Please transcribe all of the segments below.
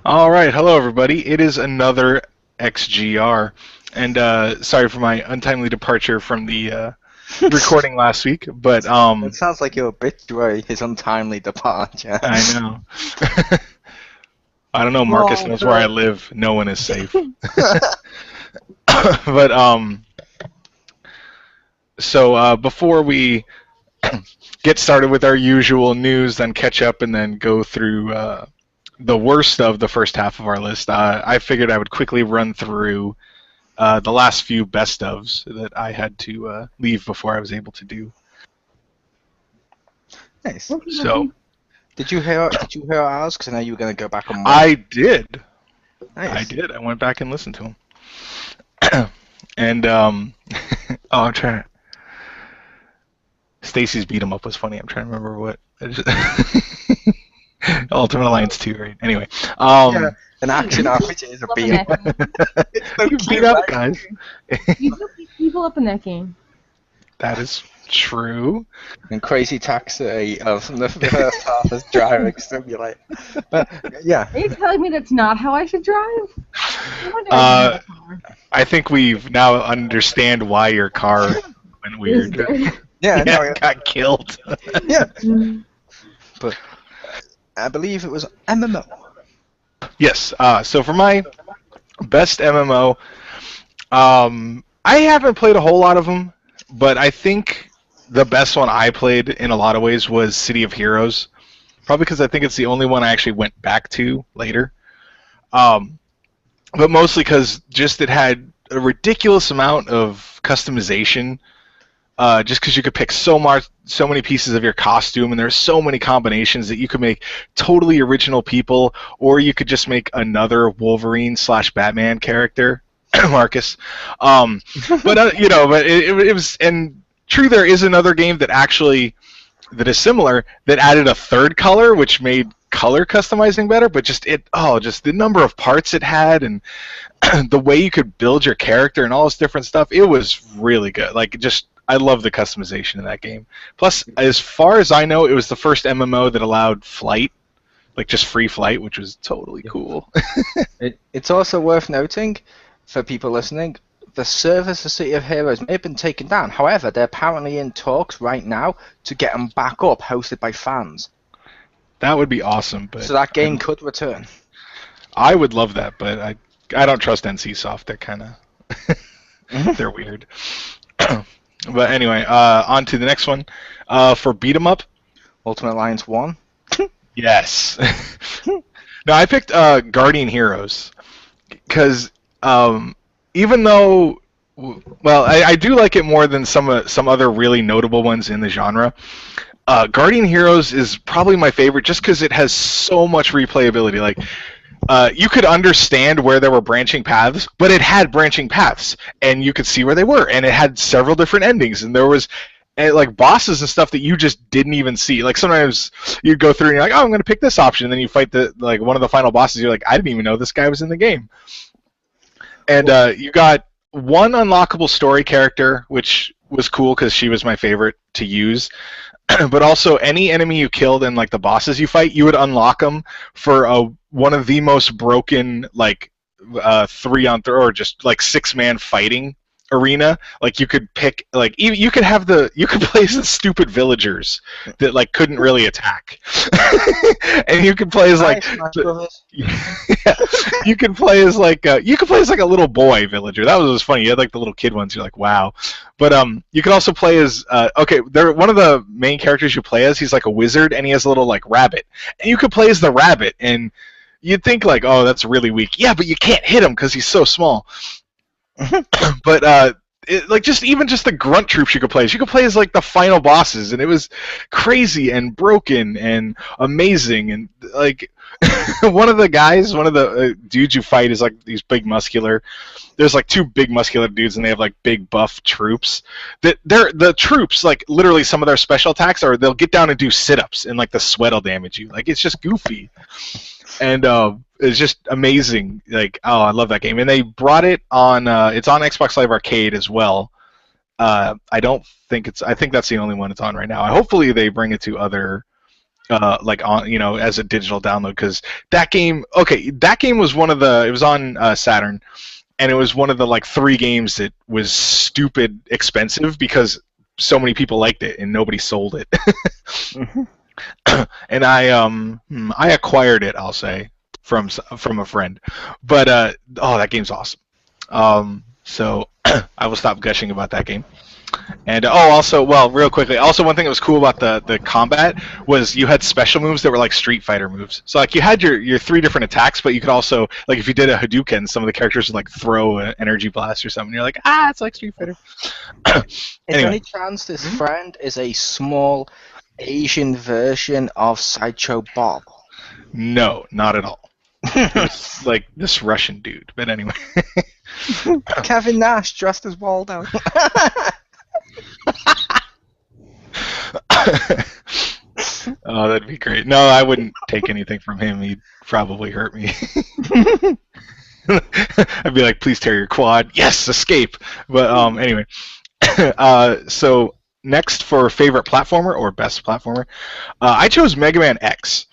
All right, hello everybody. It is another XGR, and sorry for my untimely departure from the recording last week, but It sounds like your obituary is untimely departure. I know. I don't know. Marcus knows where I live. No one is safe. But so before we get started with our usual news, then catch up, and then go through the worst of the first half of our list, I figured I would quickly run through the last few best ofs that I had to leave before I was able to do. Nice. So, Did you hear ours? Because I know you were going to go back on mine. I did. Nice. I did. I went back and listened to them. And oh, I'm trying to. Stacy's beat 'em up was funny. I'm trying to remember what. Ultimate Alliance 2, right? Anyway, Yeah, an action RPG is a beat up. You beat up guys. You do beat people up in that game. That is true. And Crazy Taxi from the first half is driving simulator. But yeah, Are you telling me that's not how I should drive? I think we've now understand why your car went weird. yeah, no, It got killed. yeah. But I believe it was MMO. Yes. So for my best MMO, I haven't played a whole lot of them, but I think the best one I played in a lot of ways was City of Heroes. Probably because I think it's the only one I actually went back to later. But mostly because just it had a ridiculous amount of customization. Just because you could pick so many pieces of your costume, and there's so many combinations that you could make totally original people, or you could just make another Wolverine/Batman character, Marcus. But it was, and true, there is another game that is similar that added a third color, which made color customizing better. But just the number of parts it had, and the way you could build your character and all this different stuff, it was really good. I love the customization in that game. Plus, as far as I know, it was the first MMO that allowed flight, like just free flight, which was totally cool. It's also worth noting, for people listening, the servers for City of Heroes may have been taken down. However, they're apparently in talks right now to get them back up, hosted by fans. That would be awesome. But so that game could return. I would love that, but I don't trust NCSoft. They're kind of they're weird. But anyway, on to the next one. For beat 'em up, Ultimate Alliance 1. Yes. No, I picked Guardian Heroes because even though, well, I do like it more than some other really notable ones in the genre. Guardian Heroes is probably my favorite just because it has so much replayability. Like, you could understand where there were branching paths, but it had branching paths, and you could see where they were, and it had several different endings, and there was like bosses and stuff that you just didn't even see. Like sometimes you'd go through and you're like, oh, I'm going to pick this option, and then you fight one of the final bosses. You're like, I didn't even know this guy was in the game. And you got one unlockable story character, which was cool because she was my favorite to use. But also, any enemy you killed and like the bosses you fight, you would unlock them for one of the most broken 3-on-3 or just like 6-man fighting arena. Like you could pick you could play as the stupid villagers that like couldn't really attack, and you could play as you could play as like a little boy villager. That was funny. You had like the little kid ones. You're like, wow. But you could also play as one of the main characters you play as. He's like a wizard, and he has a little like rabbit, and you could play as the rabbit, and you'd think like, oh, that's really weak. Yeah, but you can't hit him because he's so small. But just the grunt troops you could play as. You could play as like the final bosses, and it was crazy and broken and amazing. And like one of the dudes you fight is like these big muscular. There's like 2 big muscular dudes, and they have like big buff troops. The troops, like literally some of their special attacks are they'll get down and do sit-ups, and like the sweat will damage you. Like it's just goofy. And it's just amazing. Like, oh, I love that game. And they brought it on. It's on Xbox Live Arcade as well. I think that's the only one it's on right now. Hopefully, they bring it to other like on as a digital download, because that game was one of the, it was on Saturn, and it was one of the like 3 games that was stupid expensive because so many people liked it and nobody sold it. And I acquired it, I'll say, from a friend, but that game's awesome. So I will stop gushing about that game. And also, well, real quickly, also one thing that was cool about the combat was you had special moves that were like Street Fighter moves. So like you had your 3 different attacks, but you could also, like, if you did a Hadouken, some of the characters would like throw an energy blast or something. You're like, it's like Street Fighter. Is there any chance this friend is a small Asian version of Sideshow Bob? No, not at all. It's like this Russian dude, but anyway. Kevin Nash dressed as Waldo. Oh, that'd be great. No, I wouldn't take anything from him. He'd probably hurt me. I'd be like, please tear your quad. Yes, escape. But anyway. So next for favorite platformer or best platformer, I chose Mega Man X.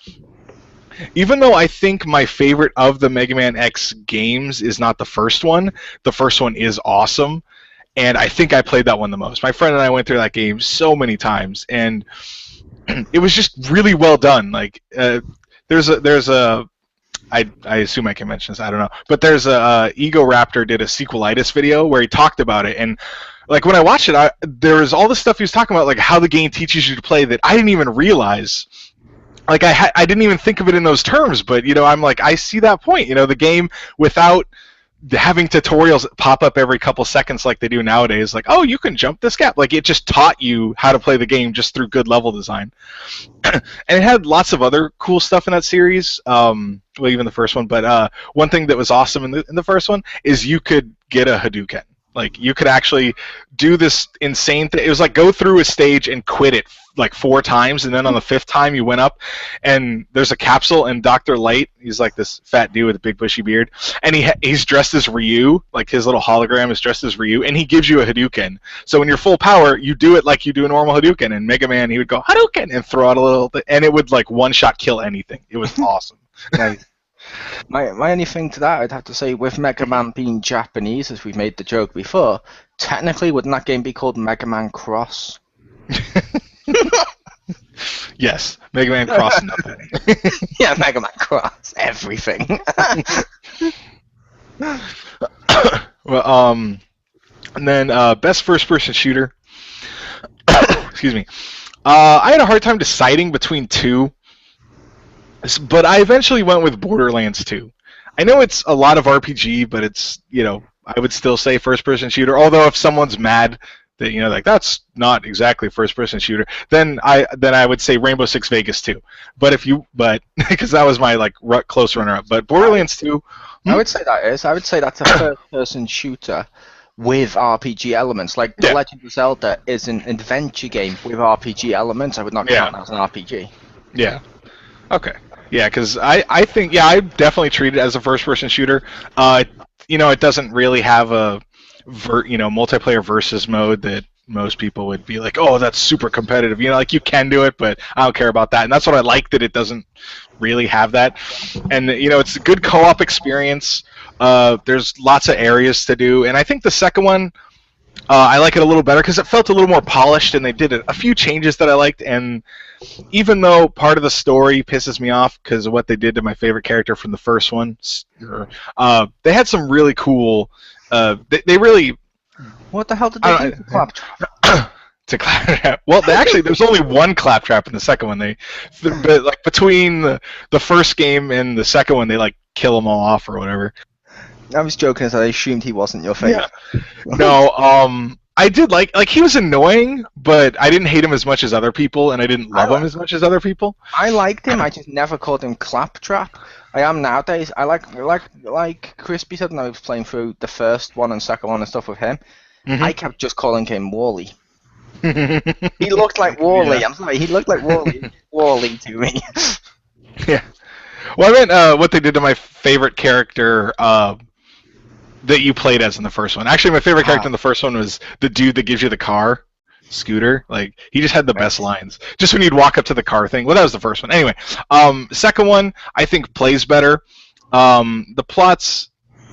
Even though I think my favorite of the Mega Man X games is not the first one is awesome, and I think I played that one the most. My friend and I went through that game so many times, and it was just really well done. Like, there's a I assume I can mention this, I don't know, but there's a Ego Raptor did a sequelitis video where he talked about it, and like when I watched it, there was all this stuff he was talking about, like how the game teaches you to play, that I didn't even realize. Like I didn't even think of it in those terms, but I'm like, I see that point. The game, without having tutorials pop up every couple seconds like they do nowadays, like, oh, you can jump this gap. Like, it just taught you how to play the game just through good level design. And it had lots of other cool stuff in that series. Well, even the first one. But one thing that was awesome in the first one is you could get a Hadouken. Like, you could actually do this insane thing. It was like go through a stage and quit it like 4 times, and then on the 5th time you went up, and there's a capsule, and Dr. Light, he's like this fat dude with a big bushy beard, and he's dressed as Ryu, like his little hologram is dressed as Ryu, and he gives you a Hadouken. So when you're full power, you do it like you do a normal Hadouken, and Mega Man, he would go Hadouken and throw out a little, and it would like one-shot kill anything. It was awesome. Nice. My only thing to that, I'd have to say, with Mega Man being Japanese, as we've made the joke before, technically, wouldn't that game be called Mega Man Cross? Yes, Mega Man Cross nothing. Yeah, Mega Man Cross everything. Well, and then best first-person shooter. Excuse me. I had a hard time deciding between 2. But I eventually went with Borderlands 2. I know it's a lot of RPG, but it's, I would still say first-person shooter. Although if someone's mad that, like, that's not exactly first-person shooter, then I would say Rainbow Six Vegas 2. But because that was my like close runner-up. But Borderlands 2. I would say that's a first-person shooter with RPG elements. Like The Legend of Zelda is an adventure game with RPG elements. I would not count that as an RPG. Yeah. Okay. Yeah, because I think, I definitely treat it as a first-person shooter. It doesn't really have a multiplayer versus mode that most people would be like, oh, that's super competitive. Like, you can do it, but I don't care about that. And that's what I like, that it doesn't really have that. And, it's a good co-op experience. There's lots of areas to do. And I think the second one, I like it a little better because it felt a little more polished, and they did a few changes that I liked. And even though part of the story pisses me off because of what they did to my favorite character from the first one, they had some really cool. They really. What the hell did they do to Claptrap? To Claptrap. Well, there's only one Claptrap in the second one. But like between the first game and the second one, they like kill them all off or whatever. I was joking as I assumed he wasn't your favorite. Yeah. No, I did like he was annoying, but I didn't hate him as much as other people, and I didn't love him as much as other people. I liked him. I just never called him Claptrap. I am nowadays. I like Crispy said when I was playing through the first one and second one and stuff with him. Mm-hmm. I kept just calling him Wally. He looked like Wally. Yeah. I'm sorry, he looked like Wally to me. Yeah. Well, I meant what they did to my favorite character that you played as in the first one. Actually, my favorite character in the first one was the dude that gives you the car. scooter. Like, he just had the best lines. Just when you'd walk up to the car thing. Well, that was the first one. Anyway, second one I think plays better. The plot's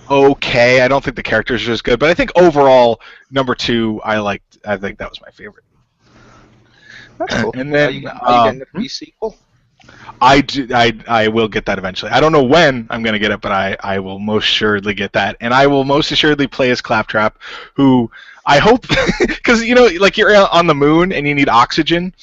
okay. I don't think the characters are as good, but I think overall number 2 I liked. I think that was my favorite. That's cool. And then are you getting the pre-sequel? I will get that eventually. I don't know when I'm going to get it, but I will most assuredly get that. And I will most assuredly play as Claptrap, who I hope, because, you know, like, you're on the moon and you need oxygen,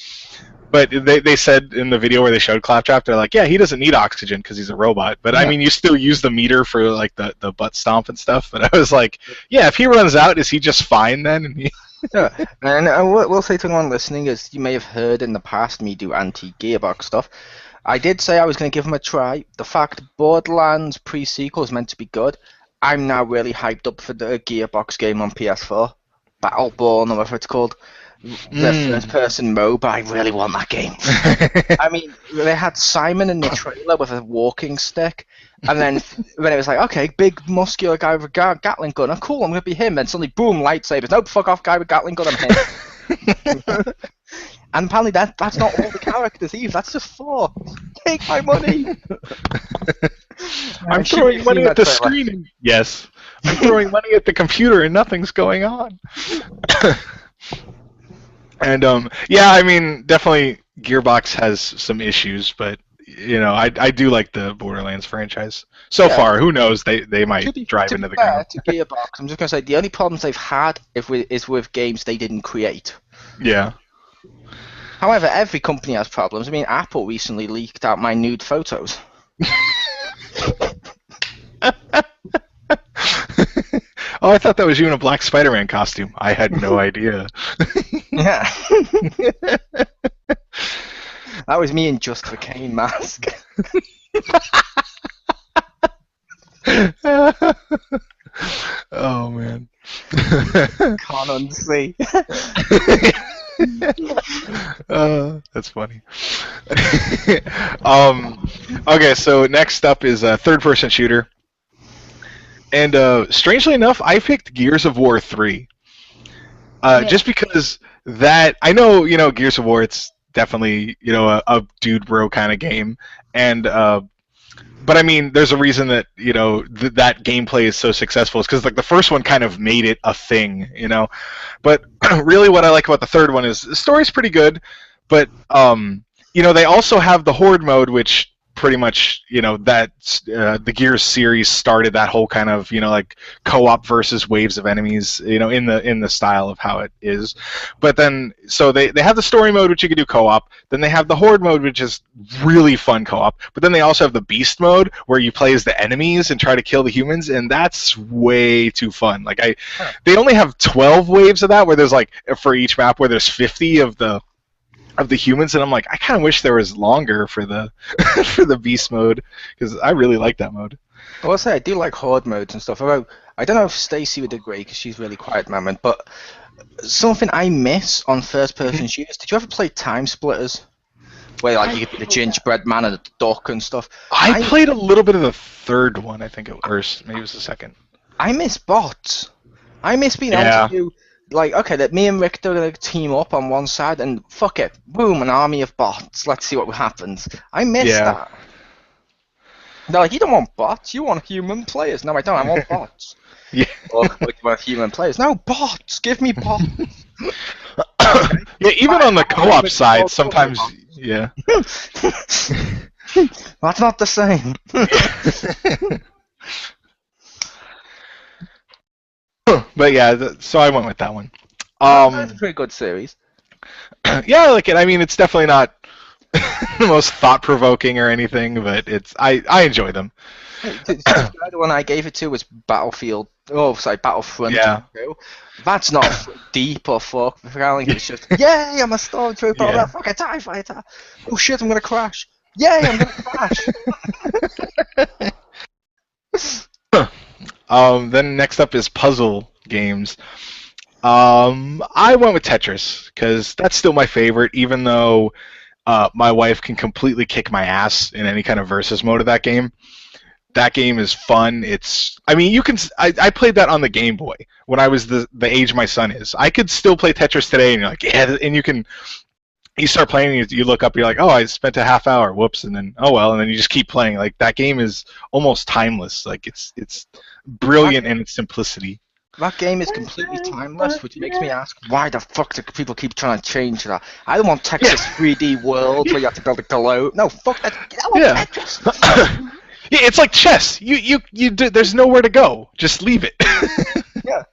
but they said in the video where they showed Claptrap, they're like, yeah, he doesn't need oxygen because he's a robot. But, yeah. I mean, you still use the meter for, like, the butt stomp and stuff. But I was like, yeah, if he runs out, is he just fine then? And Yeah, and I will say to anyone listening, as you may have heard in the past me do anti-Gearbox stuff, I did say I was going to give them a try. The fact Borderlands pre-sequel is meant to be good, I'm now really hyped up for the Gearbox game on PS4, Battleborn or whatever it's called, the first-person mode, but I really want that game. I mean, they had Simon in the trailer with a walking stick, and then when it was like, okay, big muscular guy with a Gatling gun, oh cool, I'm going to be him, then suddenly, boom, lightsabers, nope, fuck off, guy with Gatling gun, I'm him. And apparently that's not all the characters either, that's just 4. Take my money! I'm throwing money at the screen. And, yes. I'm throwing money at the computer and nothing's going on. And, yeah, I mean, definitely Gearbox has some issues, but, you know, I do like the Borderlands franchise. So far, who knows? They might drive into the ground. To Gearbox, I'm just going to say, the only problems they've had is with games they didn't create. Yeah. However, every company has problems. I mean, Apple recently leaked out my nude photos. Oh, I thought that was you in a black Spider-Man costume. I had no idea. Yeah. That was me in Just for Kane mask. Oh, man. Can't unsee. That's funny. Okay, so next up is a third-person shooter. And strangely enough, I picked Gears of War 3. Just because that, I know, you know, Gears of War, it's definitely, you know, a dude bro kind of game. And, but I mean, there's a reason that, you know, that gameplay is so successful. It's because, like, the first one kind of made it a thing, you know. But really what I like about the third one is the story's pretty good, but, you know, they also have the Horde mode, which pretty much, you know, that's the Gears series started that whole kind of, you know, like co-op versus waves of enemies, you know, in the style of how it is. But then, so they have the story mode, which you can do co-op. Then they have the Horde mode, which is really fun co-op. But then they also have the Beast mode, where you play as the enemies and try to kill the humans, and that's way too fun. Like, they only have 12 waves of that, where there's, like, for each map, where there's 50 of the humans, and I'm like, I kind of wish there was longer for the for the Beast mode, because I really like that mode. I will say I do like Horde modes and stuff. Although I don't know if Stacey would agree, because she's really quiet at the moment, but something I miss on first-person shooters. Did you ever play Time Splitters, where like you could be the gingerbread man and the duck and stuff? I played a little bit of the third one, I think, or maybe it was the second. I miss bots. I miss being able to do, like, okay, that me and Richter are going to team up on one side, and fuck it, boom, an army of bots. Let's see what happens. I miss that. They're like, you don't want bots, you want human players. No, I don't, I want bots. Yeah. Or, like, you want human players. No, bots, give me bots. Yeah, even on the co-op side, sometimes, yeah. That's not the same. But yeah, so I went with that one. That's a pretty good series. Yeah, I like it. I mean, it's definitely not the most thought-provoking or anything, but I enjoy them. The other one I gave it to was Battlefront. Yeah. 2. That's not deep or fuck. It's just, yay, I'm a stormtrooper. Yeah. I'm a fucking TIE fighter. Oh shit, I'm gonna crash. Yay, I'm gonna crash. Then next up is puzzle games. I went with Tetris because that's still my favorite, even though my wife can completely kick my ass in any kind of versus mode of that game. that game is fun. I mean, you can. I played that on the Game Boy when I was the age my son is. I could still play Tetris today, and you're like, yeah, and you can. You start playing, and you look up, you're like, oh, I spent a half hour. Whoops, and then oh well, and then you just keep playing. Like that game is almost timeless. Like it's brilliant in its simplicity. That game is completely timeless, which makes me ask, why the fuck do people keep trying to change that? I don't want Texas 3D World where you have to build a globe. No, fuck that. I want Tetris. Yeah, it's like chess. You do, there's nowhere to go. Just leave it. Yeah.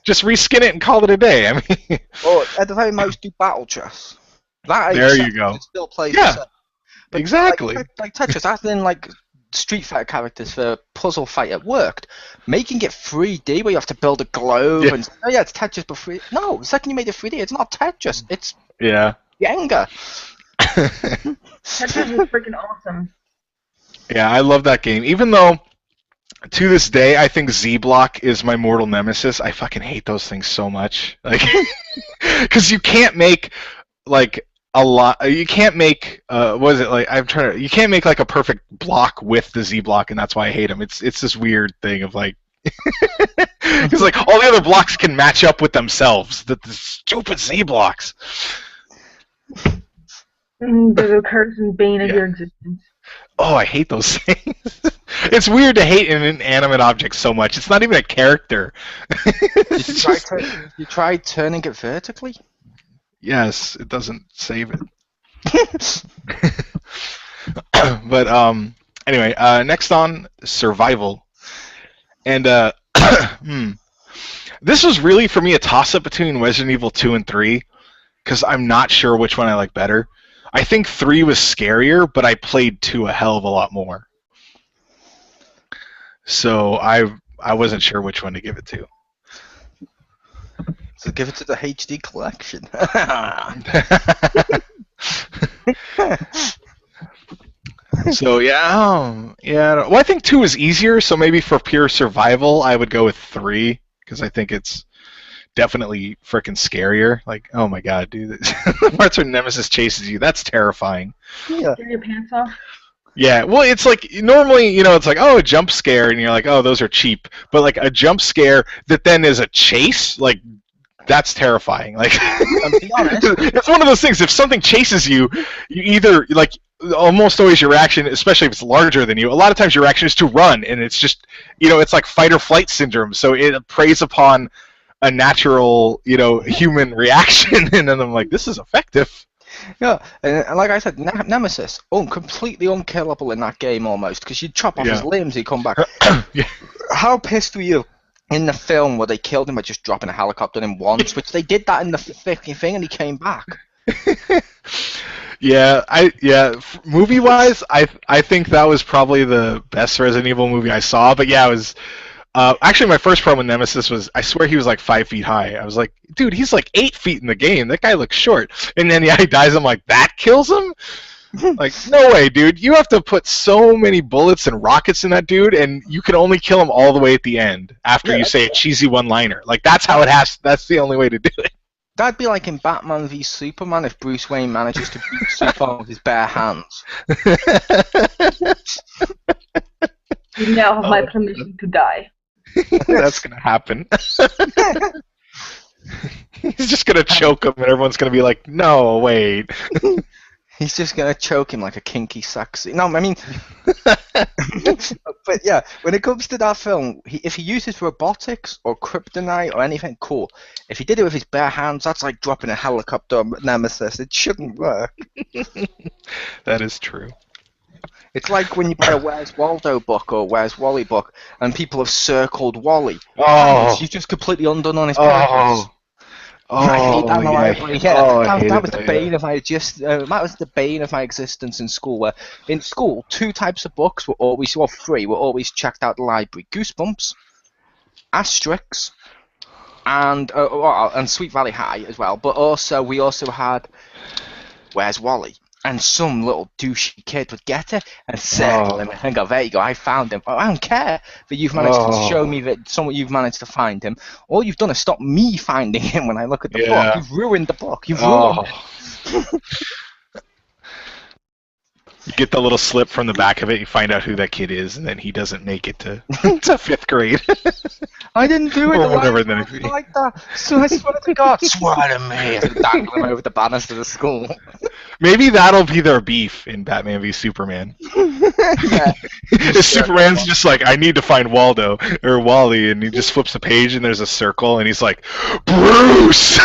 Just reskin it and call it a day. I mean. Or at the very most, do battle chess. That there you go. Still plays yeah. the same. But exactly. Like Tetris, as in like Street Fighter characters for Puzzle Fighter worked. Making it 3D where you have to build a globe and it's Tetris but 3D. No, the second you made it 3D, it's not Tetris. It's Jenga. Tetris is freaking awesome. Yeah, I love that game. Even though to this day I think Z Block is my mortal nemesis. I fucking hate those things so much. Like, because you can't make like a lot. You can't make what is it like? You can't make like a perfect block with the Z Block, and that's why I hate them. It's this weird thing of like, because like all the other blocks can match up with themselves. The stupid Z Blocks. The curse and bane of your existence. Oh, I hate those things. It's weird to hate an inanimate object so much. It's not even a character. You tried turning it vertically? Yes, it doesn't save it. But anyway, next on survival, and this was really for me a toss-up between Resident Evil 2 and 3, because I'm not sure which one I like better. I think 3 was scarier, but I played 2 a hell of a lot more. So I wasn't sure which one to give it to. So give it to the HD collection. So well, I think 2 is easier. So maybe for pure survival, I would go with 3 because I think it's definitely freaking scarier. Like, oh my god, dude, the parts where Nemesis chases you, that's terrifying. Yeah. Get your pants off. Yeah, well, it's like normally, it's like, oh, a jump scare, and you're like, oh, those are cheap. But like a jump scare that then is a chase, like. That's terrifying. Like, be honest. It's one of those things. If something chases you, you either like almost always your reaction, especially if it's larger than you. A lot of times your reaction is to run, and it's just it's like fight or flight syndrome. So it preys upon a natural human reaction, and then I'm like, this is effective. Yeah, and like I said, Nemesis, completely unkillable in that game almost, because you chop off his limbs, he'd come back. Yeah. How pissed were you? In the film where they killed him by just dropping a helicopter on him once, which they did that in the fucking thing, and he came back. Movie-wise, I think that was probably the best Resident Evil movie I saw. But yeah, it was actually my first problem with Nemesis was I swear he was like 5 feet high. I was like, dude, he's like 8 feet in the game. That guy looks short. And then he dies. I'm like, that kills him? Like, no way, dude. You have to put so many bullets and rockets in that dude, and you can only kill him all the way at the end after you say a cheesy one-liner. Like, that's how it has. That's the only way to do it. That'd be like in Batman v Superman if Bruce Wayne manages to beat Superman with his bare hands. You now have my permission to die. That's gonna happen. He's just gonna choke him, and everyone's gonna be like, "No, wait." He's just gonna choke him like a kinky sexy. No, I mean, but yeah, when it comes to that film, if he uses robotics or kryptonite or anything, cool. If he did it with his bare hands, that's like dropping a helicopter on Nemesis. It shouldn't work. That is true. It's like when you buy a Where's Waldo book or Where's Wally book, and people have circled Wally. Oh, he's just completely undone on his purpose. That was the bane of my that was the bane of my existence in school. Where in school, 2 types of books were always, or 3 were always checked out the library: Goosebumps, Asterix, and Sweet Valley High as well. But also we also had Where's Wally. And some little douchey kid would get it and circle him and go, there you go, I found him. Oh, I don't care that you've managed to show me that you've managed to find him. All you've done is stop me finding him when I look at the book. You've ruined the book. You've ruined it. You get the little slip from the back of it, you find out who that kid is, and then he doesn't make it to, to 5th grade. I didn't do it. Or whatever. Then like that. So I swear to God, swear to me, dangle him over the banners of the school. Maybe that'll be their beef in Batman v Superman. Yeah. Superman's just like, I need to find Waldo or Wally, and he just flips a page and there's a circle, and he's like, Bruce.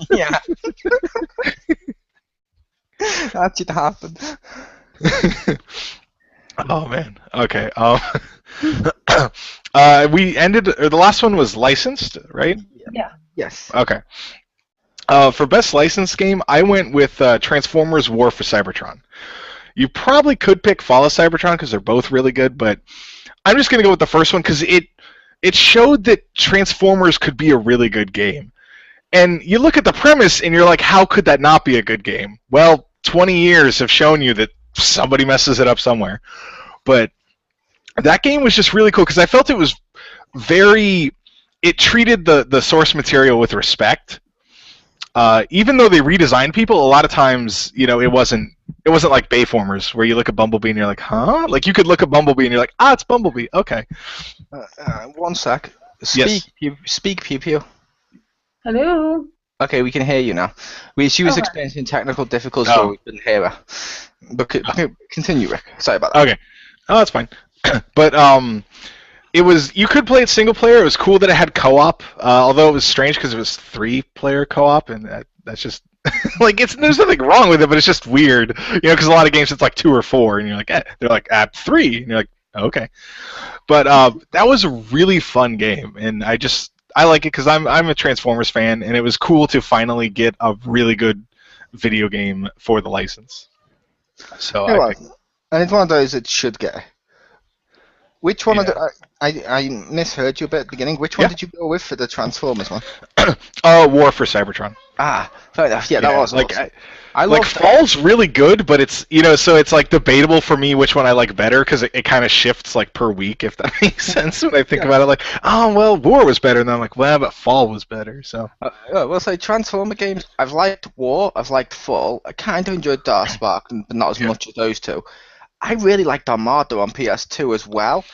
Yeah. That should happen. Oh man. Okay. We ended. Or the last one was licensed, right? Yeah. Yes. Okay. For best licensed game, I went with Transformers: War for Cybertron. You probably could pick Fall of Cybertron because they're both really good, but I'm just gonna go with the first one because it showed that Transformers could be a really good game. And you look at the premise and you're like, how could that not be a good game? Well, 20 years have shown you that somebody messes it up somewhere. But that game was just really cool because I felt it was it treated the source material with respect. Even though they redesigned people, a lot of times, it wasn't like Bayformers where you look at Bumblebee and you're like, huh? Like you could look at Bumblebee and you're like, it's Bumblebee. Okay. 1 sec. Yes. Speak, Pew Pew. Hello. Okay, we can hear you now. She was Okay. experiencing technical difficulties, so we couldn't hear her. But continue, Rick. Sorry about that. Okay. Oh, that's fine. But you could play it single player. It was cool that it had co-op, although it was strange because it was 3-player co-op, and that's just like there's nothing wrong with it, but it's just weird, because a lot of games it's like 2 or 4, and you're like, they're like at 3, and you're like, okay. But that was a really fun game, and I like it because I'm a Transformers fan, and it was cool to finally get a really good video game for the license. So and it's one of those that should get. Which one of the I misheard you a bit at the beginning. Which one did you go with for the Transformers one? War for Cybertron. Fair enough. Yeah, that was like awesome. like Fall's really good, but it's so it's like debatable for me which one I like better because it kind of shifts like per week, if that makes sense. When I think about it, like, oh well, War was better, and then I'm like, well, but Fall was better. So we'll say Transformer games. I've liked War. I've liked Fall. I kind of enjoyed Darkspark, but not as much as those two. I really liked Armada on PS2 as well.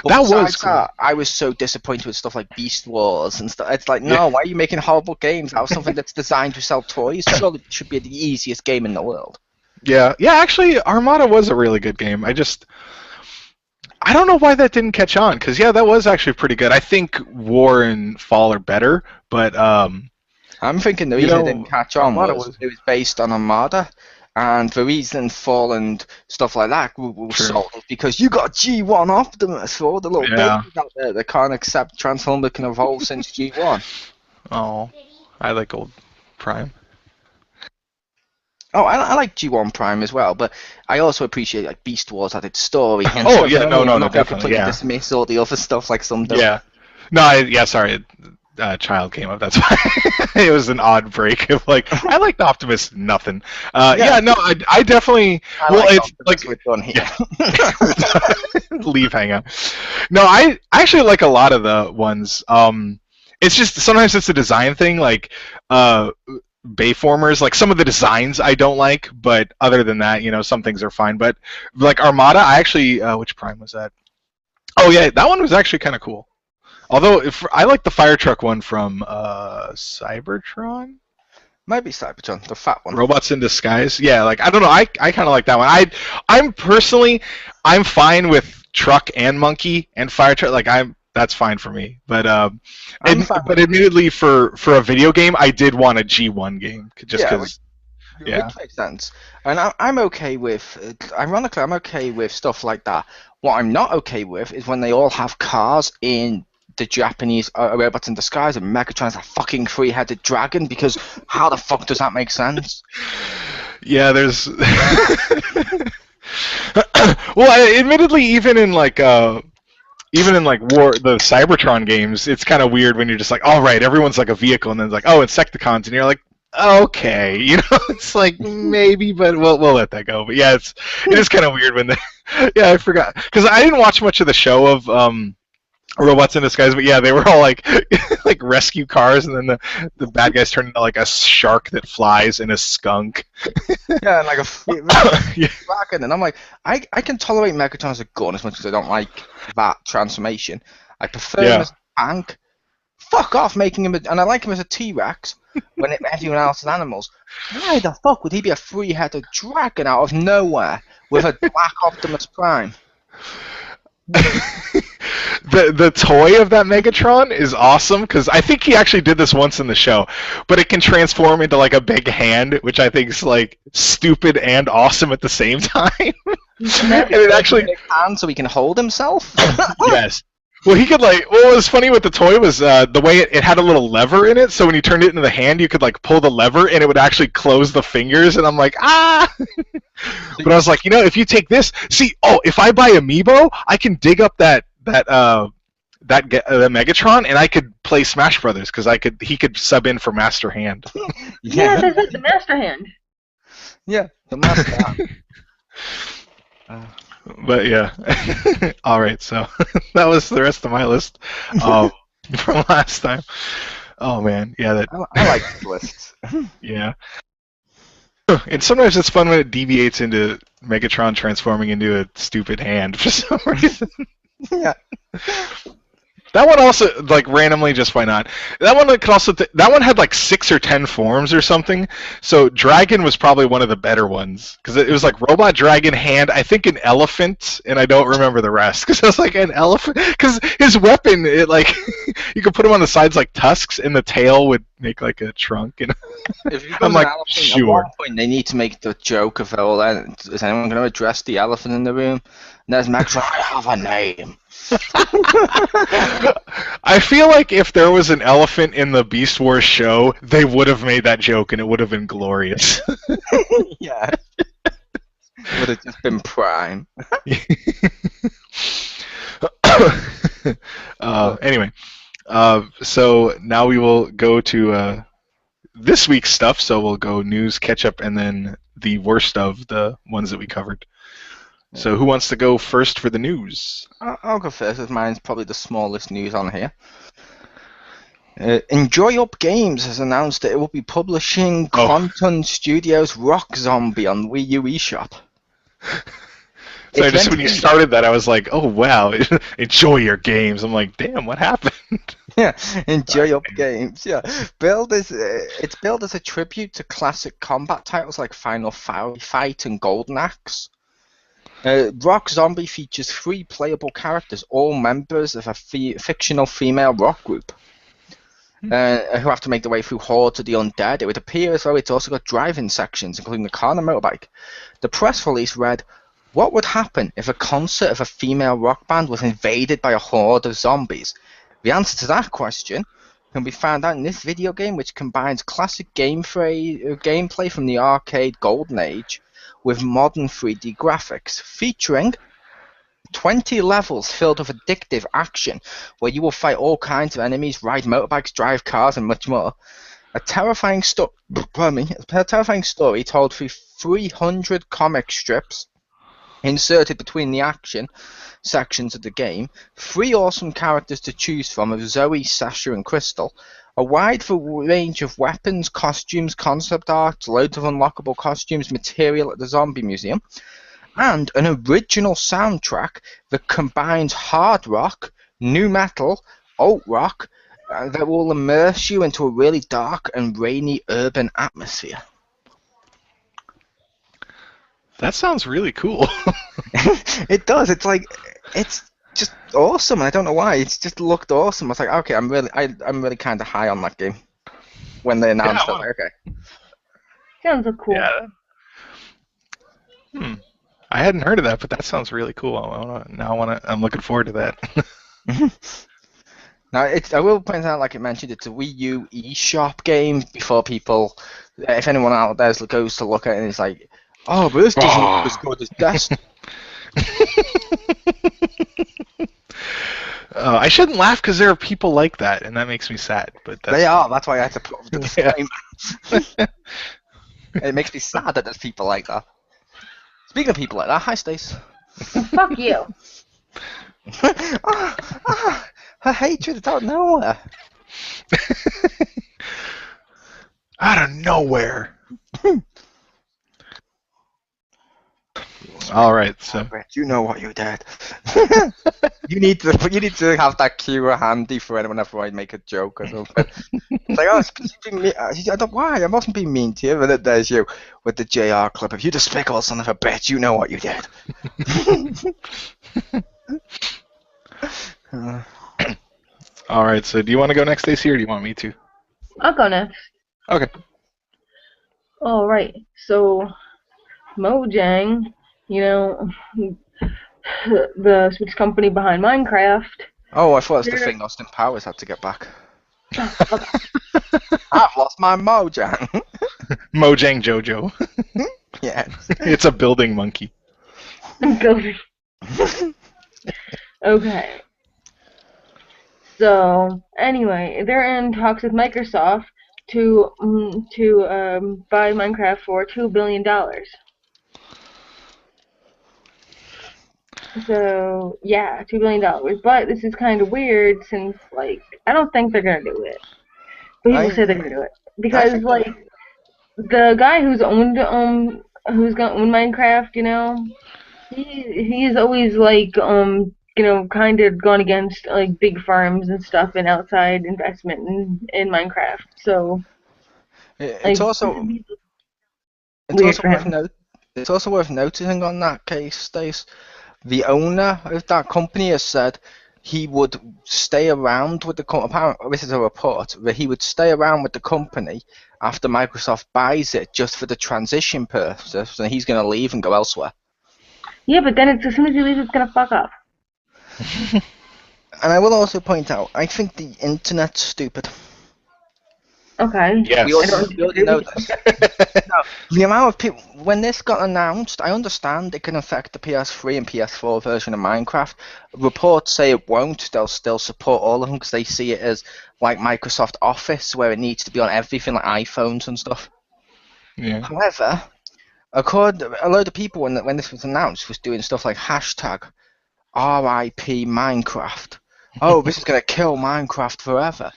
But that was cool. I was so disappointed with stuff like Beast Wars and stuff. It's like, no, why are you making horrible games? That was something that's designed to sell toys. Surely it should be the easiest game in the world. Yeah, actually, Armada was a really good game. I don't know why that didn't catch on, because, that was actually pretty good. I think War and Fall are better, but... I'm thinking the reason it didn't catch on was it was based on Armada. And the reason Fall and stuff like that was sold because you got G1 Optimus for all the little babies out there that can't accept Transformer can evolve since G1. Oh, I like old Prime. Oh, I like G1 Prime as well, but I also appreciate like Beast Wars had its story. And no, definitely, completely dismiss all the other stuff like some do. Yeah. No, sorry. Child came up. That's why it was an odd break of like I liked Optimus. Nothing. I definitely. It's like we're done here. Leave Hangout. No, I actually like a lot of the ones. It's just sometimes it's a design thing, like Bayformers. Like some of the designs I don't like, but other than that, some things are fine. But like Armada, I actually which Prime was that? Oh yeah, that one was actually kind of cool. Although, I like the fire truck one from Cybertron? Might be Cybertron, the fat one. Robots in Disguise? Yeah, like, I don't know, I kind of like that one. I'm fine with truck and monkey and fire truck, like, that's fine for me. But admittedly, for a video game, I did want a G1 game, just because... Yeah, which makes sense. And I'm okay with, ironically, I'm okay with stuff like that. What I'm not okay with is when they all have cars in the Japanese Robots in Disguise and Megatron's a fucking 3-headed dragon, because how the fuck does that make sense? Yeah, there's... well, admittedly, even in like War, the Cybertron games, it's kind of weird when you're just like, all right, everyone's like a vehicle, and then it's like, oh, Insecticons, and you're like, okay, it's like maybe, but we'll let that go. But it is kind of weird when I forgot, because I didn't watch much of the show of robots in disguise, but yeah, they were all like like rescue cars, and then the bad guys turned into like a shark that flies and a skunk. Yeah, and like Yeah. dragon, and I'm like, I can tolerate Megatron as a gun as much as I don't like that transformation. I prefer him Yeah. as a tank. Fuck off making him, and I like him as a T-Rex when everyone else is animals. Why the fuck would he be a three-headed dragon out of nowhere with a black Optimus Prime? The toy of that Megatron is awesome because I think he actually did this once in the show, but it can transform into like a big hand, which I think is like stupid and awesome at the same time. And it actually Big hand so he can hold himself. yes. Well, he could like. What was funny with the toy was the way it had a little lever in it, so when you turned it into the hand, you could like pull the lever, and it would actually close the fingers. And I'm like, ah! But I was like, if you take this, if I buy Amiibo, I can dig up that Megatron, and I could play Smash Brothers because he could sub in for Master Hand. Yes, I said the Master Hand. Yeah, the Master Hand. But yeah, all right. So that was the rest of my list from last time. Oh man, yeah, I like these lists. yeah. And sometimes it's fun when it deviates into Megatron transforming into a stupid hand for some reason. Yeah. That one also, like, randomly, just why not? That one could also, that one had like 6 or 10 forms or something. So Dragon was probably one of the better ones because it was like robot, dragon, hand. I think an elephant, and I don't remember the rest because I was like an elephant because his weapon, it like you could put him on the sides like tusks, and the tail would make like a trunk. And If you I'm like, sure. At one point, they need to make the joke of, is anyone going to address the elephant in the room? And there's Max, I have a name. I feel like if there was an elephant in the Beast Wars show, they would have made that joke, and it would have been glorious. Yeah. Would have just been Prime. Anyway, so now we will go to this week's stuff. So we'll go news, catch up, and then the worst of the ones that we covered. So who wants to go first for the news? I'll go first, as mine's probably the smallest news on here. Enjoy Up Games has announced that it will be publishing Quantum Studios' Rock Zombie on Wii U eShop. So just when you started that, I was like, oh wow, enjoy your games. I'm like, damn, what happened? Yeah, Enjoy Up Games. Yeah, it's billed as a tribute to classic combat titles like Final Fight and Golden Axe. Rock Zombie features 3 playable characters, all members of a fictional female rock group, who have to make their way through hordes of the undead. It would appear as though it's also got driving sections, including a car and a motorbike. The press release read, "What would happen if a concert of a female rock band was invaded by a horde of zombies?" The answer to that question can be found out in this video game, which combines classic gameplay from the arcade Golden Age with modern 3D graphics, featuring 20 levels filled with addictive action, where you will fight all kinds of enemies, ride motorbikes, drive cars, and much more. A terrifying story told through 300 comic strips inserted between the action sections of the game, 3 awesome characters to choose from of Zoe, Sasha, and Crystal, a wide range of weapons, costumes, concept art, loads of unlockable costumes, material at the Zombie Museum, and an original soundtrack that combines hard rock, nu metal, alt rock, that will immerse you into a really dark and rainy urban atmosphere. That sounds really cool. It does. It's just awesome. I don't know why. It's just looked awesome. I was like, okay, I'm really kind of high on that game when they announced it. Like, okay. Sounds so cool. Yeah. I hadn't heard of that, but that sounds really cool. I'm looking forward to that. Now, I will point out, like it mentioned, it's a Wii U eShop game. Before people, if anyone out there goes to look at it and is like, oh, but this doesn't look as good as Destiny. I shouldn't laugh because there are people like that, and that makes me sad. But they are. That's why I had to put the disclaimer. It makes me sad that there's people like that. Speaking of people like that, hi, Stace. Fuck you. Her hatred is out of nowhere. Out of nowhere. All right, so You know what you did. you need to have that cue handy for anyone whenever I make a joke or something. It's like, oh, it's being mean. I don't why. I wasn't being mean to you. And then there's you with the JR clip of you despicable son of a bitch. You know what you did. all right, so do you want to go next, Stacey, or do you want me to? I'll go next. Okay. All right. So, Mojang, the Swedish company behind Minecraft. Oh, I thought it was the thing Austin Powers had to get back. I've lost my Mojang. Mojang Jojo. Yes. It's a building monkey. Building. Okay. So anyway, they're in talks with Microsoft to buy Minecraft for $2 billion. So yeah, $2 billion. But this is kind of weird since I don't think they're gonna do it. But people say they're gonna do it because the guy who's gonna own Minecraft, he's always kind of gone against big firms and stuff and outside investment in Minecraft. So it's also worth noticing on that case, Stace. The owner of that company has said he would stay around with the company. Apparently, this is a report that he would stay around with the company after Microsoft buys it, just for the transition purposes, and he's going to leave and go elsewhere. Yeah, but then as soon as he leaves, it's going to fuck up. And I will also point out, I think the internet's stupid. Okay. Yes. We already know this. No, the amount of people, when this got announced, I understand it can affect the PS3 and PS4 version of Minecraft. Reports say it won't. They'll still support all of them because they see it as like Microsoft Office, where it needs to be on everything, like iPhones and stuff. Yeah. However, a load of people when this was announced was doing stuff like hashtag RIP Minecraft. Oh, this is going to kill Minecraft forever.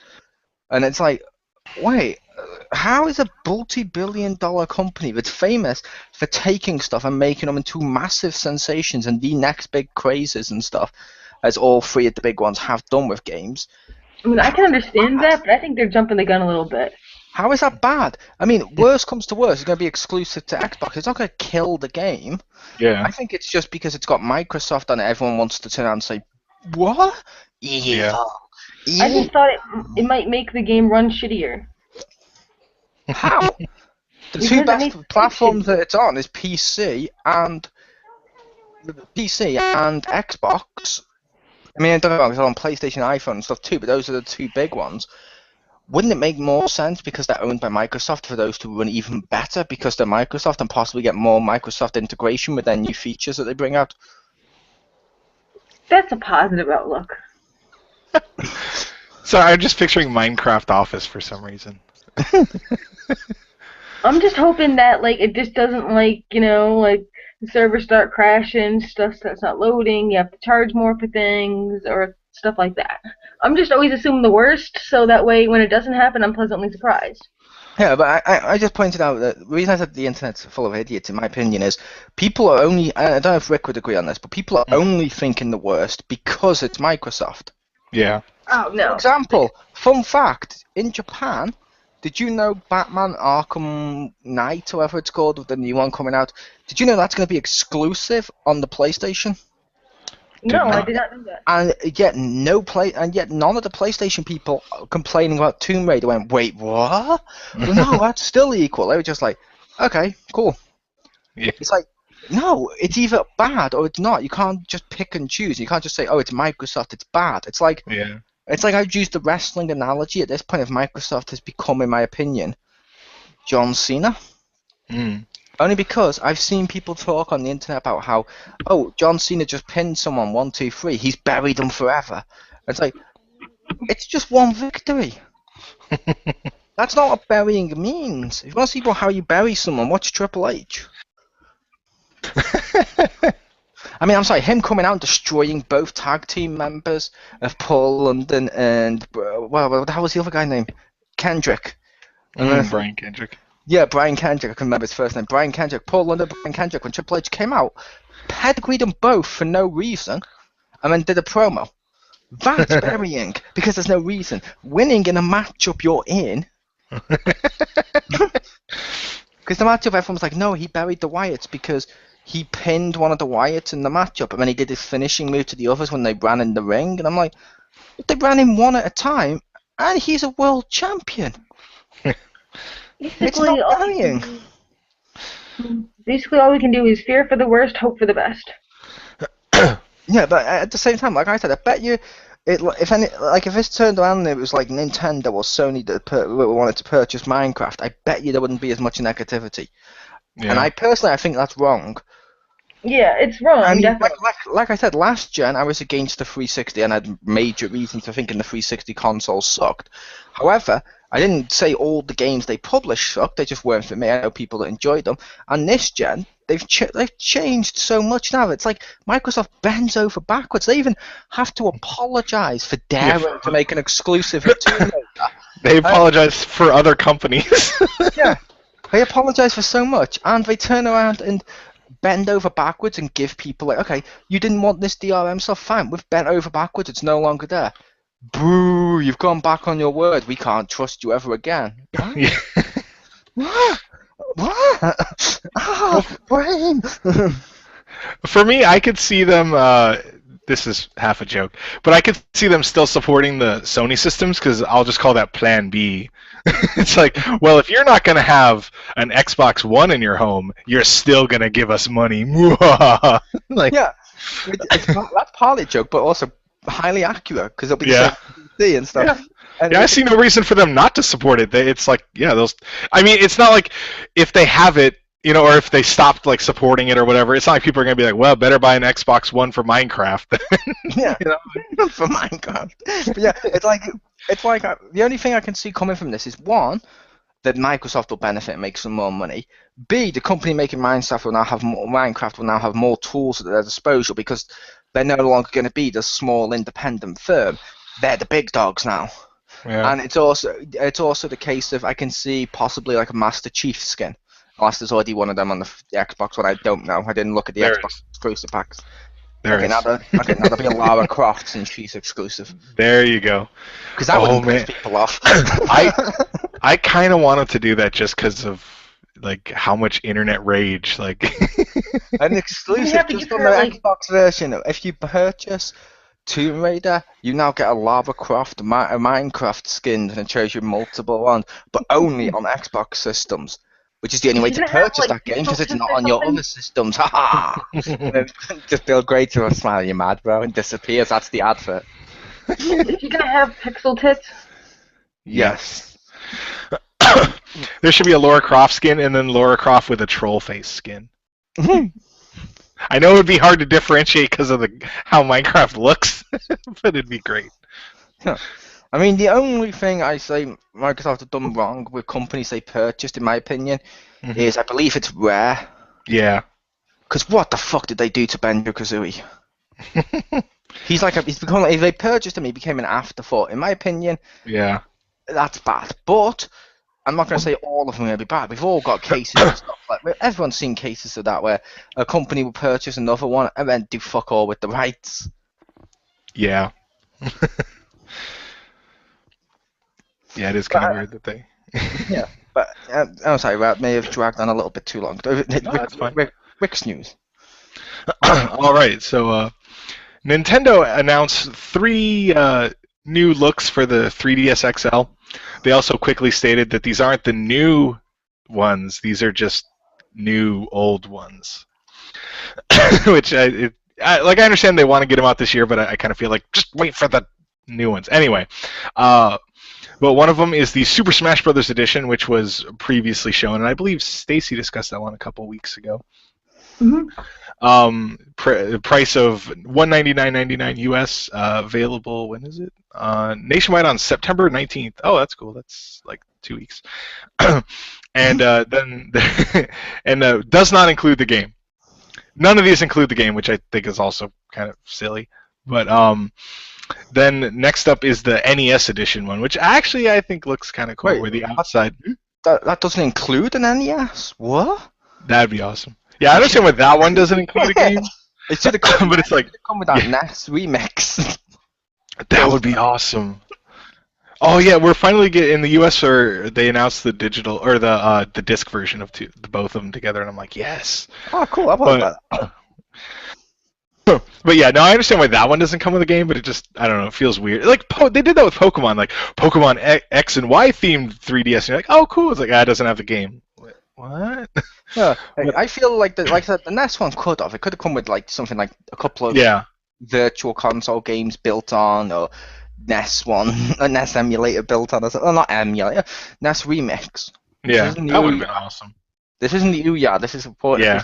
And it's like, wait, how is a multi-billion-dollar company that's famous for taking stuff and making them into massive sensations and the next big crazes and stuff, as all three of the big ones have done with games? I mean, I can understand that, but I think they're jumping the gun a little bit. How is that bad? I mean, worst comes to worst, it's going to be exclusive to Xbox. It's not going to kill the game. Yeah. I think it's just because it's got Microsoft on it, everyone wants to turn around and say, what? Evil. Yeah. I just thought it might make the game run shittier. How? The two best platforms that it's on is PC and Xbox. I mean, I don't know, it's on PlayStation, iPhone and stuff too, but those are the two big ones. Wouldn't it make more sense, because they're owned by Microsoft, for those to run even better because they're Microsoft and possibly get more Microsoft integration with their new features that they bring out? That's a positive outlook. So I'm just picturing Minecraft Office for some reason. I'm just hoping that it just doesn't the servers start crashing, stuff that's not loading, you have to charge more for things or stuff like that. I'm just always assuming the worst, so that way when it doesn't happen, I'm pleasantly surprised. Yeah, but I just pointed out that the reason I said the internet's full of idiots, in my opinion, is people are only, I don't know if Rick would agree on this, but people are only thinking the worst because it's Microsoft. Yeah. Oh, no. For example, fun fact, in Japan, did you know Batman Arkham Knight, whatever it's called, with the new one coming out, did you know that's going to be exclusive on the PlayStation? No, I did not know that. And yet none of the PlayStation people complaining about Tomb Raider went, wait, what? Well, no, that's still equal. They were just like, okay, cool. Yeah. It's like, no, it's either bad or it's not. You can't just pick and choose. You can't just say, oh, it's Microsoft, it's bad. It's like, I'd use the wrestling analogy at this point. If Microsoft has become, in my opinion, John Cena. Only because I've seen people talk on the internet about how, oh, John Cena just pinned someone 1, 2, 3. He's buried them forever. It's like, it's just one victory. That's not what burying means. If you want to see how you bury someone, watch Triple H. I mean, I'm sorry, him coming out and destroying both tag team members of Paul London and well, what the hell was the other guy name? Kendrick. Brian Kendrick. Yeah, Brian Kendrick. I can remember his first name. Brian Kendrick. Paul London, Brian Kendrick. When Triple H came out, pedigreed them both for no reason, and then did a promo. That's burying because there's no reason. Winning in a matchup you're in. Because the matchup, everyone was like, no, he buried the Wyatts because he pinned one of the Wyatts in the matchup, and then he did his finishing move to the others when they ran in the ring. And I'm like, they ran him one at a time, and he's a world champion. It's not burying. Basically, all we can do is fear for the worst, hope for the best. Yeah, but at the same time, like I said, I bet you, if this turned around and it was like Nintendo or Sony that wanted to purchase Minecraft, I bet you there wouldn't be as much negativity. Yeah. And I think that's wrong. Yeah, it's wrong. I mean, definitely. like I said, last gen I was against the 360 and I had major reasons for thinking the 360 console sucked. However, I didn't say all the games they published sucked. They just weren't for me. I know people that enjoyed them. And this gen, they've changed so much now. It's like Microsoft bends over backwards. They even have to apologize for daring to make an exclusive for Tomb Raider. They apologize for other companies. Yeah, they apologize for so much, and they turn around and bend over backwards and give people like, okay, you didn't want this DRM stuff, fine. We've bent over backwards. It's no longer there. Boo! You've gone back on your word. We can't trust you ever again. What? What? Ah, brain! For me, I could see them, this is half a joke, but I could see them still supporting the Sony systems, because I'll just call that Plan B. It's like, well, if you're not going to have an Xbox One in your home, you're still going to give us money. Like, yeah, that's partly a joke, but also highly accurate, because it'll be the same and stuff. Yeah, I see no reason for them not to support it. It's like, I mean, it's not like if they have it, or if they stopped like supporting it or whatever, it's not like people are going to be like, well, better buy an Xbox One for Minecraft. Yeah, for Minecraft. But yeah, it's like the only thing I can see coming from this is, one, that Microsoft will benefit and make some more money. B, the company making Minecraft will now have more tools at their disposal, because they're no longer going to be the small independent firm. They're the big dogs now. Yeah. And it's also the case of, I can see possibly like a Master Chief skin. Unless there's already one of them on the Xbox One, I don't know. I didn't look at the Xbox exclusive packs. Now there'll be a Lara Croft since she's exclusive. There you go. Because that wouldn't piss people off. I kind of wanted to do that just because of like how much internet rage. Like an exclusive just on the Xbox version. If you purchase Tomb Raider, you now get a Lara Croft, a Minecraft skin, and it shows you multiple ones, but only on Xbox systems. Which is the only way to purchase that game, because it's not on your other systems. Just Bill Gates will smile, you're mad, bro, and disappears. That's the advert. Is he gonna have pixel tits? Yes. There should be a Lara Croft skin, and then Lara Croft with a troll face skin. I know it would be hard to differentiate because of how Minecraft looks, but it'd be great. Huh. I mean, the only thing I say Microsoft have done wrong with companies they purchased, in my opinion, is I believe it's Rare. Yeah. Because what the fuck did they do to Banjo-Kazooie? He's become, if they purchased him, he became an afterthought. In my opinion, yeah, that's bad. But I'm not going to say all of them are going to be bad. We've all got cases of stuff. Like, everyone's seen cases of that where a company will purchase another one and then do fuck all with the rights. Yeah. Yeah, it is kind of weird that they... Yeah, but I'm sorry, that may have dragged on a little bit too long. No, that's fine. Rick's news. All right, so Nintendo announced 3 new looks for the 3DS XL. They also quickly stated that these aren't the new ones; these are just new old ones. Which I understand they want to get them out this year, but I kind of feel like just wait for the new ones. Anyway. But one of them is the Super Smash Bros. Edition, which was previously shown, and I believe Stacy discussed that one a couple weeks ago. Mm-hmm. Price of $199.99 US. Available, when is it? Nationwide on September 19th. Oh, that's cool. That's like 2 weeks. And then does not include the game. none of these include the game, which I think is also kind of silly. But then next up is the NES edition one, which actually I think looks kind of cool. Wait, where the outside that doesn't include an NES? What? that'd be awesome. Yeah, I understand why that one doesn't include a game, It should have come, but it's like come with that yeah. NES remix. That would be awesome. Oh yeah, we're finally getting in the US, or they announced the digital or the disc version of both of them together, and I'm like, yes. Oh, cool. I want that. But yeah, no, I understand why that one doesn't come with a game, but it just, I don't know, it feels weird. Like they did that with Pokemon, like Pokemon X and Y themed 3DS, and you're like, oh cool, it's like, it doesn't have the game. What? Yeah, I feel like the NES one could have. It could have come with like something like a couple of virtual console games built on, or NES one, a NES emulator built on, or something. Well, not emulator, NES remix. Yeah, that would have been awesome. This isn't the Ouya, this is important. Yeah.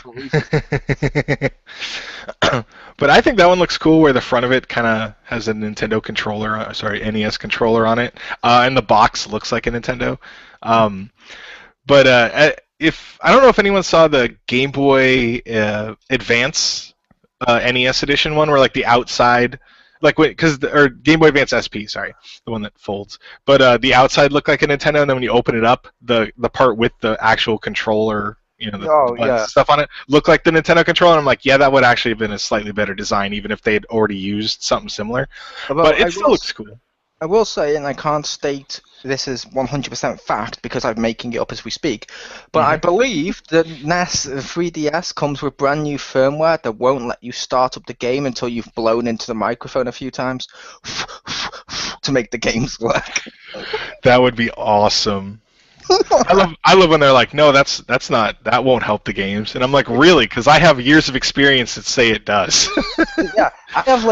But I think that one looks cool, where the front of it kind of has a Nintendo controller, NES controller on it, and the box looks like a Nintendo. But if I don't know if anyone saw the Game Boy Advance NES edition one, where like the outside, like or Game Boy Advance SP, sorry, the one that folds. But the outside looked like a Nintendo, and then when you open it up, the part with the actual controller, the stuff on it, looked like the Nintendo controller. And I'm like, yeah, that would actually have been a slightly better design, even if they had already used something similar. But it still looks cool. I will say, and I can't state this is 100% fact because I'm making it up as we speak, but I believe the NES 3DS comes with brand new firmware that won't let you start up the game until you've blown into the microphone a few times to make the games work. That would be awesome. I love when they're like, no, that won't help the games, and I'm like, really? Because I have years of experience that say it does. Yeah, I have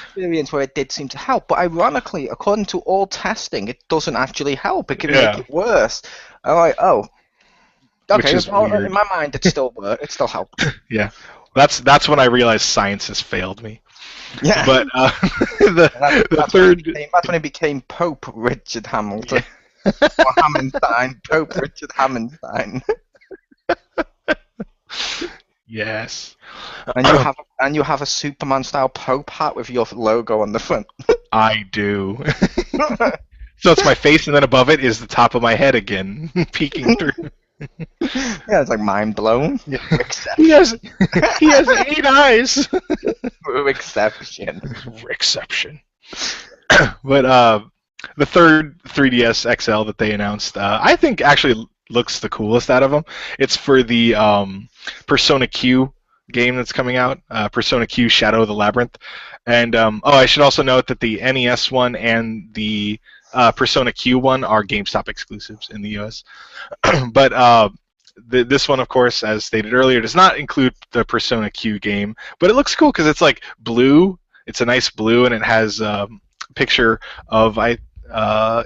experience where it did seem to help, but ironically, according to all testing, it doesn't actually help. It can make it worse. I'm like, oh, okay. In my mind, it still worked. It still helped. Yeah, that's when I realized science has failed me. Yeah, but that's when it became Pope Richard Hamilton. Yeah. Or Hammerstein, Pope Richard Hammerstein. Yes. And you have a Superman style Pope hat with your logo on the front. I do. So it's my face, and then above it is the top of my head again, peeking through. Yeah, it's like mind blown. Yeah. He has 8 eyes. Exception. But the third 3DS XL that they announced, I think actually looks the coolest out of them. It's for the Persona Q game that's coming out, Persona Q Shadow of the Labyrinth. And I should also note that the NES one and the Persona Q one are GameStop exclusives in the US. But this one, of course, as stated earlier, does not include the Persona Q game, but it looks cool because it's like blue. It's a nice blue, and it has a picture of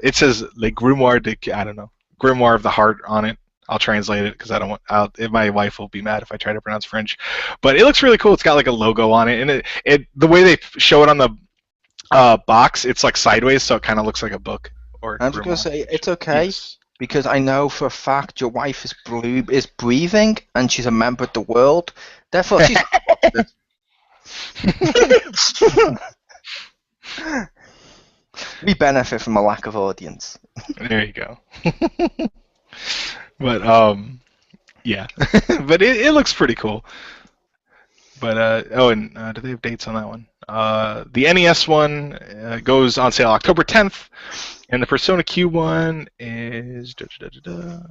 it says like Grimoire of the Heart on it. I'll translate it because I don't want. My wife will be mad if I try to pronounce French, but it looks really cool. It's got like a logo on it, and it the way they show it on the box, it's like sideways, so it kind of looks like a book. Or I'm just gonna say it's okay because I know for a fact your wife is breathing and she's a member of the world. Therefore, she's. We benefit from a lack of audience. There you go. But yeah, but it looks pretty cool. But do they have dates on that one? The NES one goes on sale October 10th, and the Persona Q one is I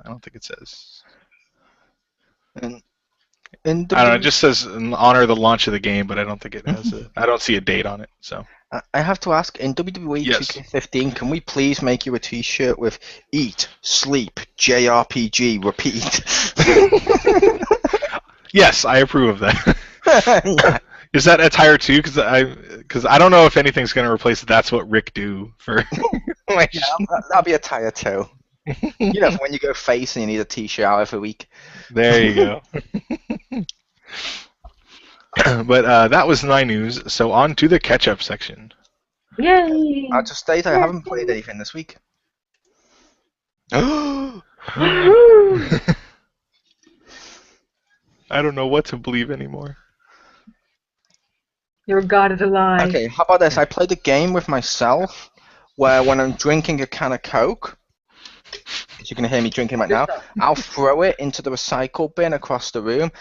don't think it says. I don't know. It just says in honor of the launch of the game, but I don't think it has I don't see a date on it. So. I have to ask, in WWE 2K15, can we please make you a T-shirt with "Eat, Sleep, JRPG, Repeat"? Yes, I approve of that. Yeah. Is that attire too? Because I don't know if anything's going to replace "That's What Rick Do" for. Yeah, that'll be attire too. You know, when you go face and you need a T-shirt out every week. There you go. But that was my news, so on to the catch-up section. Yay! I'll just state I haven't played anything this week. I don't know what to believe anymore. Your god is a lie. Okay, how about this? I played a game with myself where when I'm drinking a can of Coke, as you can hear me drinking right now, I'll throw it into the recycle bin across the room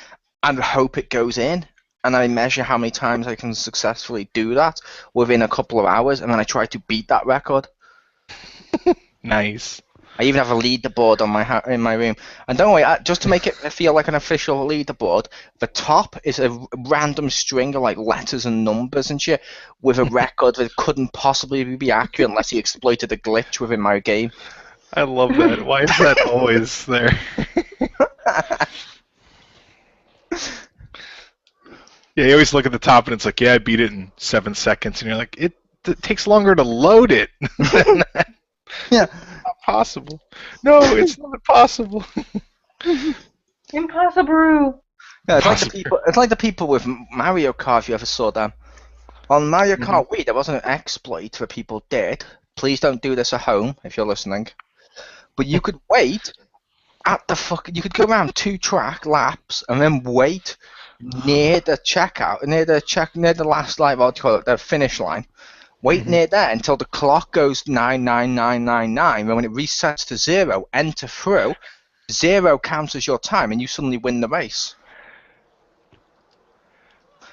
and hope it goes in. And I measure how many times I can successfully do that within a couple of hours, and then I try to beat that record. Nice. I even have a leaderboard on in my room. And don't worry, just to make it feel like an official leaderboard, the top is a random string of like letters and numbers and shit with a record that couldn't possibly be accurate unless he exploited a glitch within my game. I love that. Why is that always there? Yeah, you always look at the top and it's like, yeah, I beat it in 7 seconds, and you're like, it takes longer to load it than that. Yeah. Not possible. No, it's not possible. Impossible. Yeah, it's like the people with Mario Kart, if you ever saw them. On Mario Kart Wii, there wasn't an exploit where people did. Please don't do this at home if you're listening. But you could wait at the you could go around 2 track laps and then wait near the checkout, near the last line, what do you call it, the finish line. Wait near there until the clock goes 99999, and when it resets to 0, enter through. 0 counts as your time, and you suddenly win the race.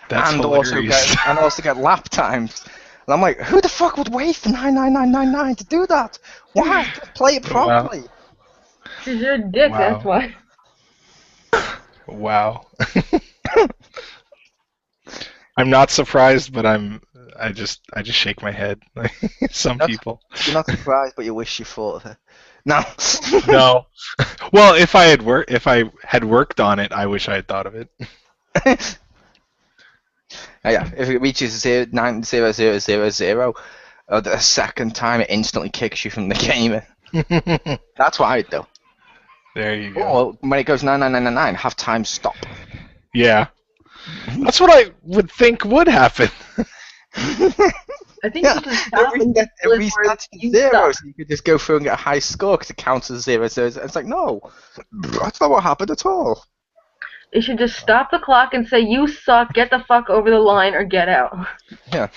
That's hilarious. And also get lap times. And I'm like, who the fuck would wait for 99999 to do that? Why? Just play it properly. Because you're a dick, that's why. Wow. I'm not surprised, but I just shake my head. Some people. You're not surprised, but you wish you thought of it. No. No. Well, if I had worked on it, I wish I had thought of it. Yeah, if it reaches 90000, the second time it instantly kicks you from the game. That's what I'd do. There you go. Or when it goes 99999, have time stop. Yeah. That's what I would think would happen. I think you should stop and it restarts to 0, so you could just go through and get a high score because it counts as 0. So it's like, no, that's not what happened at all. You should just stop the clock and say, you suck, get the fuck over the line or get out. Yeah.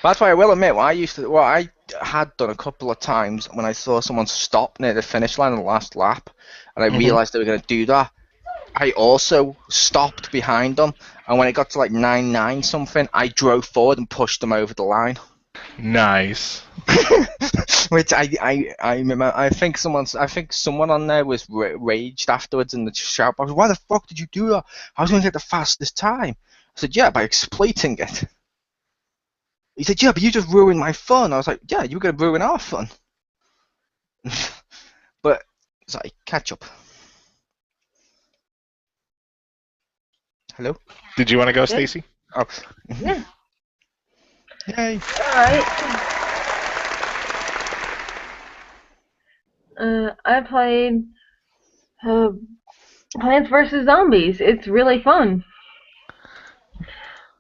That's why I will admit, I had done a couple of times when I saw someone stop near the finish line on the last lap, and I realised they were going to do that. I also stopped behind them, and when it got to like 9-9 something, I drove forward and pushed them over the line. Nice. Which I remember. I think someone on there was raged afterwards in the shout box. Why the fuck did you do that? I was going to get the fastest time. I said, yeah, by exploiting it. He said, yeah, but you just ruined my fun. I was like, yeah, you were going to ruin our fun. But sorry, catch up. Hello? Did you want to go, Stacy? Oh. Yeah. Yay. Alright. I played Plants vs. Zombies. It's really fun.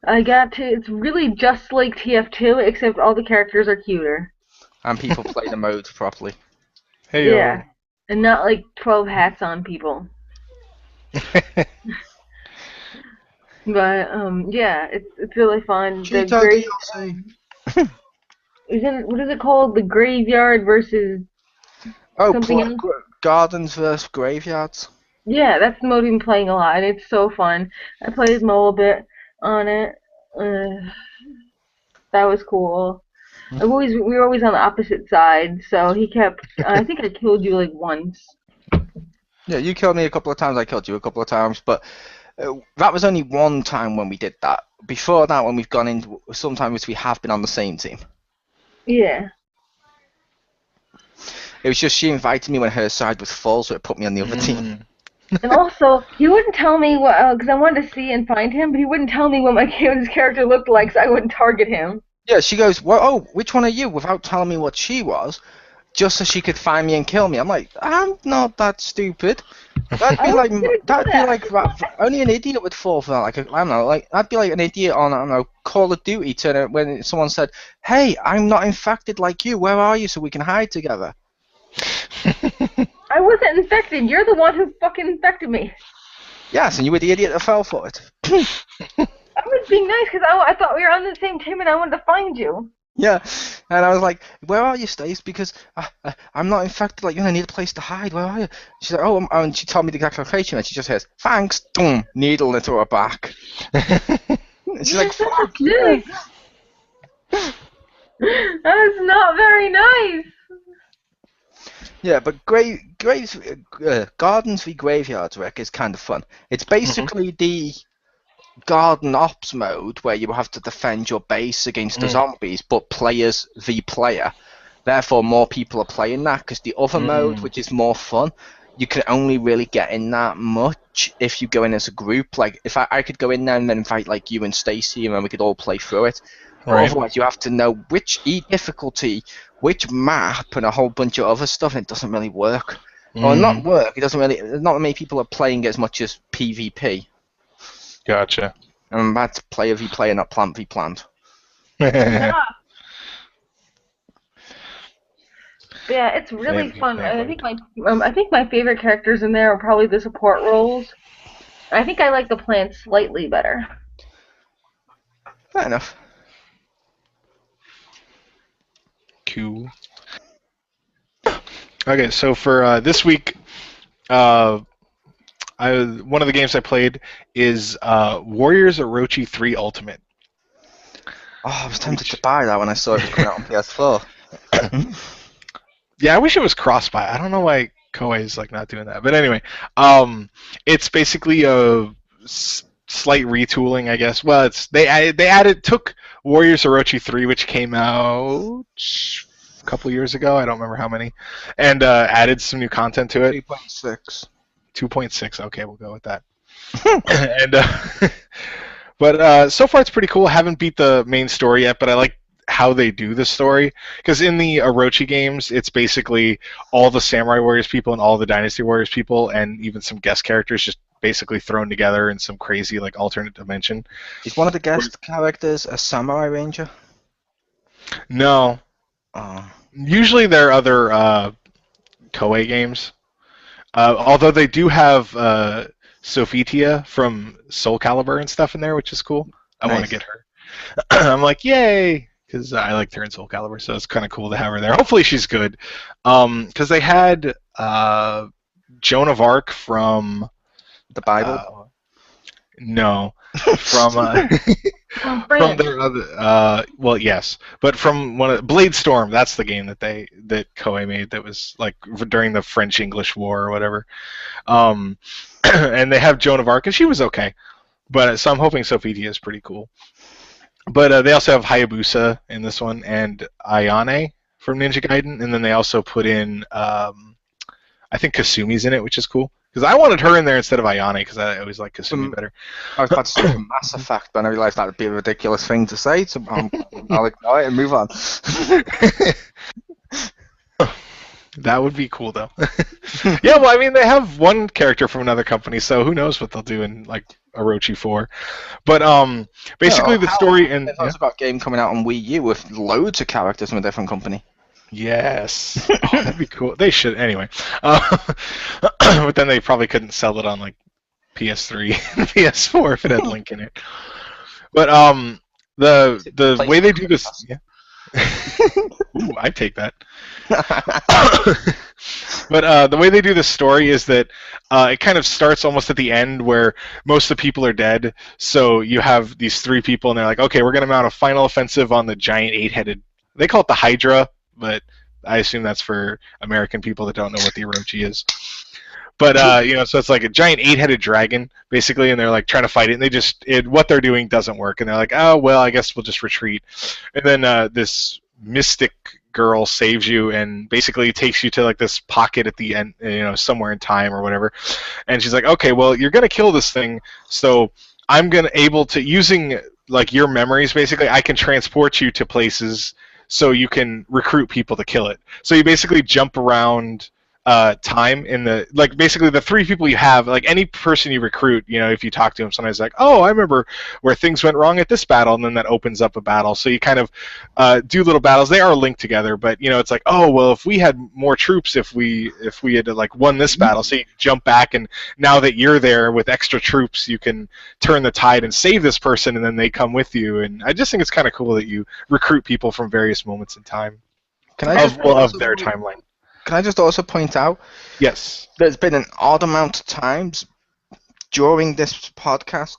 It's really just like TF2, except all the characters are cuter. And people play the mode properly. Hey, yeah. And not like 12 hats on people. But yeah, it's really fun. What is it called? The graveyard versus something else? Gardens versus graveyards. Yeah, that's the mode we've been playing a lot, and it's so fun. I played Mo a bit on it. That was cool. We were always on the opposite side, so he kept. I think I killed you like once. Yeah, you killed me a couple of times. I killed you a couple of times, but. That was only one time when we did that. Before that, when we've gone in, sometimes we have been on the same team. Yeah. It was just she invited me when her side was full, so it put me on the other team. And also, he wouldn't tell me what, because I wanted to see and find him, but he wouldn't tell me what his character looked like, so I wouldn't target him. Yeah, she goes, well, oh, which one are you? Without telling me what she was, just so she could find me and kill me. I'm like, I'm not that stupid. That'd be like only an idiot would fall for that. Like, I don't know, like I'd be like an idiot on, I don't know, Call of Duty when someone said, "Hey, I'm not infected like you. Where are you so we can hide together?" I wasn't infected. You're the one who fucking infected me. Yes, and you were the idiot that fell for it. I was was being nice because I thought we were on the same team and I wanted to find you. Yeah, and I was like, "Where are you, Stace? Because I'm not infected. Like, I need a place to hide. Where are you?" She's like, "Oh," and she told me the exact location, and she just says, "Thanks," boom, needle into her back. And she's like, "Fuck you." That is not very nice. Yeah, but Gardens v Graveyards, Rick, is kind of fun. It's basically the Garden Ops mode where you have to defend your base against the zombies, but players v player. Therefore, more people are playing that, because the other mode, which is more fun, you can only really get in that much if you go in as a group. Like, if I could go in there and then invite like you and Stacy, and then we could all play through it. Right. Otherwise, you have to know which difficulty, which map, and a whole bunch of other stuff, and it doesn't really work. Or not work, it doesn't really, not many people are playing as much as PvP. Gotcha. And that's player v player, not plant v plant. Yeah. Yeah, it's really fun. I think my favorite characters in there are probably the support roles. I think I like the plants slightly better. Fair enough. Cool. Okay, so for this week, one of the games I played is Warriors Orochi 3 Ultimate. Oh, I was tempted to buy that when I saw it coming out on PS4. Yeah, I wish it was cross-buy. I don't know why Koei is like not doing that. But anyway, it's basically a slight retooling, I guess. Well, took Warriors Orochi 3, which came out a couple years ago. I don't remember how many, and added some new content to it. 3.6. 2.6. Okay, we'll go with that. And but so far it's pretty cool. Haven't beat the main story yet, but I like how they do the story, because in the Orochi games it's basically all the Samurai Warriors people and all the Dynasty Warriors people and even some guest characters just basically thrown together in some crazy like alternate dimension. Is one of the guest characters a Samurai Ranger? No. Oh. Usually they're other Koei games. Although they do have Sophitia from Soul Calibur and stuff in there, which is cool. I want to get her. I'm like, yay! Because I liked her in Soul Calibur, so it's kind of cool to have her there. Hopefully she's good. Because they had Joan of Arc from... The Bible? No. From from their other... well, yes. But from one of... Blade Storm, that's the game that Koei made that was like during the French-English War or whatever. And they have Joan of Arc, and she was okay. But so I'm hoping Sophitia is pretty cool. But they also have Hayabusa in this one, and Ayane from Ninja Gaiden, and then they also put in, I think Kasumi's in it, which is cool. Because I wanted her in there instead of Ayane, because I always like Kasumi better. I was about to say Mass Effect, but I realised that would be a ridiculous thing to say, so I'll ignore it and move on. That would be cool, though. Yeah, well, I mean, they have one character from another company, so who knows what they'll do in, like, Orochi 4. But, basically the story... and It's about a game coming out on Wii U with loads of characters from a different company. Yes. Oh, that'd be cool. They should, anyway. But then they probably couldn't sell it on, like, PS3 and PS4 if it had Link in it. But, the way they do this... Yeah. Ooh, I'd take that. But the way they do the story is that it kind of starts almost at the end where most of the people are dead. So you have these three people, and they're like, okay, we're going to mount a final offensive on the giant eight-headed... They call it the Hydra, but I assume that's for American people that don't know what the Orochi is. But, so it's like a giant eight-headed dragon, basically, and they're, like, trying to fight it, and what they're doing doesn't work. And they're like, oh, well, I guess we'll just retreat. And then this mystic girl saves you and basically takes you to, like, this pocket at the end, somewhere in time or whatever. And she's like, okay, well, you're going to kill this thing, so I'm using, like, your memories, basically, I can transport you to places so you can recruit people to kill it. So you basically jump around... time in the like basically the 3 people you have, like any person you recruit, if you talk to them, sometimes like, oh, I remember where things went wrong at this battle, and then that opens up a battle. So you kind of do little battles. They are linked together, but it's like, oh well, if we had more troops, if we had like won this battle, so you jump back, and now that you're there with extra troops, you can turn the tide and save this person, and then they come with you. And I just think it's kind of cool that you recruit people from various moments in time of their timeline. Can I just also point out? Yes. There's been an odd amount of times during this podcast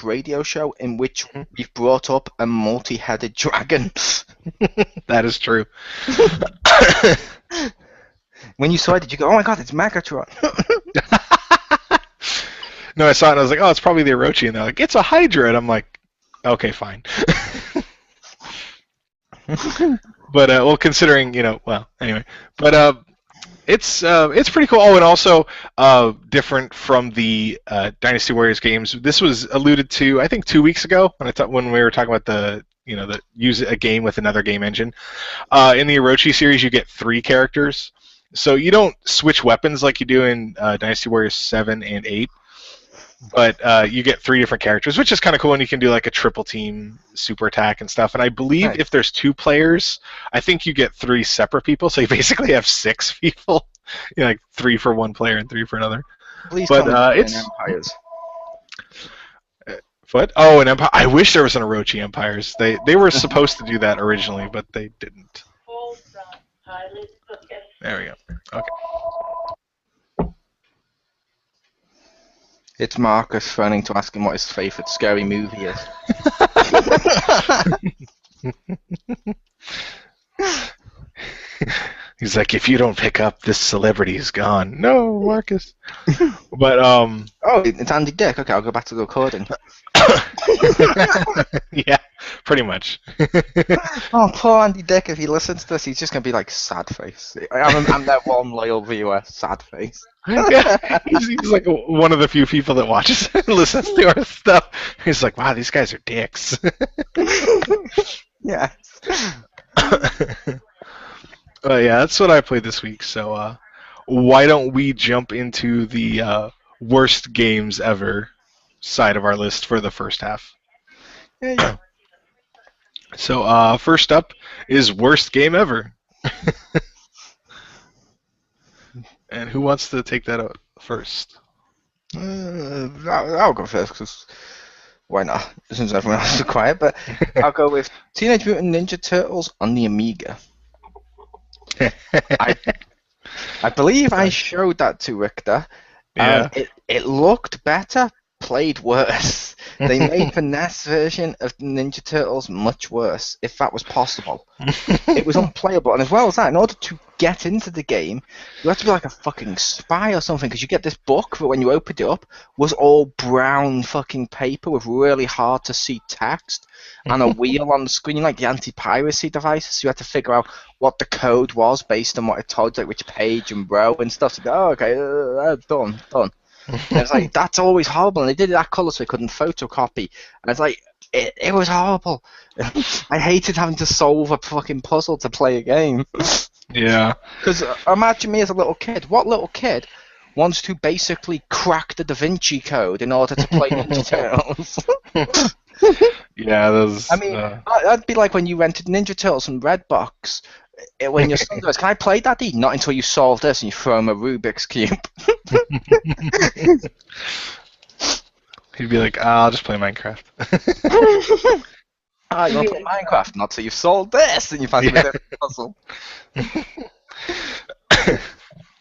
/ radio show in which we've brought up a multi-headed dragon. That is true. When you saw it, did you go, oh my god, it's Megatron? No, I saw it and I was like, oh, it's probably the Orochi. And they're like, it's a Hydra. And I'm like, okay, fine. But well, considering well, anyway, but it's pretty cool. Oh, and also different from the Dynasty Warriors games. This was alluded to, I think, 2 weeks ago when we were talking about the use a game with another game engine. In the Orochi series, you get 3 characters, so you don't switch weapons like you do in Dynasty Warriors 7 and 8. But you get 3 different characters, which is kind of cool, and you can do like a triple team super attack and stuff. And I believe if there's 2 players, I think you get 3 separate people, so you basically have 6 people. Like 3 for one player and 3 for another. Please tell me it's Empires. What? Oh, an Empire. I wish there was an Orochi Empires. They were supposed to do that originally, but they didn't. There we go. Okay. It's Marcus phoning to ask him what his favourite scary movie is. He's like, if you don't pick up, this celebrity is gone. No, Marcus. But oh, it's Andy Dick. Okay, I'll go back to the recording. Yeah, pretty much. Oh, poor Andy Dick. If he listens to this, he's just gonna be like sad face. I'm that one loyal viewer, sad face. Yeah, he's like one of the few people that watches and listens to our stuff. He's like, wow, these guys are dicks. Yeah. Yeah, that's what I played this week. So why don't we jump into the worst games ever side of our list for the first half? Yeah. So first up is worst game ever. And who wants to take that out first? I'll go first, because why not? Since everyone else is quiet, but I'll go with Teenage Mutant Ninja Turtles on the Amiga. I believe I showed that to Richter. Yeah. It looked better, played worse. They made the NES version of Ninja Turtles much worse, if that was possible. It was unplayable, and as well as that, in order to get into the game, you have to be like a fucking spy or something, because you get this book that when you opened it up was all brown fucking paper with really hard to see text and a wheel on the screen, like the anti-piracy devices, so you had to figure out what the code was based on what it told you, like which page and row and stuff. So, oh, okay, done. And it's like, that's always horrible, and they did it that colour so they couldn't photocopy, and it's like, it was horrible. I hated having to solve a fucking puzzle to play a game. Yeah. Because imagine me as a little kid. What little kid wants to basically crack the Da Vinci Code in order to play Ninja Turtles? Yeah, those. I mean, that'd be like when you rented Ninja Turtles from Redbox. When your son goes, can I play, Daddy? Not until you solve this, and you throw him a Rubik's Cube. He'd be like, I'll just play Minecraft. You want to play Minecraft? Not till you've solved this, and you find a puzzle.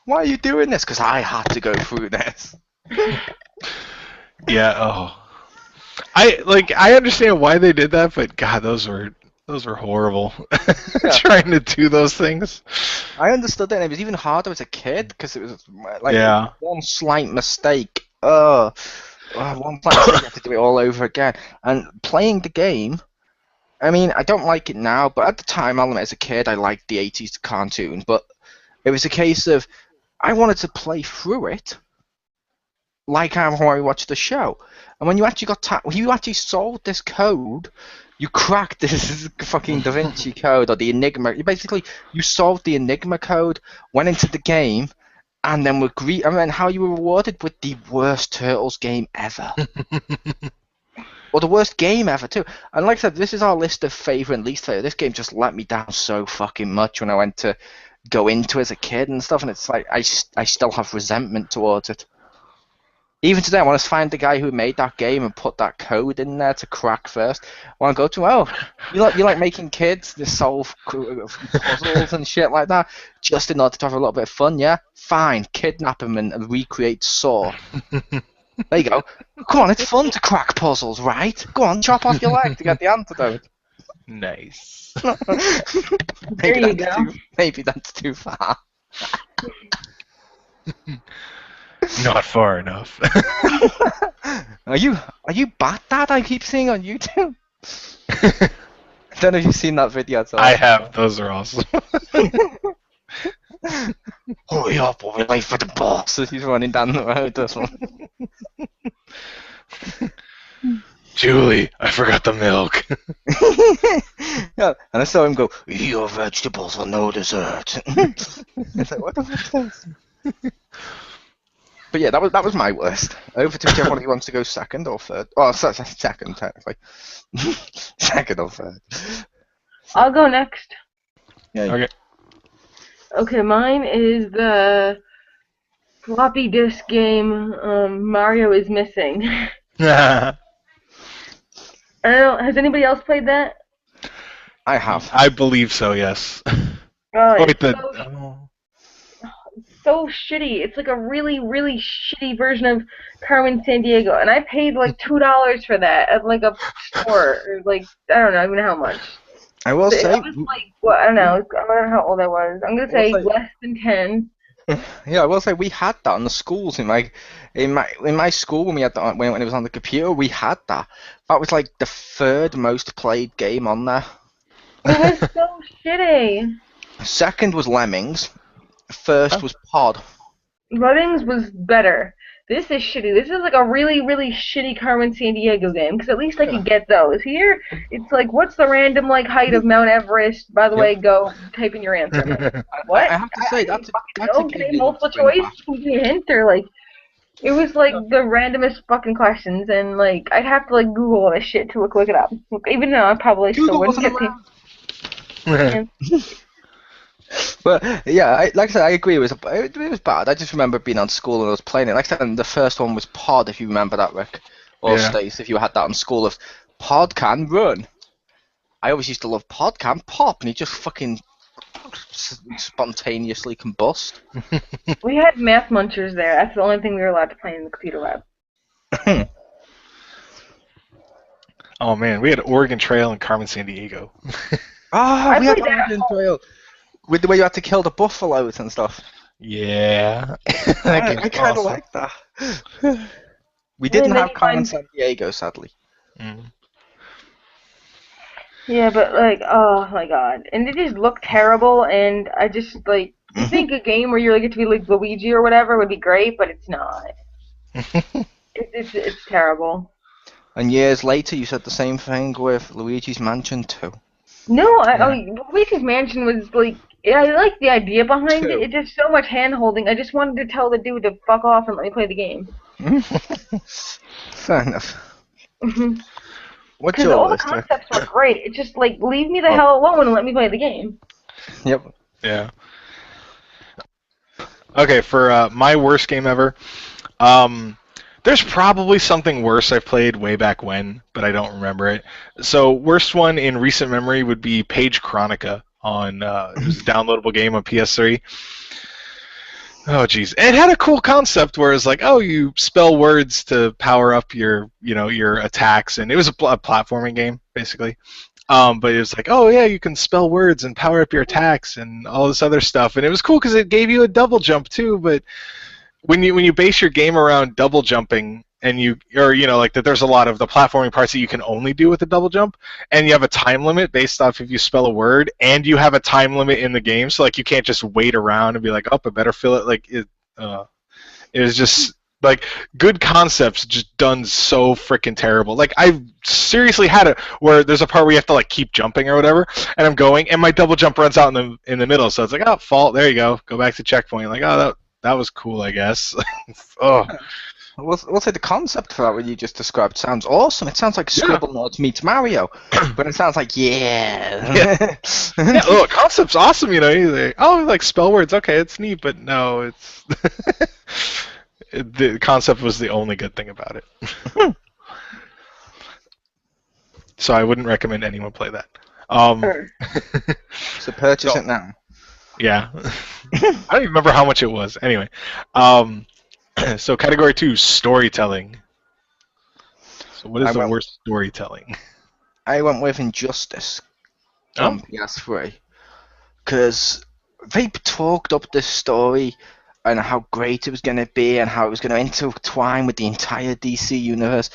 Why are you doing this? Because I had to go through this. Yeah. Oh. I understand why they did that, but God, those were horrible. Trying to do those things. I understood that, and it was even harder as a kid because it was like one slight mistake. One slight mistake, you have to do it all over again. And playing the game, I mean, I don't like it now, but at the time, I'll admit, as a kid, I liked the 80s cartoon. But it was a case of I wanted to play through it like how I watched the show. And when you actually you actually solved this code You cracked this fucking Da Vinci Code or the Enigma. You solved the Enigma code, went into the game, and then how you were rewarded with the worst Turtles game ever. Or the worst game ever, too. And like I said, this is our list of favourite and least favourite. This game just let me down so fucking much when I went to go into it as a kid and stuff, and it's like I still have resentment towards it. Even today, I want to find the guy who made that game and put that code in there to crack first. I want to go to you like making kids to solve puzzles and shit like that just in order to have a little bit of fun, yeah? Fine, kidnap him and recreate Saw. There you go. Come on, it's fun to crack puzzles, right? Go on, chop off your leg to get the antidote. Nice. Maybe that's too far. Not far enough. Are you bad, Dad? I keep seeing on YouTube. I don't know if you've seen that video. I have. Those are awesome. Hurry up, we'll be late for the boss. So he's running down the road, this one. Julie, I forgot the milk. Yeah, and I saw him go, your vegetables are no dessert. It's like, what the fuck is this? But yeah, that was my worst. Over to whichever one he wants to go second or third. Oh, second, technically. Second or third. I'll go next. Yeah. Okay. Okay, mine is the floppy disk game Mario is Missing. I don't know, has anybody else played that? I have. I believe so, yes. Oh, Wait, so shitty. It's like a really, really shitty version of Carmen Sandiego, and I paid like $2 for that at like a store, or like I don't know even how much. I will say. I was like, what? I don't know. I don't know how old I was. I'm gonna say less than 10. Yeah, I will say we had that in the schools. In my school when we had that, when it was on the computer, we had that. That was like the third most played game on there. It was so shitty. Second was Lemmings. First was Pod. Lemmings was better. This is shitty. This is like a really, really shitty Carmen Sandiego game, because at least I could get those. Here, it's like, what's the random like height of Mount Everest? By the way, go type in your answer. Like, what? I have to say, that's a game. Multiple choice? Can you give me a hint? Or like, it was like the randomest fucking questions, and like I'd have to like Google all this shit to look it up. Even though I probably still wouldn't get to. But yeah, like I said, I agree. It was bad. I just remember being on school and I was playing it. Like I said, the first one was Pod, if you remember that, Rick, or Stace, if you had that in school. Of Pod can run. I always used to love Pod can pop, and he just fucking spontaneously combust. We had Math Munchers there. That's the only thing we were allowed to play in the computer lab. Oh man, we had Oregon Trail and Carmen Sandiego. We had Oregon Trail. With the way you had to kill the buffaloes and stuff. Yeah. I kind of like that. We didn't have Carmen Sandiego, sadly. Mm. Yeah, but like, oh my god. And it just looked terrible, and I just, like, you think a game where you get to be like Luigi or whatever would be great, but it's not. It's terrible. And years later, you said the same thing with Luigi's Mansion 2. No, Luigi's Mansion was like, I like the idea behind it. It's just so much hand-holding. I just wanted to tell the dude to fuck off and let me play the game. Fair enough. What's your all list? Because all the concepts were great. It's just like, leave me the hell alone and let me play the game. Yep. Yeah. Okay, for my worst game ever, there's probably something worse I've played way back when, but I don't remember it. So, worst one in recent memory would be Page Chronica on, it was a downloadable game on PS3. Oh, jeez. It had a cool concept where it's like, oh, you spell words to power up your attacks, and it was a platforming game, basically. But it was like, oh, yeah, you can spell words and power up your attacks and all this other stuff. And it was cool because it gave you a double jump, too, but when you base your game around double jumping, and like that, there's a lot of the platforming parts that you can only do with a double jump, and you have a time limit based off if you spell a word, and you have a time limit in the game, so like you can't just wait around and be like, oh, I better fill it. Like it was just Like, good concepts just done so freaking terrible. Like, I seriously had it where there's a part where you have to, like, keep jumping or whatever, and I'm going, and my double jump runs out in the middle, so it's like, oh, fault, there you go back to checkpoint. Like, oh, that was cool, I guess. Oh. We'll say the concept for that what you just described sounds awesome. It sounds like Scribblenauts meets Mario, but it sounds like yeah. Oh, concept's awesome, you know. Like, oh, like spell words, okay, it's neat, but no, it's the concept was the only good thing about it. So I wouldn't recommend anyone play that. So purchase it now. Yeah. I don't even remember how much it was. Anyway. So category 2, storytelling. So what is the worst storytelling? I went with Injustice on PS3 because they talked up this story and how great it was going to be and how it was going to intertwine with the entire DC universe,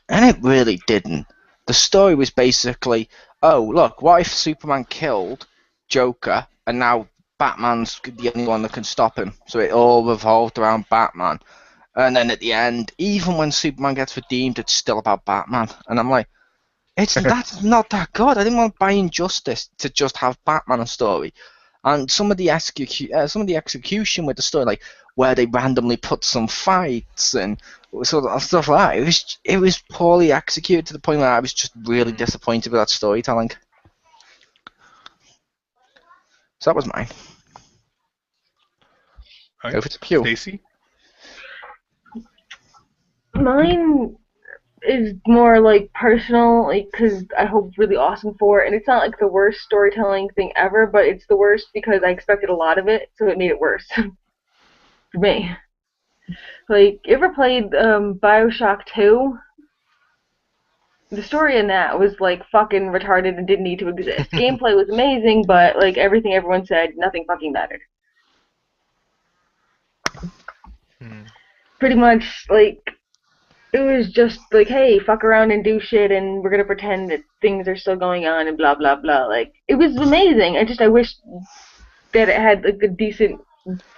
and it really didn't. The story was basically, oh look, what if Superman killed Joker and now Batman's the only one that can stop him? So it all revolved around Batman. And then at the end, even when Superman gets redeemed, it's still about Batman. And I'm like, that's not that good. I didn't want to buy Injustice to just have Batman a story. And some of the execution with the story, like where they randomly put some fights and sort of stuff like that, it was poorly executed to the point where I was just really disappointed with that storytelling. So that was mine. All right. Over to Pew. Stacey? Mine is more like personal, like because I hope really awesome for it, and it's not like the worst storytelling thing ever, but it's the worst because I expected a lot of it, so it made it worse for me. Like, you ever played Bioshock 2? The story in that was like fucking retarded and didn't need to exist. Gameplay was amazing, but like everything everyone said, nothing fucking mattered. Pretty much, like, it was just like, hey, fuck around and do shit, and we're gonna pretend that things are still going on and blah blah blah. Like, it was amazing. I wish that it had like a decent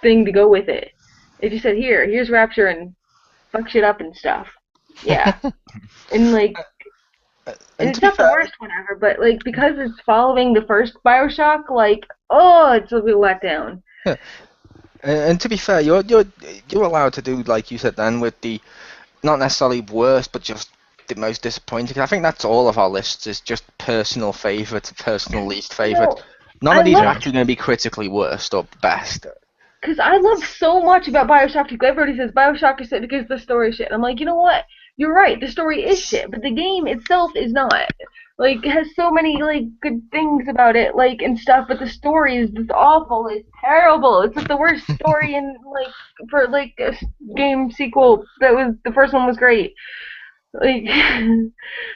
thing to go with it. It just said, here's Rapture and fuck shit up and stuff. Yeah, and like, and it's not the worst one ever, but like because it's following the first Bioshock, like, oh, it's a bit let down. And to be fair, you're allowed to do like you said then with the not necessarily worst, but just the most disappointing. I think that's all of our lists is just personal favourites, personal least favourite. None of these are actually going to be critically worst or best. Because I love so much about Bioshock 2. Everybody says Bioshock is shit because the story is shit. And I'm like, you know what? You're right. The story is shit, but the game itself is not. Like, it has so many like good things about it, like and stuff. But the story is just awful. It's terrible. It's like the worst story in like for like a game sequel. The first one was great. Like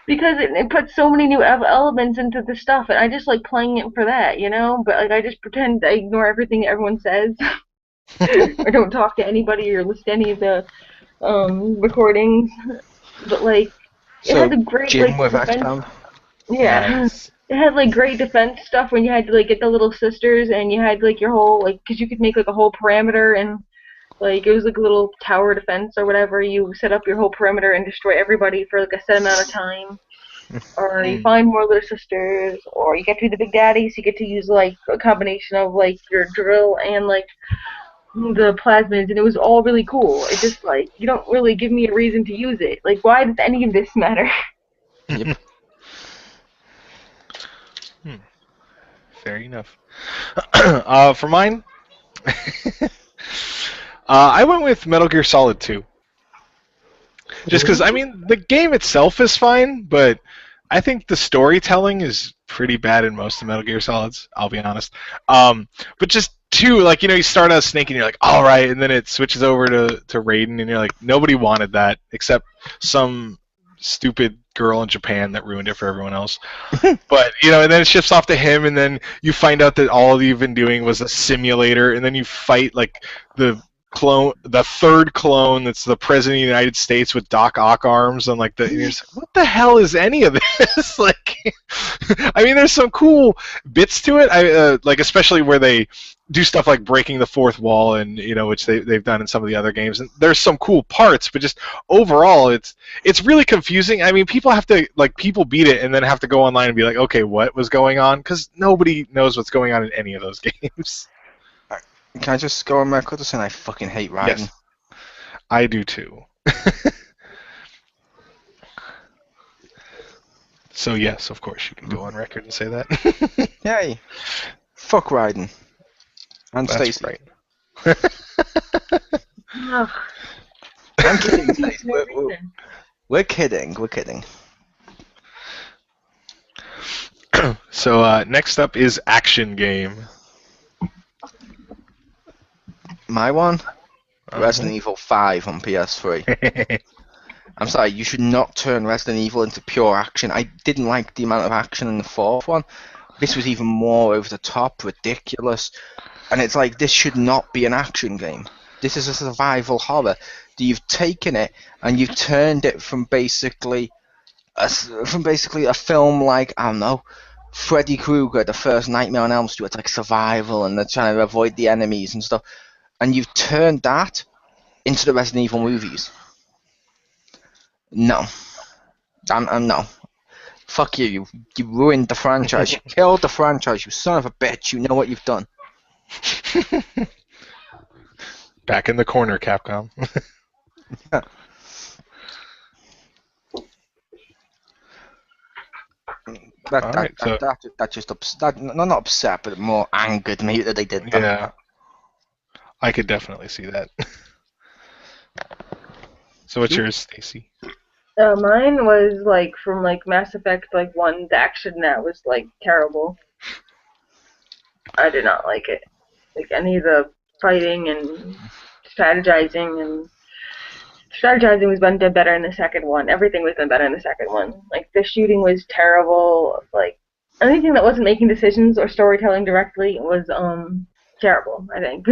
because it puts so many new elements into the stuff, and I just like playing it for that, you know. But like I just pretend I ignore everything everyone says, or don't talk to anybody or listen to any of the recordings. But like it had a great Jim like with Xpound. Yeah. Nice. It had like great defense stuff when you had to like get the little sisters, and you had like your whole like because you could make like a whole perimeter, and like it was like a little tower defense or whatever. You set up your whole perimeter and destroy everybody for like a set amount of time, or you find more little sisters, or you get to be the big daddy, so you get to use like a combination of like your drill and like the plasmids, and it was all really cool. It just like you don't really give me a reason to use it. Like, why does any of this matter? Yep. Fair enough. For mine, I went with Metal Gear Solid 2. Just because, I mean, the game itself is fine, but I think the storytelling is pretty bad in most of Metal Gear Solids, I'll be honest. But just 2, like, you know, you start out Snake and you're like, all right, and then it switches over to Raiden, and you're like, nobody wanted that except some stupid girl in Japan that ruined it for everyone else. But, you know, and then it shifts off to him, and then you find out that all you've been doing was a simulator, and then you fight, like, the third clone that's the president of the United States with Doc Ock arms, and like and you're just like, what the hell is any of this? Like, I mean, there's some cool bits to it. Like especially where they do stuff like breaking the fourth wall, and which they've done in some of the other games. And there's some cool parts, but just overall, it's really confusing. I mean, people beat it and then have to go online and be like, okay, what was going on? Because nobody knows what's going on in any of those games. Can I just go on record to say I fucking hate Raiden? Yes, I do too. So yes, of course, you can go on record and say that. Yay! Fuck Raiden. And That's Stacey. right. Ugh. I'm kidding, Stacey. No reason. We're kidding. We're kidding. So next up is action game. My one? Resident Evil 5 on PS3. I'm sorry, you should not turn Resident Evil into pure action. I didn't like the amount of action in the fourth one. This was even more over the top, ridiculous. And it's like, this should not be an action game. This is a survival horror. You've taken it and you've turned it from basically a film like, I don't know, Freddy Krueger, the first Nightmare on Elm Street. It's like survival and they're trying to avoid the enemies and stuff. And you've turned that into the Resident Evil movies. No. No. Fuck you. You ruined the franchise. You killed the franchise, you son of a bitch. You know what you've done. Back in the corner, Capcom. Yeah. That just not upset, but more angered me that they did that. Yeah. I could definitely see that. So what's yours, Stacy? Mine was like from like Mass Effect 1's action that was like terrible. I did not like it. Like any of the fighting and strategizing was done better in the second one. Everything was done better in the second one. Like the shooting was terrible. Like anything that wasn't making decisions or storytelling directly was terrible, I think.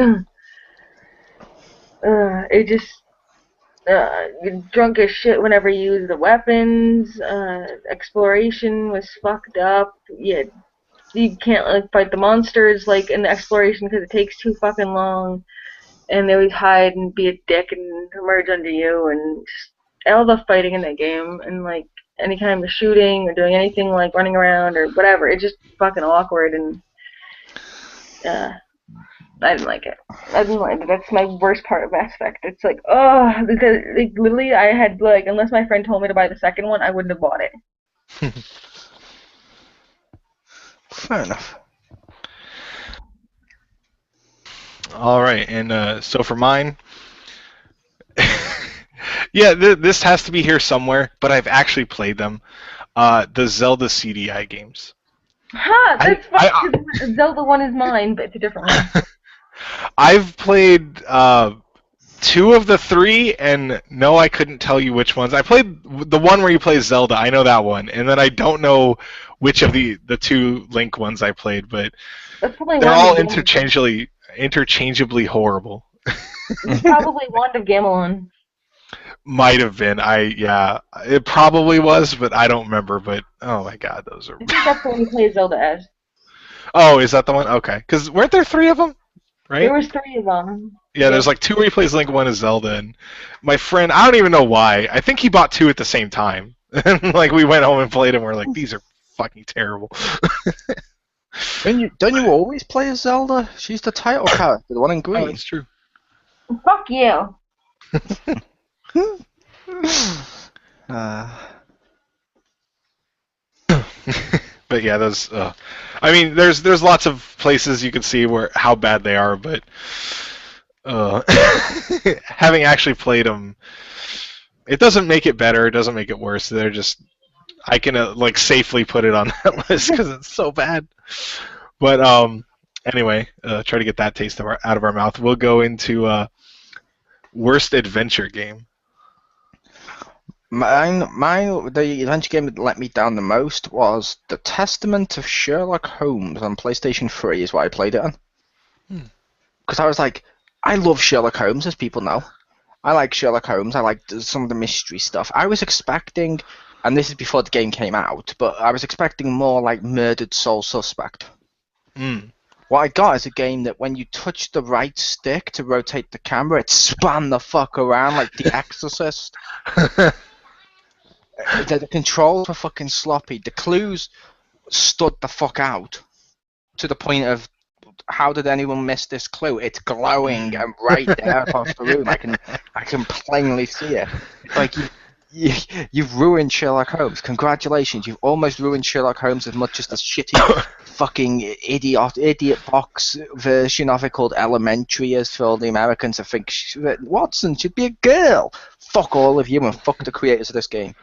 It just you're drunk as shit whenever you use the weapons. Exploration was fucked up. You can't fight the monsters in the exploration because it takes too fucking long, and they always hide and be a dick and emerge under you, and just all the fighting in that game, and any kind of shooting or doing anything like running around or whatever, it's just fucking awkward, and I didn't like it. That's my worst part of Mass Effect. It's because literally I had unless my friend told me to buy the second one, I wouldn't have bought it. Fair enough. All right, and so for mine, yeah, this has to be here somewhere, but I've actually played them. The Zelda CDI games. Ha! That's fun. Zelda one is mine, but it's a different one. I've played 2 of the 3, and no, I couldn't tell you which ones. I played the one where you play Zelda. I know that one, and then I don't know which of the 2 Link ones I played, but they're all interchangeably horrible. It's probably Wand of Gamelon. Might have been. It probably was, but I don't remember. But oh my god, those are. I think that's the one you play Zelda as. Oh, is that the one? Okay, because weren't there 3 of them? Right? There was 3 of them. Yeah, there's 2 where he plays Link, 1 is Zelda, and my friend, I don't even know why. I think he bought 2 at the same time. And we went home and played them. We're like, these are fucking terrible. Don't you always play as Zelda? She's the title character, the one in green. Oh, that's true. Fuck you. But yeah, those. I mean, there's lots of places you can see how bad they are, but having actually played them, it doesn't make it better. It doesn't make it worse. They're just. I can safely put it on that list because it's so bad. But anyway, try to get that taste out of our mouth. We'll go into worst adventure game. The adventure game that let me down the most was The Testament of Sherlock Holmes on PlayStation 3 is what I played it on. Because I was like, I love Sherlock Holmes, as people know. I like Sherlock Holmes. I like some of the mystery stuff. I was expecting, and this is before the game came out, but I was expecting more like Murdered Soul Suspect. What I got is a game that when you touch the right stick to rotate the camera, it spun the fuck around like The Exorcist. The controls were fucking sloppy. The clues stood the fuck out to the point of, how did anyone miss this clue? It's glowing and right there across the room. I can plainly see it. Like you've ruined Sherlock Holmes. Congratulations, you've almost ruined Sherlock Holmes as much as the shitty fucking idiot box version of it called Elementary is for all the Americans who think Watson should be a girl. Fuck all of you and fuck the creators of this game.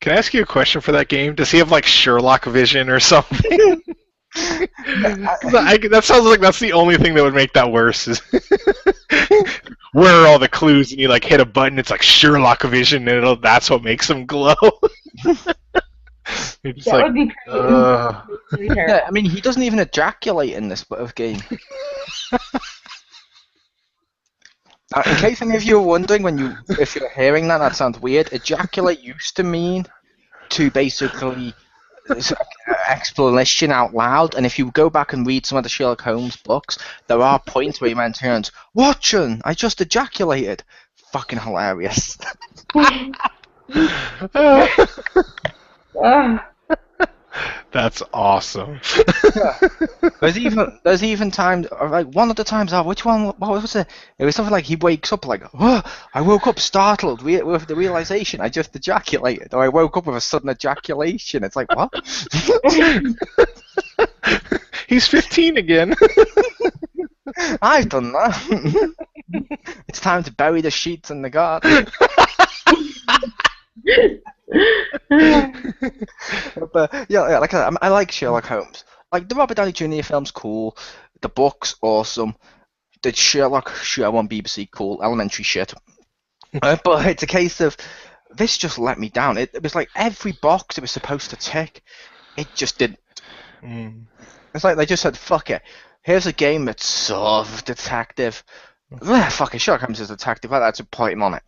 Can I ask you a question for that game? Does he have like Sherlock vision or something? That sounds like that's the only thing that would make that worse. Is where are all the clues? And you like hit a button, it's like Sherlock vision, and that's what makes him glow. It's that like, would be pretty terrible. Yeah, I mean, he doesn't even ejaculate in this bit of game. In case any of you are wondering, if you're hearing that sounds weird. Ejaculate used to mean to basically explanation out loud, and if you go back and read some of the Sherlock Holmes books, there are points where he mentions, "Watson, I just ejaculated." Fucking hilarious. that's awesome. There's even times, like one of the times, which one? What was it? It was something like he wakes up like, "Oh, I woke up startled with the realization I just ejaculated," or I woke up with a sudden ejaculation. It's like, what? He's 15 again. I've done that. It's time to bury the sheets in the garden. But yeah, like I like Sherlock Holmes. Like the Robert Downey Jr. film's cool, the book's awesome, the Sherlock show on BBC cool, Elementary shit. But it's a case of this just let me down. It was like every box it was supposed to tick, it just didn't. It's like they just said, "Fuck it. Here's a game that's sort of detective. Fuck it, Sherlock Holmes is a detective. That's a put him on it."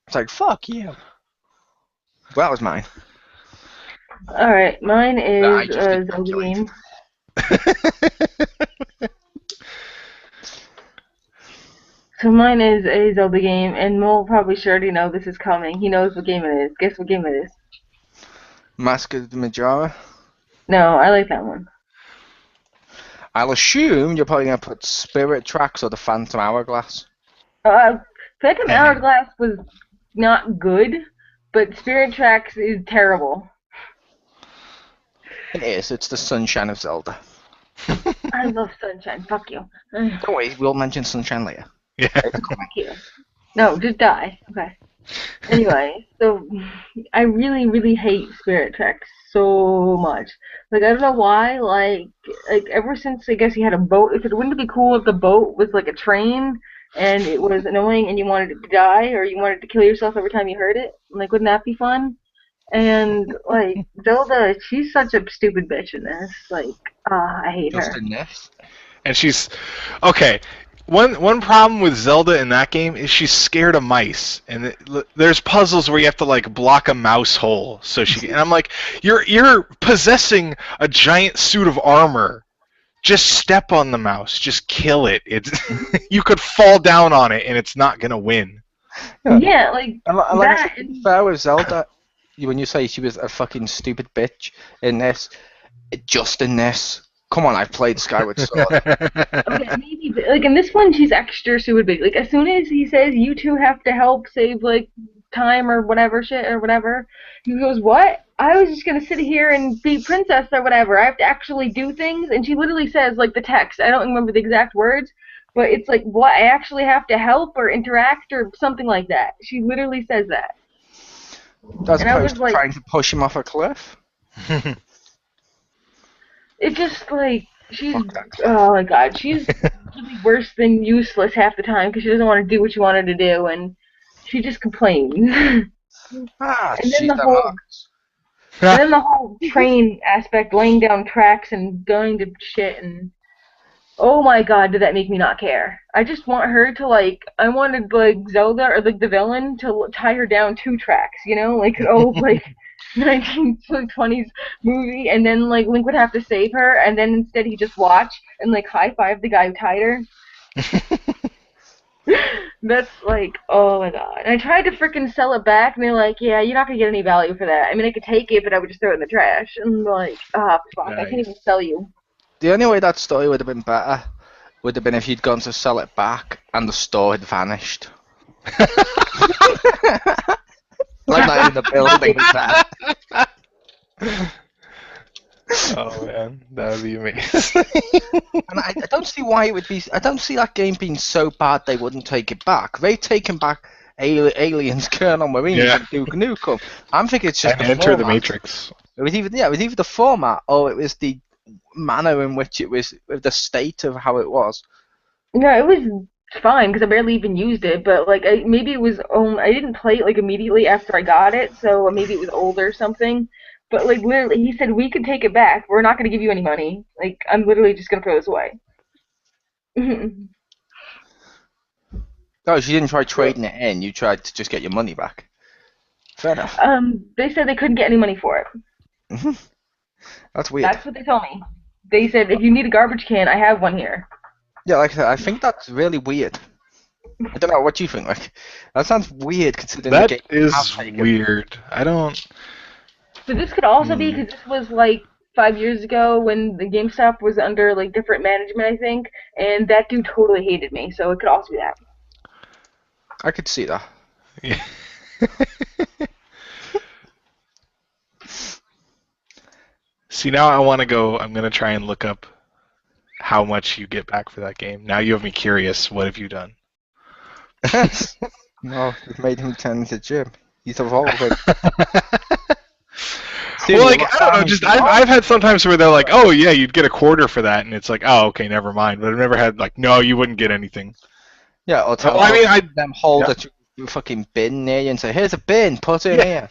It's like, fuck you. Well, that was mine. Alright, mine is Zelda. So mine is a Zelda game, and Mole probably sure already know this is coming. He knows what game it is. Guess what game it is? Mask of the Majora? No, I like that one. I'll assume you're probably going to put Spirit Tracks or the Phantom Hourglass. Phantom Hourglass was not good, but Spirit Tracks is terrible. It is. It's the Sunshine of Zelda. I love Sunshine. Fuck you. Don't worry, we'll mention Sunshine later. Yeah. Fuck you. No, just die. Okay. Anyway, so I really, really hate Spirit Tracks so much. Like, I don't know why. Like ever since I guess he had a boat. Wouldn't it be cool if the boat was like a train and it was annoying and you wanted it to die or you wanted to kill yourself every time you heard it? Like, wouldn't that be fun? And like Zelda, she's such a stupid bitch in this. Like, I hate her. Just in this. And she's okay. One problem with Zelda in that game is she's scared of mice, and there's puzzles where you have to like block a mouse hole. So and I'm like, you're possessing a giant suit of armor. Just step on the mouse. Just kill it. It's you could fall down on it, and it's not gonna win. Yeah, like I like to be fair with Zelda. When you say she was a fucking stupid bitch in this, just in this. Come on, I've played Skyward Sword. Okay, maybe, like in this one, she's extra stupid big. Like as soon as he says, "You two have to help save like time or whatever shit or whatever," he goes, "What? I was just gonna sit here and be princess or whatever. I have to actually do things." And she literally says like the text. I don't remember the exact words, but it's like, "What? I actually have to help or interact or something like that." She literally says that. As opposed to trying to push him off a cliff. It's just like she's oh my god, she's really worse than useless half the time because she doesn't want to do what you want her to do and she just complains. And then the whole train aspect, laying down tracks and going to shit and Oh my god, did that make me not care? I just want her to like. I wanted like Zelda or like the villain to tie her down 2 tracks, you know, like an old like 1920s movie, and then like Link would have to save her, and then instead he just watch and like high five the guy who tied her. That's like, oh my god. And I tried to freaking sell it back, and they're like, yeah, you're not gonna get any value for that. I mean, I could take it, but I would just throw it in the trash. And I'm like, ah, fuck, I can't even sell you. The only way that story would have been better would have been if you'd gone to sell it back and the store had vanished. Like not in the building. Oh man, that would be amazing. And I don't see why it would be. I don't see that game being so bad they wouldn't take it back. They've taken back Aliens, Colonel Marines, and Duke Nukem. I'm thinking it's just and Enter the Matrix. It was either the format or it was the manner in which it was, the state of how it was. No, it was fine because I barely even used it. But like, maybe it was. I didn't play it like immediately after I got it, so maybe it was old or something. But like literally, he said we could take it back. We're not going to give you any money. Like I'm literally just going to throw this away. Oh, so you didn't try trading it in. You tried to just get your money back. Fair enough. They said they couldn't get any money for it. That's weird. That's what they told me. They said if you need a garbage can, I have one here. Yeah, like I said, I think that's really weird. I don't know what you think. Like that sounds weird considering that the game is weird. I don't. So this could also be because this was like 5 years ago when the GameStop was under like different management, I think, and that dude totally hated me. So it could also be that. I could see that. Yeah. See, now I want to go. I'm going to try and look up how much you get back for that game. Now you have me curious. What have you done? No, it made him turn into Jim. He's evolved. Well, like, I don't know, just I've had sometimes where they're like, oh yeah, you'd get a quarter for that, and it's like, oh okay, never mind. But I've never had like, no, you wouldn't get anything. Yeah, or tell them hold a fucking bin near you and say, here's a bin, put it in here.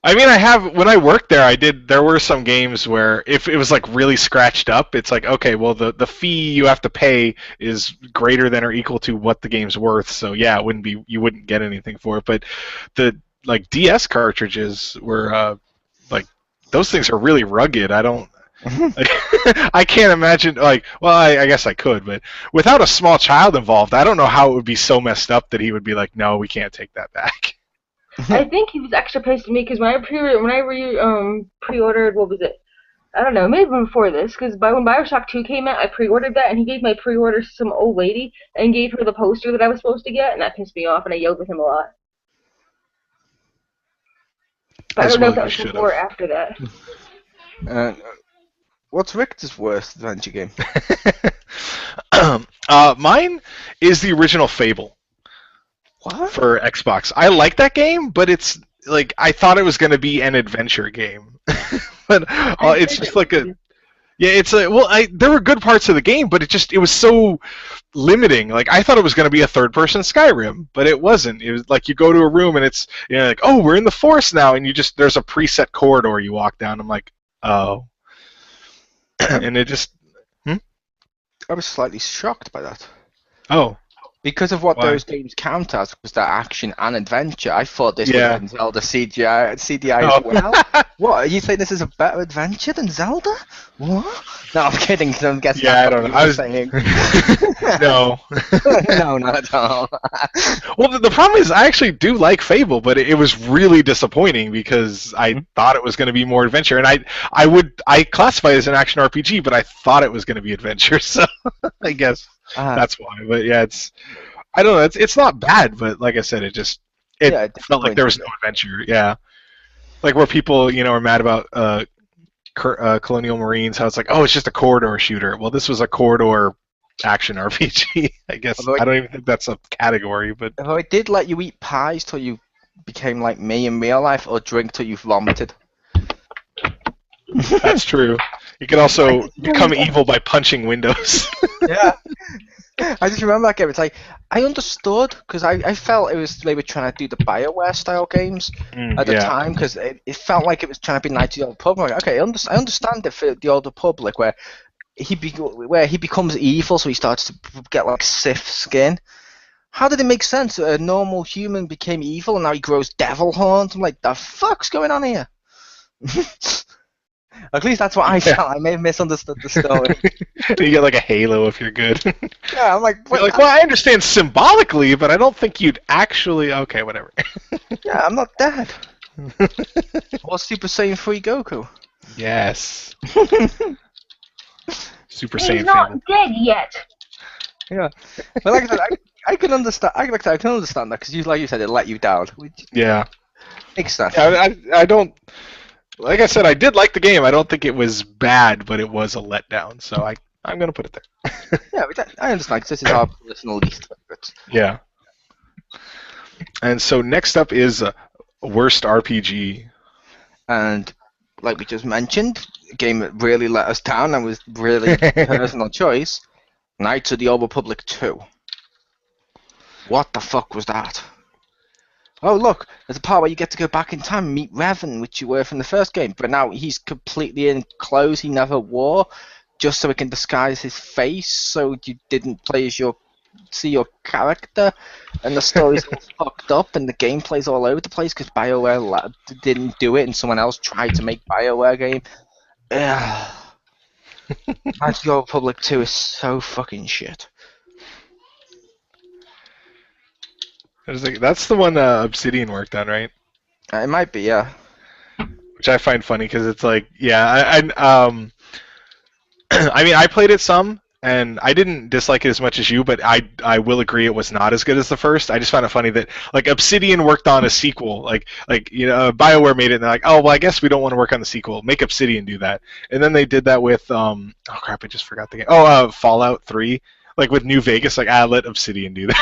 I mean, I have, when I worked there, there were some games where if it was like really scratched up, it's like, okay, well the fee you have to pay is greater than or equal to what the game's worth, so yeah, you wouldn't get anything for it. But the like DS cartridges were like, those things are really rugged. I don't like, I can't imagine, like, well, I guess I could, but without a small child involved, I don't know how it would be so messed up that he would be like, no, we can't take that back. I think he was extra pissed at me because when I pre-ordered, what was it? I don't know, maybe before this, because when Bioshock 2 came out, I pre-ordered that, and he gave my pre-order to some old lady and gave her the poster that I was supposed to get, and that pissed me off, and I yelled at him a lot. But I don't know if that was before or after that. What's Richter's worst adventure game? Mine is the original Fable. What? For Xbox. I like that game, but it's like, I thought it was going to be an adventure game. But it's just like a... Yeah, it's a... Well, there were good parts of the game, but it was so limiting. Like, I thought it was going to be a third-person Skyrim, but it wasn't. It was like, you go to a room and it's, you know, like, oh, we're in the forest now, and there's a preset corridor you walk down. I'm like, oh. And it just... I was slightly shocked by that. Oh. Because of what those games count as, was that action and adventure. I thought this was in Zelda CDI as well. What? You think this is a better adventure than Zelda? What? No, I'm kidding. I'm guessing. Yeah, I don't know. I was saying. No. No, not at all. Well, the problem is I actually do like Fable, but it was really disappointing because I thought it was going to be more adventure, and I classify it as an action RPG, but I thought it was going to be adventure, so I guess that's why. But yeah, I don't know. It's not bad, but like I said, it felt like there was no adventure. Yeah, like where people are mad about Colonial Marines, how it's like, oh, it's just a corridor shooter. Well, this was a corridor action RPG. I guess I don't even think that's a category, but although it did let you eat pies till you became like me in real life, or drink till you vomited. That's true. You can also become evil by punching windows. Yeah. I just remember that game. It's like, I understood, because I felt they were trying to do the BioWare style games at the time, because it felt like it was trying to be nice to the old public. Like, okay, I understand it for the older public, where where he becomes evil, so he starts to get like Sith skin. How did it make sense? A normal human became evil, and now he grows devil horns. I'm like, the fuck's going on here? At least that's what I felt. I may have misunderstood the story. You get like a halo if you're good. Yeah, I'm like, you're like, well, I understand symbolically, but I don't think you'd actually. Okay, whatever. Yeah, I'm not dead. Or Super Saiyan 3 Goku. Yes. Super He's Saiyan not family. dead yet. Yeah, but like I said, I can understand. I can understand that because, like you said, it let you down. Which Yeah. makes sense. Yeah, I don't. Like I said, I did like the game. I don't think it was bad, but it was a letdown. So I'm gonna put it there. Yeah, but I understand because this is our personal least favorites. Yeah. And so next up is worst RPG. And like we just mentioned, a game that really let us down and was really personal choice. Knights of the Old Republic 2. What the fuck was that? Oh look, there's a part where you get to go back in time and meet Revan, which you were from the first game, but now he's completely in clothes he never wore, just so it can disguise his face, so you didn't see your character, and the story's all fucked up, and the gameplay's all over the place because BioWare didn't do it, and someone else tried to make BioWare game. Ugh. Knights of the Old Republic 2 is so fucking shit. That's the one Obsidian worked on, right? It might be, yeah. Which I find funny because it's like, yeah, I mean, I played it some, and I didn't dislike it as much as you, but I will agree it was not as good as the first. I just found it funny that like Obsidian worked on a sequel, like you know, BioWare made it, and they're like, oh well, I guess we don't want to work on the sequel. Make Obsidian do that, and then they did that with oh crap, I just forgot the game. Oh, Fallout 3. Like with New Vegas, like let Obsidian do that.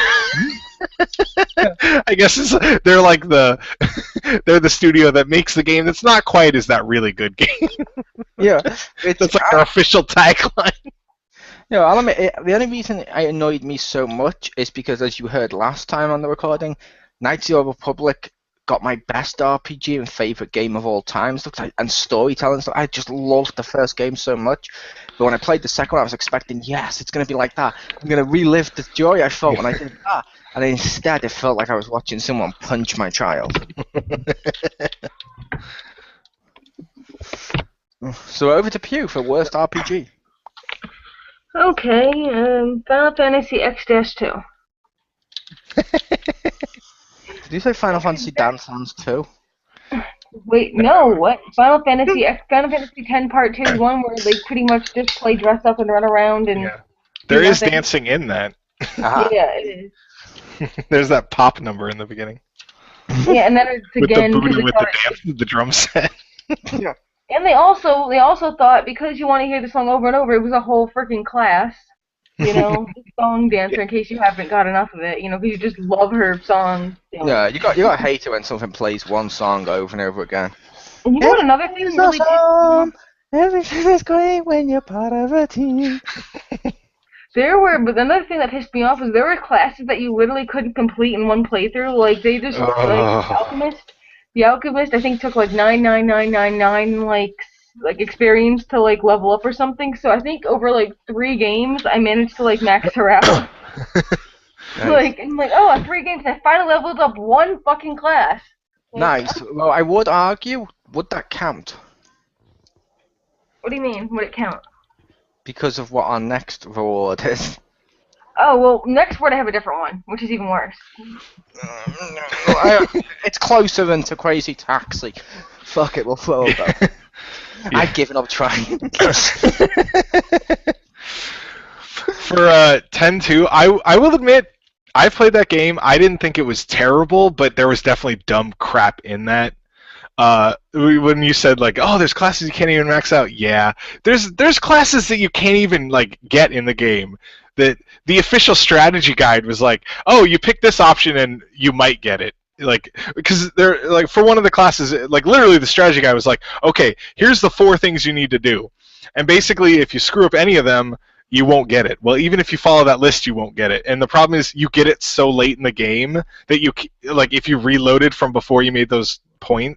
I guess they're like they're the studio that makes the game that's not quite as that really good game. Yeah, That's like our official tagline. Yeah, I'll admit, the only reason it annoyed me so much is because, as you heard last time on the recording, Knights of the Old Republic got my best RPG and favorite game of all time, and storytelling stuff. I just loved the first game so much, but when I played the second one, I was expecting, yes, it's going to be like that. I'm going to relive the joy I felt when I did that, and instead, it felt like I was watching someone punch my child. So over to Pew for worst RPG. Okay, Final Fantasy X-2. Did you say Final Fantasy Dance Dance 2? Wait, no, what? Final Fantasy X Part 2 is one where they pretty much just play dress up and run around and... Yeah. There is dancing in that. Uh-huh. Yeah, it is. There's that pop number in the beginning. Yeah, and then it's again... With the booty with the drum set. Yeah. And they also thought, because you want to hear the song over and over, it was a whole freaking class, you know, song dancer, in case you haven't got enough of it, you know, because you just love her song. You know. Yeah, you got to hate it when something plays one song over and over again. And you know what another thing really did? Everything is great when you're part of a team. But another thing that pissed me off was there were classes that you literally couldn't complete in one playthrough. Like they just like The Alchemist, I think, took like 99999 like experience to like level up or something. So I think over like 3 games, I managed to like max her out. Nice. Like I'm like, oh, 3 games, I finally leveled up 1 fucking class. Like, Nice. Well, I would argue, would that count? What do you mean? Would it count? Because of what our next reward is. Oh, well, next word I have a different one, which is even worse. It's closer than to Crazy Taxi. Fuck it, we'll throw it up. Yeah. I've given up trying. For 10-2, I will admit, I played that game. I didn't think it was terrible, but there was definitely dumb crap in that. When you said like, oh, there's classes you can't even max out. Yeah, there's classes that you can't even like get in the game. That the official strategy guide was like, oh, you pick this option and you might get it. Like, because they're like, for one of the classes, like literally the strategy guide was like, okay, here's the 4 things you need to do, and basically if you screw up any of them, you won't get it. Well, even if you follow that list, you won't get it. And the problem is you get it so late in the game that you like if you reloaded from before you made those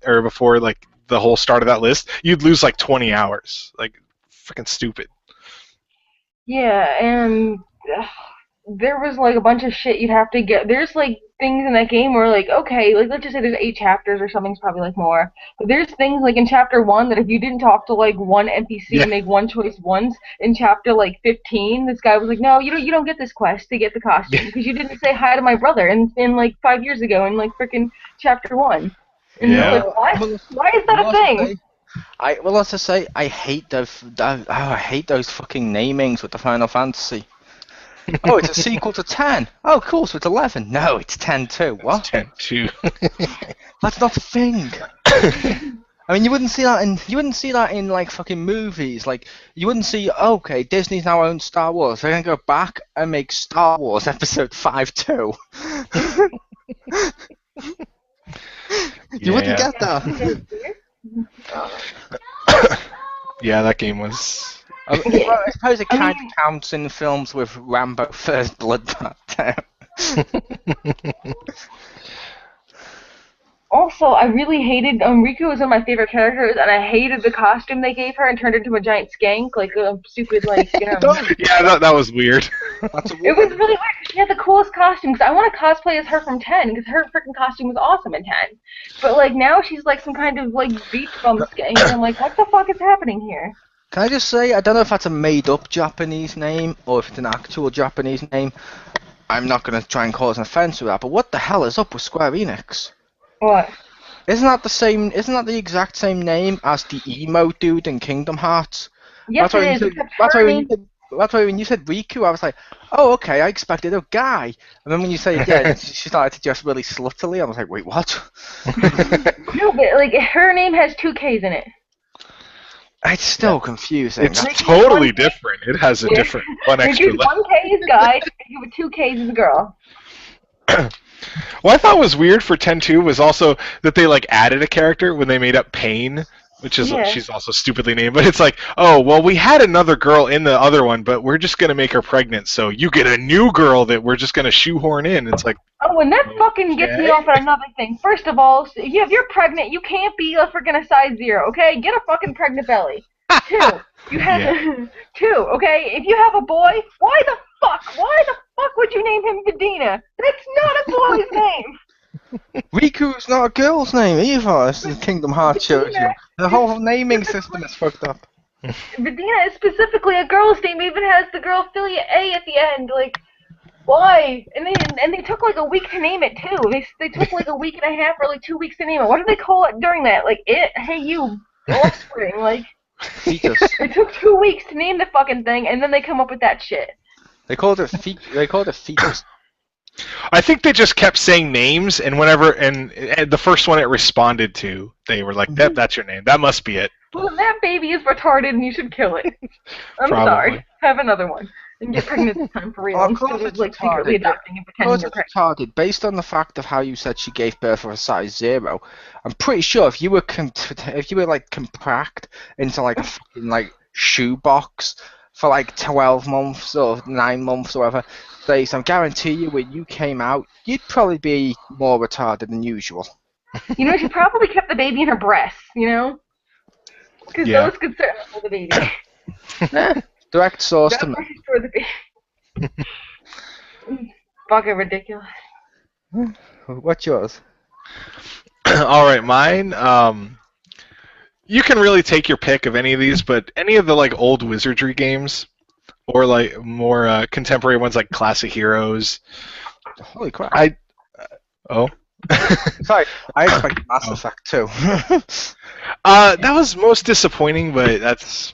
or before like the whole start of that list, you'd lose like 20 hours. Like, freaking stupid. Yeah, and there was like a bunch of shit you'd have to get. There's like things in that game where like, okay, like let's just say there's 8 chapters or something's probably like more. But there's things like in chapter 1 that if you didn't talk to like one NPC and make one choice once, in chapter like 15, this guy was like, no, you don't get this quest to get the costume because you didn't say hi to my brother in like 5 years ago in like freaking chapter 1. And Yeah. it's like, what? Why is that a thing? Let's just say I hate I hate those fucking namings with the Final Fantasy. Oh, it's a sequel to 10. Oh, cool, so it's 11. No, it's 10 too. What? It's 10-2. That's not a thing. I mean, you wouldn't see that in like fucking movies. Like, you wouldn't see, okay, Disney's now owns Star Wars. They're gonna go back and make Star Wars Episode 5 too. You wouldn't get that. Yeah, that game was. Well, I suppose it kind of counts in films with Rambo First Blood. Also, I really hated Riku was one of my favorite characters, and I hated the costume they gave her and turned into a giant skank, like a stupid like. Yeah, that was weird. It was really weird. She had the coolest costume because I want to cosplay as her from 10 because her freaking costume was awesome in 10. But like now she's like some kind of like beach bum skank, and I'm like, what the fuck is happening here? Can I just say, I don't know if that's a made-up Japanese name or if it's an actual Japanese name. I'm not going to try and cause an offence with that, but what the hell is up with Square Enix? What? Isn't that the exact same name as the emo dude in Kingdom Hearts? Yes, it is. That's why when you said Riku, I was like, oh, okay, I expected a guy. And then when you say, yeah, she started to dress really sluttily, I was like, wait, what? No, but like her name has 2 Ks in it. It's still confusing. It's totally different. It has a different one extra letter. 1 K is guy, and with 2 Ks is a girl. What I thought was weird for 10-2 was also that they like added a character when they made up Pain, which is she's also stupidly named. But it's like, oh well, we had another girl in the other one, but we're just gonna make her pregnant, so you get a new girl that we're just gonna shoehorn in. It's like, oh, and that fucking gets me off on another thing. First of all, if you're pregnant, you can't be a freaking a size 0, okay? Get a fucking pregnant belly. 2, you have 2, okay? If you have a boy, why the fuck would you name him Vidina? That's not a boy's name. Riku's not a girl's name either. This is Kingdom Hearts shows you. The whole naming system is fucked up. Vidina is specifically a girl's name. Even has the girl Philia A at the end. Like, why? And they took like a week to name it too. They took like a week and a half or like 2 weeks to name it. What did they call it during that? Like hey you, offspring. Like, Fetus. It took 2 weeks to name the fucking thing, and then they come up with that shit. They called it fetus. I think they just kept saying names, and whenever and the first one it responded to, they were like, "That's your name. That must be it." Well, that baby is retarded, and you should kill it. I'm Probably. sorry. Have another one and get pregnant this time for real. Instead of like secretly adopting and pretending you're pregnant. Retarded. Based on the fact of how you said she gave birth of a size 0, I'm pretty sure if you were like compact into like a fucking like shoebox for like 12 months or 9 months or whatever, I guarantee you when you came out, you'd probably be more retarded than usual. You know, she probably kept the baby in her breasts, you know? Because those could certainly hold the baby. Direct source to me. That's where she stored the baby. Fucking ridiculous. What's yours? Alright, mine, you can really take your pick of any of these, but any of the like old wizardry games, or like more contemporary ones like Classic Heroes. Holy crap! Sorry, I expected Mass Effect too. That was most disappointing, but that's.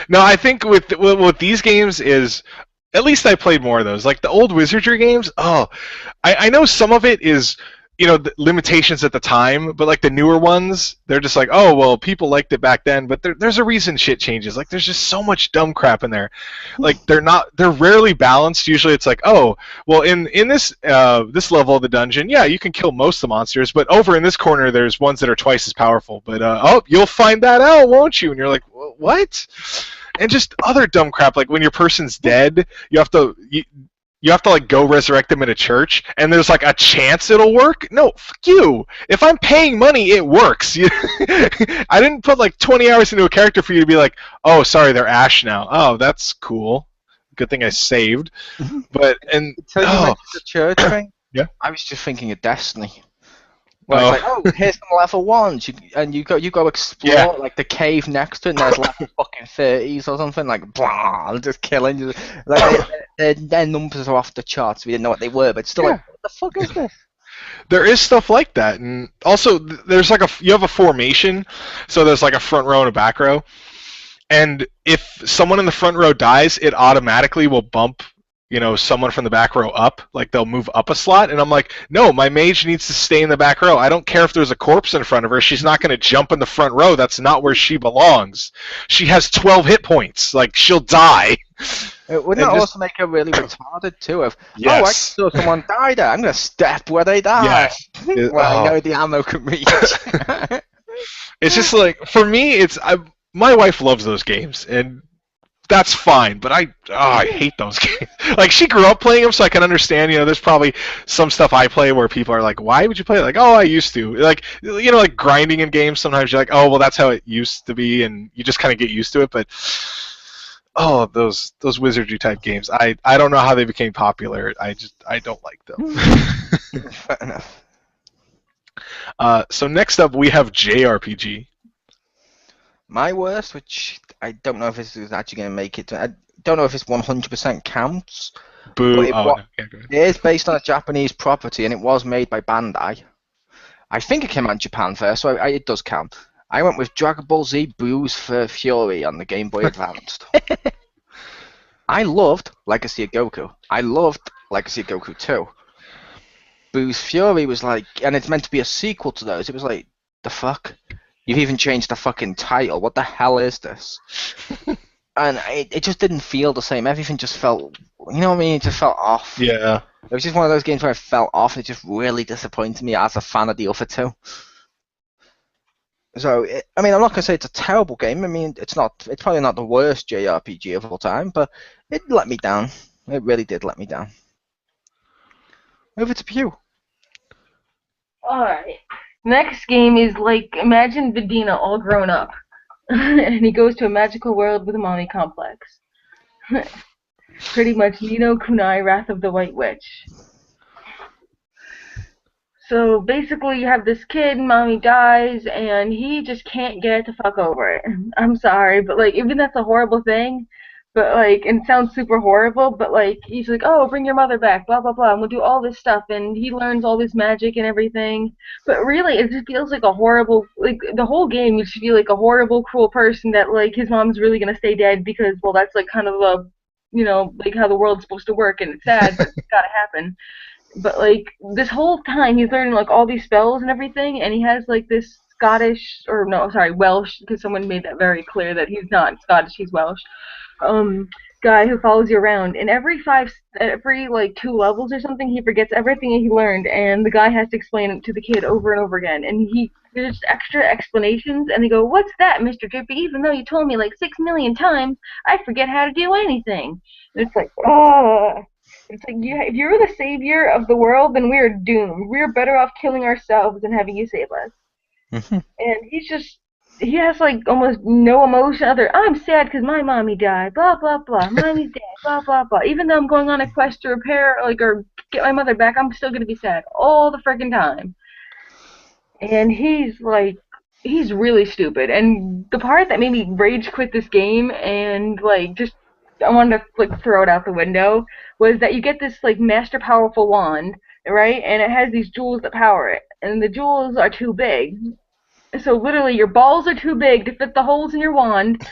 No, I think with these games is. At least I played more of those. Like the old wizardry games, I know some of it is, the limitations at the time, but like the newer ones, they're just like, oh, well, people liked it back then, but there's a reason shit changes. Like there's just so much dumb crap in there. Like they're rarely balanced. Usually it's like, oh, well, in this this level of the dungeon, yeah, you can kill most of the monsters, but over in this corner, there's ones that are twice as powerful. But you'll find that out, won't you? And you're like, what? And just other dumb crap, like when your person's dead, you have to you have to like go resurrect him in a church, and there's like a chance it'll work. No, fuck you. If I'm paying money, it works. I didn't put like 20 hours into a character for you to be like, oh, sorry, they're Ash now. Oh, that's cool. Good thing I saved. But and Until you mentioned the church thing, yeah, I was just thinking of Destiny. Well, it's like, oh, here's some level ones, you go explore like the cave next to it, and there's level fucking 30s or something, like blah, just killing you. Like their numbers are off the charts. We didn't know what they were, but still, like, what the fuck is this? There is stuff like that, and also there's like you have a formation, so there's like a front row and a back row, and if someone in the front row dies, it automatically will bump, someone from the back row up, like they'll move up a slot, and I'm like, no, my mage needs to stay in the back row. I don't care if there's a corpse in front of her. She's not going to jump in the front row. That's not where she belongs. She has 12 hit points. Like, she'll die. Wouldn't that also make her really retarded too? Yes. Oh, I saw someone die there. I'm going to step where they die. Yes. Well, I know the ammo can reach. It's just like, for me, my wife loves those games, and that's fine, but I hate those games. Like, she grew up playing them, so I can understand, there's probably some stuff I play where people are like, why would you play it? Like, oh, I used to. Like, like grinding in games, sometimes you're like, oh, well, that's how it used to be, and you just kind of get used to it, but oh, those wizardry type games, I don't know how they became popular. I don't like them. Fair enough. So next up, we have JRPG. My worst, which I don't know if this is actually going to make it. I don't know if it's 100% counts. Boo. But Go ahead. It is based on a Japanese property, and it was made by Bandai. I think it came out in Japan first, so it does count. I went with Dragon Ball Z Boo's for Fury on the Game Boy Advanced. I loved Legacy of Goku. I loved Legacy of Goku 2. Boo's Fury was like, and it's meant to be a sequel to those. It was like, the fuck? You've even changed the fucking title. What the hell is this? And it just didn't feel the same. Everything just felt, you know what I mean? It just felt off. Yeah. It was just one of those games where it felt off. It just really disappointed me as a fan of the other two. So, I'm not going to say it's a terrible game. It's probably not the worst JRPG of all time, but it let me down. It really did let me down. Over to Pew. Alright. Next game is like, imagine Vidina all grown up. And he goes to a magical world with a mommy complex. Pretty much Ni no Kunai, Wrath of the White Witch. So basically you have this kid, mommy dies, and he just can't get the fuck over it. I'm sorry, but like, even that's a horrible thing, but like, and it sounds super horrible, but like, he's like, oh, bring your mother back, blah, blah, blah, and we'll do all this stuff, and he learns all this magic and everything, but really, it just feels like a horrible, like, the whole game, you should feel like a horrible, cruel person that, like, his mom's really gonna stay dead because, well, that's like kind of the, like how the world's supposed to work, and it's sad, but it's gotta happen. But like, this whole time, he's learning like all these spells and everything, and he has like this Welsh, because someone made that very clear that he's not Scottish, he's Welsh, guy who follows you around. And every 2 levels or something, he forgets everything he learned, and the guy has to explain it to the kid over and over again. And there's extra explanations, and they go, what's that, Mr. Drippy? Even though you told me like 6 million times, I forget how to do anything. And it's like, oh. It's like, if you're the savior of the world, then we're doomed. We're better off killing ourselves than having you save us. And he has like almost no emotion other. I'm sad because my mommy died. Blah blah blah. Mommy's dead. Blah blah blah. Even though I'm going on a quest to repair or get my mother back, I'm still gonna be sad all the freaking time. And he's really stupid. And the part that made me rage quit this game and like just I wanted to like throw it out the window was that you get this like master powerful wand, right? And it has these jewels that power it, and the jewels are too big. So literally, your balls are too big to fit the holes in your wand.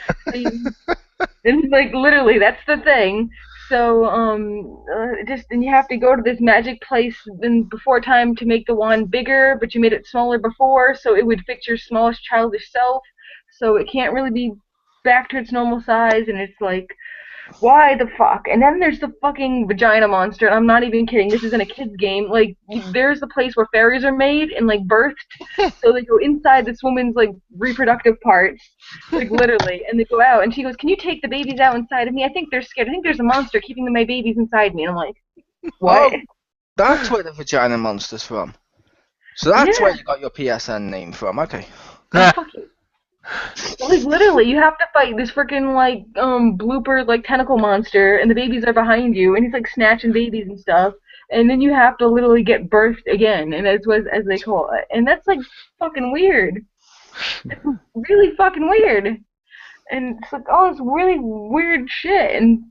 And like literally, that's the thing. So and you have to go to this magic place before time to make the wand bigger, but you made it smaller before, so it would fit your smallest childish self. So it can't really be back to its normal size, and it's like, why the fuck? And then there's the fucking vagina monster. I'm not even kidding. This isn't a kid's game. Like, there's the place where fairies are made and, like, birthed. So they go inside this woman's, like, reproductive parts. Like, literally. And they go out. And she goes, can you take the babies out inside of me? I think they're scared. I think there's a monster keeping my babies inside me. And I'm like, What? That's where the vagina monster's from. So that's Yeah. where you got your PSN name from. Okay. Oh, fuck you. Like literally, you have to fight this freaking like blooper like tentacle monster, and the babies are behind you, and he's like snatching babies and stuff, and then you have to literally get birthed again, and as they call it, and that's like fucking weird. It's really fucking weird, and it's like oh, it's really weird shit, and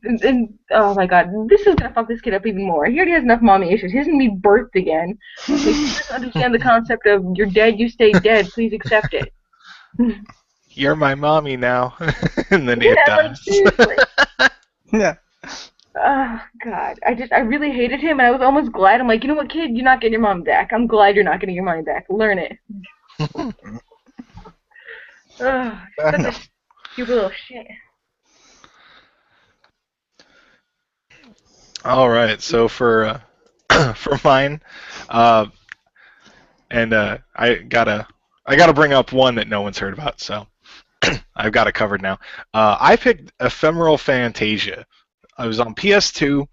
oh my god, this is gonna fuck this kid up even more. He already has enough mommy issues. He's gonna be birthed again. Like, he doesn't understand the concept of you're dead, you stay dead. Please accept it. You're my mommy now. And then it Yeah, like dies. seriously. Yeah. Oh God, I really hated him, and I was almost glad. I'm like, you know what, kid, you're not getting your mom back. I'm glad you're not getting your money back. Learn it. Oh, such a stupid little shit. All right, so for for mine, and I gotta bring up one that no one's heard about, so I've got it covered now. I picked Ephemeral Fantasia. I was on PS2.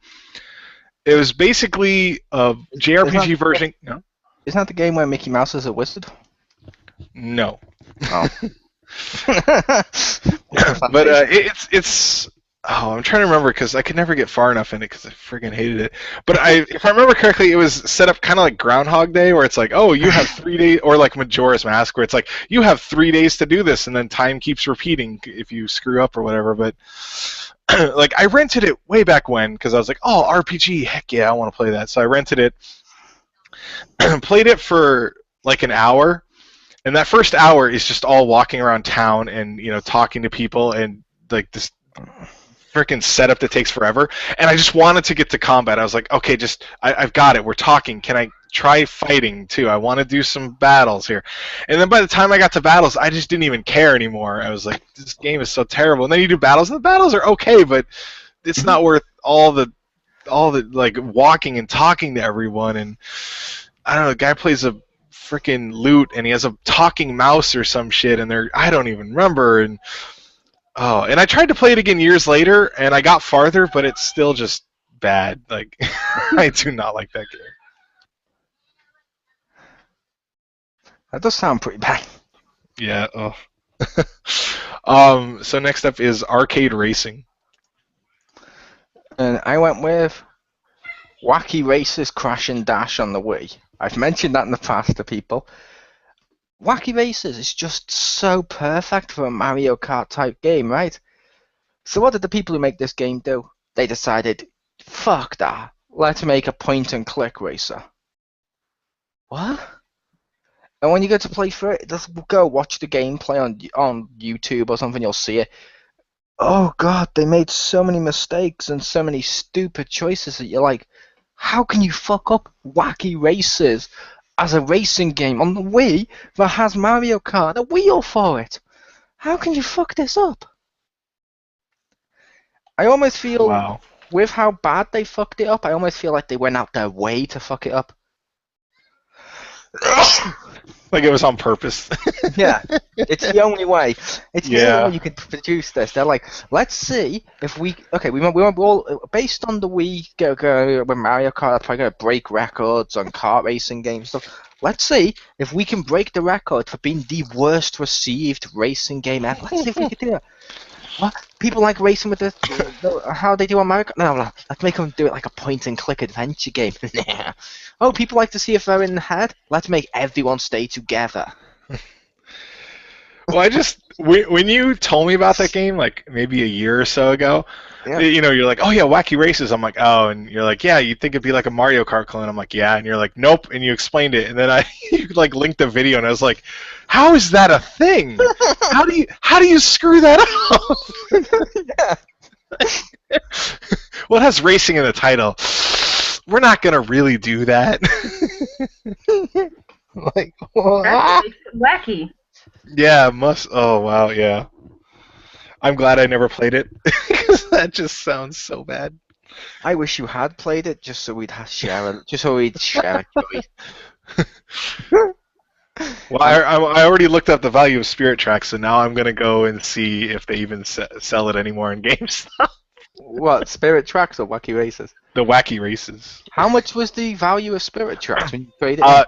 It was basically a JRPG version. No, Isn't that the game where Mickey Mouse is a wizard? no. Oh. But it's. Oh, I'm trying to remember because I could never get far enough in it because I friggin' hated it. But if I remember correctly, it was set up kind of like Groundhog Day, where it's like, oh, you have 3 days, or like Majora's Mask, where it's like you have 3 days to do this, and then time keeps repeating if you screw up or whatever. But like I rented it way back when because I was like, oh, RPG, heck yeah, I want to play that. So I rented it, played it for like an hour, and that first hour is just all walking around town and talking to people and like this freaking setup that takes forever, and I just wanted to get to combat. I was like, okay, I've got it. We're talking. Can I try fighting too? I want to do some battles here. And then by the time I got to battles, I just didn't even care anymore. I was like, this game is so terrible. And then you do battles, and the battles are okay, but it's not worth all the like walking and talking to everyone. And I don't know, the guy plays a freaking lute, and he has a talking mouse or some shit, and I don't even remember. And oh, and I tried to play it again years later, and I got farther, but it's still just bad. Like, I do not like that game. That does sound pretty bad. Yeah. So next up is arcade racing. And I went with Wacky Races Crash and Dash on the Wii. I've mentioned that in the past to people. Wacky Races is just so perfect for a Mario Kart type game, right? So what did the people who make this game do? They decided, fuck that, let's make a point and click racer. What? And when you get to play through it, just go watch the gameplay on YouTube or something, you'll see it. Oh god, they made so many mistakes and so many stupid choices that you're like, how can you fuck up Wacky Races as a racing game on the Wii that has Mario Kart, a wheel for it? How can you fuck this up? I almost feel, Wow. with how bad they fucked it up, I almost feel like they went out their way to fuck it up. Like it was on purpose. Yeah, it's the only way. It's the only way you could produce this. They're like, let's see if we went all based on the Wii go with Mario Kart. Probably gonna break records on kart racing games and stuff. Let's see if we can break the record for being the worst received racing game ever. Let's see if we can do it. What? People like racing with how they do on Mario Kart? No, let's make them do it like a point-and-click adventure game. Oh, people like to see if they're in the head? Let's make everyone stay together. Well, when you told me about that game, like maybe a year or so ago, Yeah. you're like, oh yeah, Wacky Races. I'm like, oh, and you're like, yeah, you'd think it'd be like a Mario Kart clone. I'm like, yeah, and you're like, nope, and you explained it, and then you like linked the video, and I was like, how is that a thing? How do you screw that up? Yeah. Well, it has racing in the title. We're not gonna really do that. Like, That's wacky. yeah, Oh wow, yeah. I'm glad I never played it because that just sounds so bad. I wish you had played it just so we'd share it. Well, I already looked up the value of Spirit Tracks, so now I'm gonna go and see if they even sell it anymore in GameStop. What, Spirit Tracks or Wacky Races? The wacky races. How much was the value of Spirit Tracks when you traded it?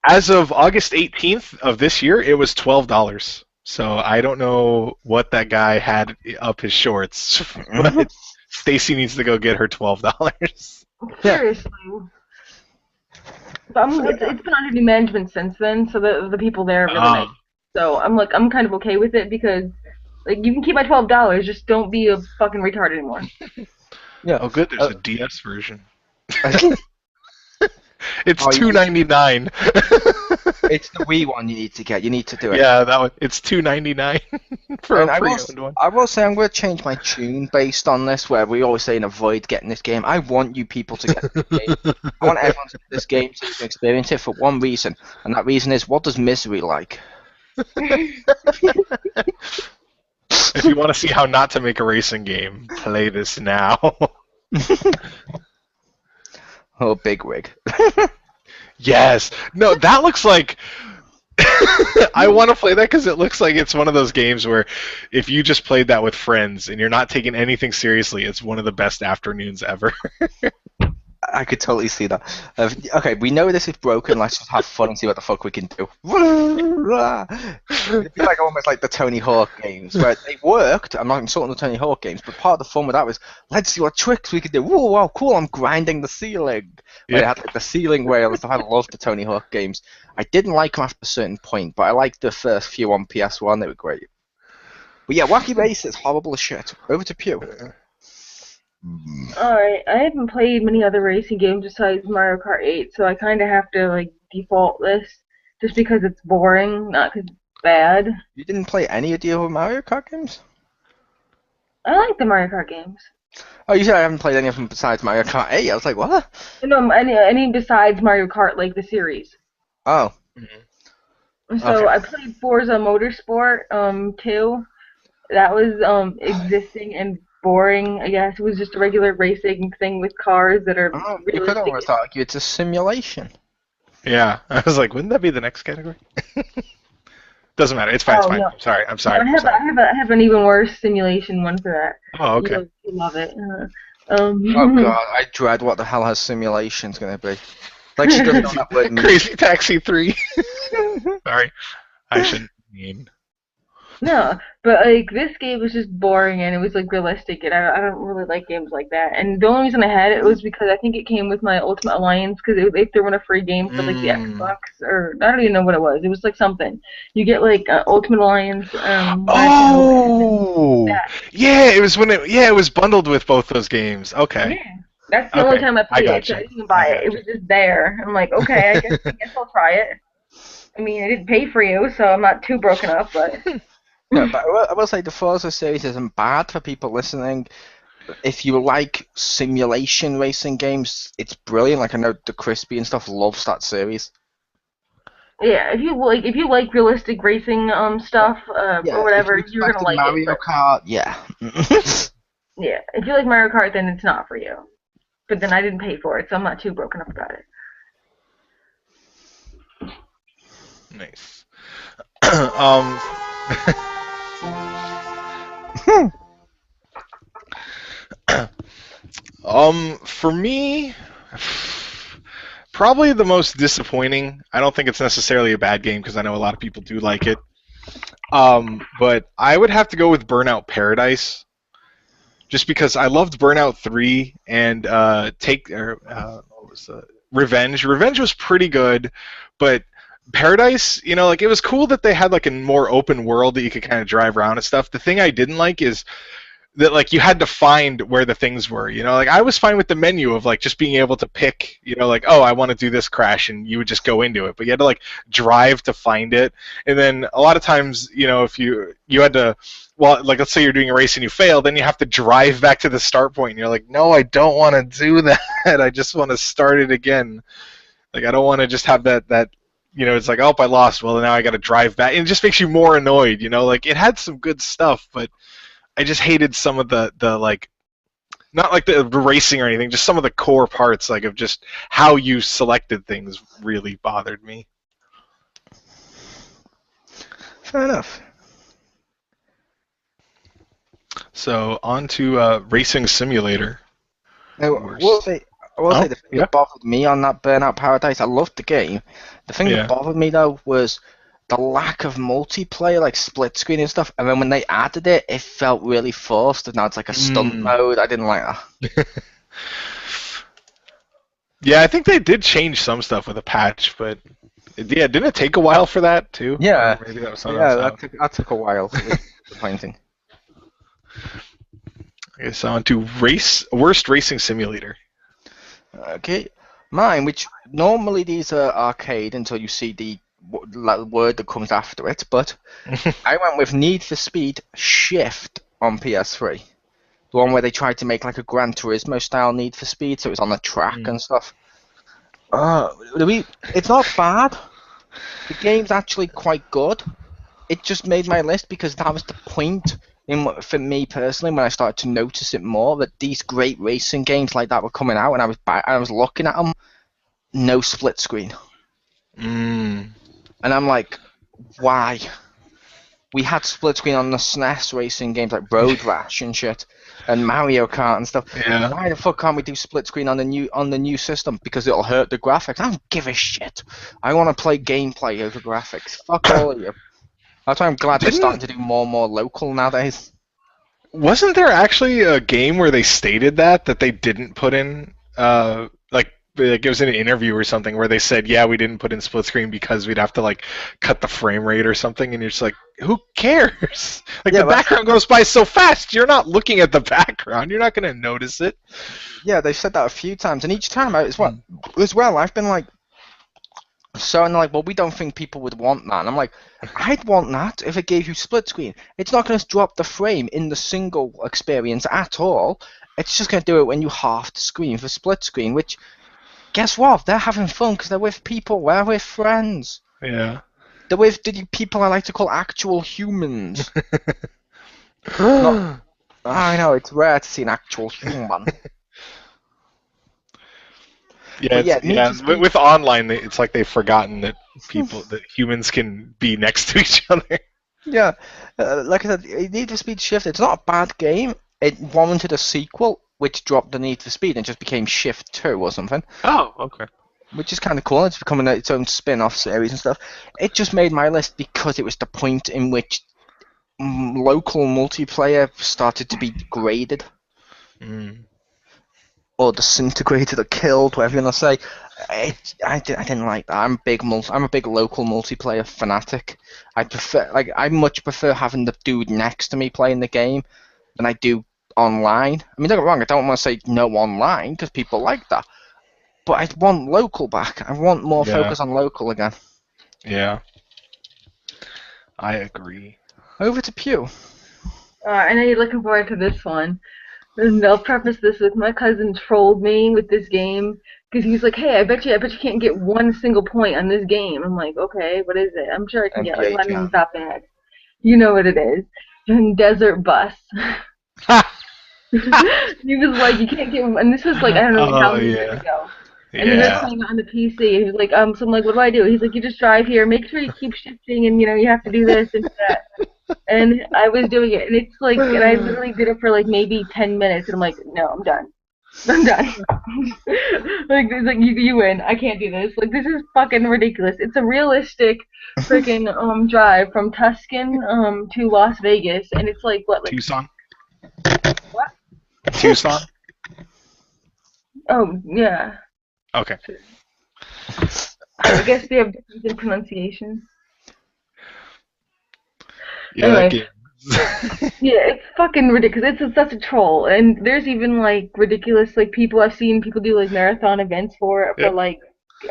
As of August 18th of this year, it was $12. So I don't know what that guy had up his shorts, but Stacy needs to go get her $12. Seriously. But it's been under new management since then, so the people there are really nice. So I'm kind of okay with it because you can keep my $12, just don't be a fucking retard anymore. Yeah. Oh, good. There's a DS version. It's $2.99. It's the Wii one you need to get. You need to do it. Yeah, that one. It's $2.99 for a pre-owned one. I will say I'm going to change my tune based on this, where we always say avoid getting this game. I want you people to get this game. I want everyone to get this game so you can experience it for one reason, and that reason is, what does misery like? If you want to see how not to make a racing game, play this now. Oh, big wig. Yes. No, that looks like... I want to play that because it looks like it's one of those games where if you just played that with friends and you're not taking anything seriously, it's one of the best afternoons ever. I could totally see that. Okay, we know this is broken. Let's just have fun and see what the fuck we can do. It'd be almost like the Tony Hawk games, where they worked. I'm not insulting the Tony Hawk games, but part of the fun with that was, let's see what tricks we could do. Whoa, wow, cool, I'm grinding the ceiling. Yeah. They had the ceiling rails. I loved the Tony Hawk games. I didn't like them after a certain point, but I liked the first few on PS1. They were great. But yeah, Wacky Races, horrible as shit. Over to Pew. Alright, I haven't played many other racing games besides Mario Kart 8, so I kind of have to default this just because it's boring, not because it's bad. You didn't play any of the other Mario Kart games? I like the Mario Kart games. Oh, you said I haven't played any of them besides Mario Kart 8. I was like, what? No, any besides Mario Kart, the series. Oh. Mm-hmm. So okay. I played Forza Motorsport 2. That was existing and boring, I guess. It was just a regular racing thing with cars that are realistic. You could almost argue it's a simulation. Yeah, I was like, wouldn't that be the next category? Doesn't matter. It's fine. It's fine. No. I'm sorry. I have an even worse simulation one for that. Oh, okay. You love it. Oh god, I dread what the hell her simulation's gonna be. Like she doesn't know that word. Crazy Taxi 3. Sorry, I shouldn't mean. No, but this game was just boring and it was realistic, and I don't really like games like that. And the only reason I had it was because I think it came with my Ultimate Alliance, because they threw in a free game for the Xbox, or I don't even know what it was. It was something. You get Ultimate Alliance. Oh, yeah, it was it was bundled with both those games. Okay. Yeah, that's the only time I played it. So I didn't even buy it. It was just there. I'm like, okay, I guess I'll try it. I mean, I didn't pay for you, so I'm not too broken up, but. No, but I will say the Forza series isn't bad for people listening. If you like simulation racing games, it's brilliant. I know the Crispy and stuff loves that series. Yeah, if you like realistic racing stuff or whatever, you're gonna like Mario Kart, yeah. Yeah, if you like Mario Kart, then it's not for you. But then I didn't pay for it, so I'm not too broken up about it. Nice. For me, probably the most disappointing. I don't think it's necessarily a bad game because I know a lot of people do like it. But I would have to go with Burnout Paradise, just because I loved Burnout 3 and Revenge. Revenge was pretty good, but Paradise, it was cool that they had a more open world that you could kind of drive around and stuff. The thing I didn't like is that you had to find where the things were. I was fine with the menu of just being able to pick, oh, I want to do this crash, and you would just go into it. But you had to drive to find it, and then a lot of times, if you had to, well, let's say you're doing a race and you fail, then you have to drive back to the start point, and you're like, no, I don't want to do that. I just want to start it again. I don't want to just have that. It's oh, I lost. Well, now I got to drive back. And it just makes you more annoyed, it had some good stuff, but I just hated some of the not the racing or anything, just some of the core parts, of just how you selected things really bothered me. Fair enough. So on to Racing Simulator. Now, I will say the thing that bothered me on that Burnout Paradise, I loved the game. The thing that bothered me though was the lack of multiplayer, like split screen and stuff. And then when they added it, it felt really forced. And now it's like a stunt mode. I didn't like that. Yeah, I think they did change some stuff with a patch, but didn't it take a while for that too? Yeah, or maybe that was that took a while. It was disappointing. Okay, so on to worst racing simulator. Okay, mine, which normally these are arcade until you see the word that comes after it, but I went with Need for Speed Shift on PS3. The one where they tried to make like a Gran Turismo style Need for Speed, so it was on the track and stuff. It's not bad. The game's actually quite good. It just made my list because that was the point for me personally when I started to notice it more, that these great racing games like that were coming out, and I was looking at them, no split screen. And I'm like, why? We had split screen on the SNES racing games like Road Rash and shit, and Mario Kart and stuff. Yeah. Why the fuck can't we do split screen on the new system? Because it'll hurt the graphics. I don't give a shit. I want to play gameplay over graphics. Fuck all of you. That's why I'm glad they're starting to do more and more local nowadays. Wasn't there actually a game where they stated that they didn't put in like it was in an interview or something where they said, yeah, we didn't put in split screen because we'd have to like cut the frame rate or something, and you're just like, who cares? Like the background goes by so fast, you're not looking at the background, you're not going to notice it. Yeah, they've said that a few times, and each time as well, I've been like, so and like, well, we don't think people would want that. And I'm like, I'd want that if it gave you split screen. It's not going to drop the frame in the single experience at all. It's just going to do it when you half the screen for split screen, which, guess what? They're having fun because they're with people. They're with friends. Yeah. They're with people I like to call actual humans. I know, it's rare to see an actual human. With online, it's like they've forgotten that that humans can be next to each other. Yeah, like I said, Need for Speed Shift, it's not a bad game. It warranted a sequel, which dropped the Need for Speed and just became Shift 2 or something. Oh, okay. Which is kind of cool. It's becoming its own spin-off series and stuff. It just made my list because it was the point in which local multiplayer started to be graded. Or disintegrated or killed, whatever you want to say. I didn't like that. I'm a big local multiplayer fanatic. I much prefer having the dude next to me playing the game than I do online. I mean, don't get me wrong, I don't want to say no online because people like that, but I want local back. I want more focus on local again. Yeah, I agree. Over to Pew. I know you're looking forward to this one. And I'll preface this with my cousin trolled me with this game because he's like, "Hey, I bet you can't get one single point on this game." I'm like, "Okay, what is it?" I'm sure I can get like one that bad. You know what it is? Desert Bus. He was like, "You can't get," and this was like I don't know how many years ago. And then they're playing on the PC. And he's like, so I'm like, "What do I do?" He's like, "You just drive here. Make sure you keep shifting, and you have to do this and that." And I was doing it, and it's like, and I literally did it for like maybe 10 minutes, and I'm like, no, I'm done. Like, it's like you win. I can't do this. Like, this is fucking ridiculous. It's a realistic freaking drive from Tuscan to Las Vegas, and it's like what, like Tucson? What? Tucson? Oh yeah. Okay. I guess they have difference in pronunciation. Yeah, anyway. Yeah, it's fucking ridiculous. It's such a troll, and there's even like ridiculous like I've seen people do like marathon events for like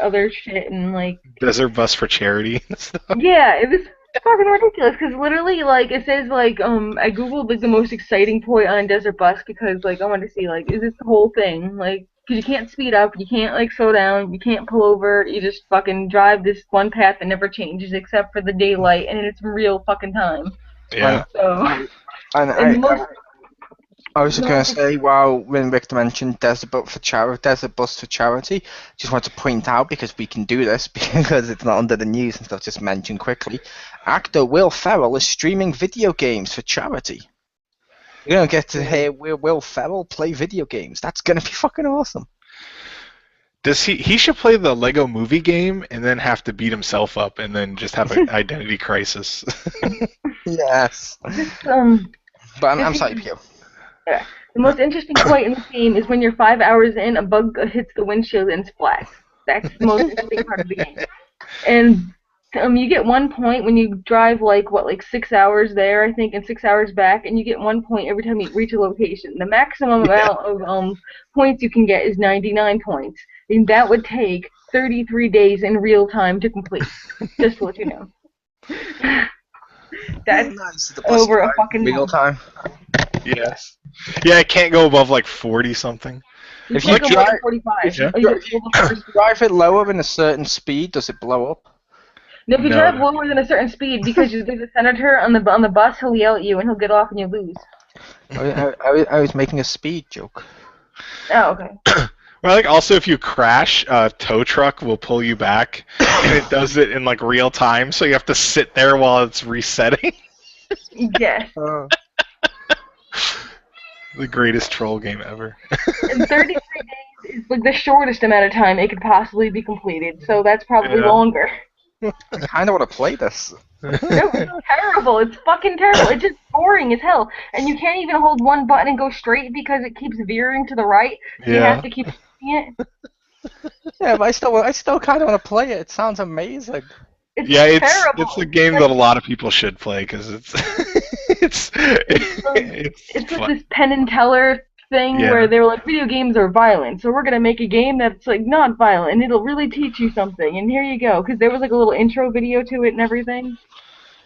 other shit and like Desert Bus for charity and stuff. Yeah, it was fucking ridiculous because literally like it says like I googled like the most exciting point on Desert Bus because like I wanted to see like is this the whole thing like because you can't speed up, you can't like slow down, you can't pull over, you just fucking drive this one path that never changes except for the daylight and it's real fucking time. Yeah. So, I was just going to say, when Richter mentioned Desert Bus for Charity, just want to point out, because we can do this, because it's not under the news and stuff, just mention quickly, actor Will Ferrell is streaming video games for charity. You're gonna get to hear Will Ferrell play video games. That's gonna be fucking awesome. Does he should play the Lego Movie game and then have to beat himself up and then just have an identity crisis. Yes. But I'm sorry, Pew. Yeah. The most interesting point in the game is when you're 5 hours in, a bug hits the windshield and splats. That's the most interesting part of the game. And you get 1 point when you drive like 6 hours there, I think, and 6 hours back, and you get 1 point every time you reach a location. The maximum amount of points you can get is 99 points, and that would take 33 days in real time to complete. Just to let you know. That's nice. over a fucking real time. Yes. Yeah, it can't go above like 40 something. If you drive, 45. if you drive it lower than a certain speed, does it blow up? No, if you drive lower than a certain speed, because there's a senator on the bus, he'll yell at you and he'll get off and you lose. I was making a speed joke. Oh, okay. Well, like also if you crash, a tow truck will pull you back, and it does it in like real time, so you have to sit there while it's resetting. Yes. The greatest troll game ever. And 33 days is like the shortest amount of time it could possibly be completed, so that's probably longer. I kind of want to play this. No, it's terrible. It's fucking terrible. It's just boring as hell. And you can't even hold one button and go straight because it keeps veering to the right. So you have to keep hitting it. Yeah, but I still kind of want to play it. It sounds amazing. It's terrible. It's a game that a lot of people should play because it's like this Penn and Teller thing where they were like, video games are violent, so we're gonna make a game that's like not violent and it'll really teach you something. And here you go, because there was like a little intro video to it and everything,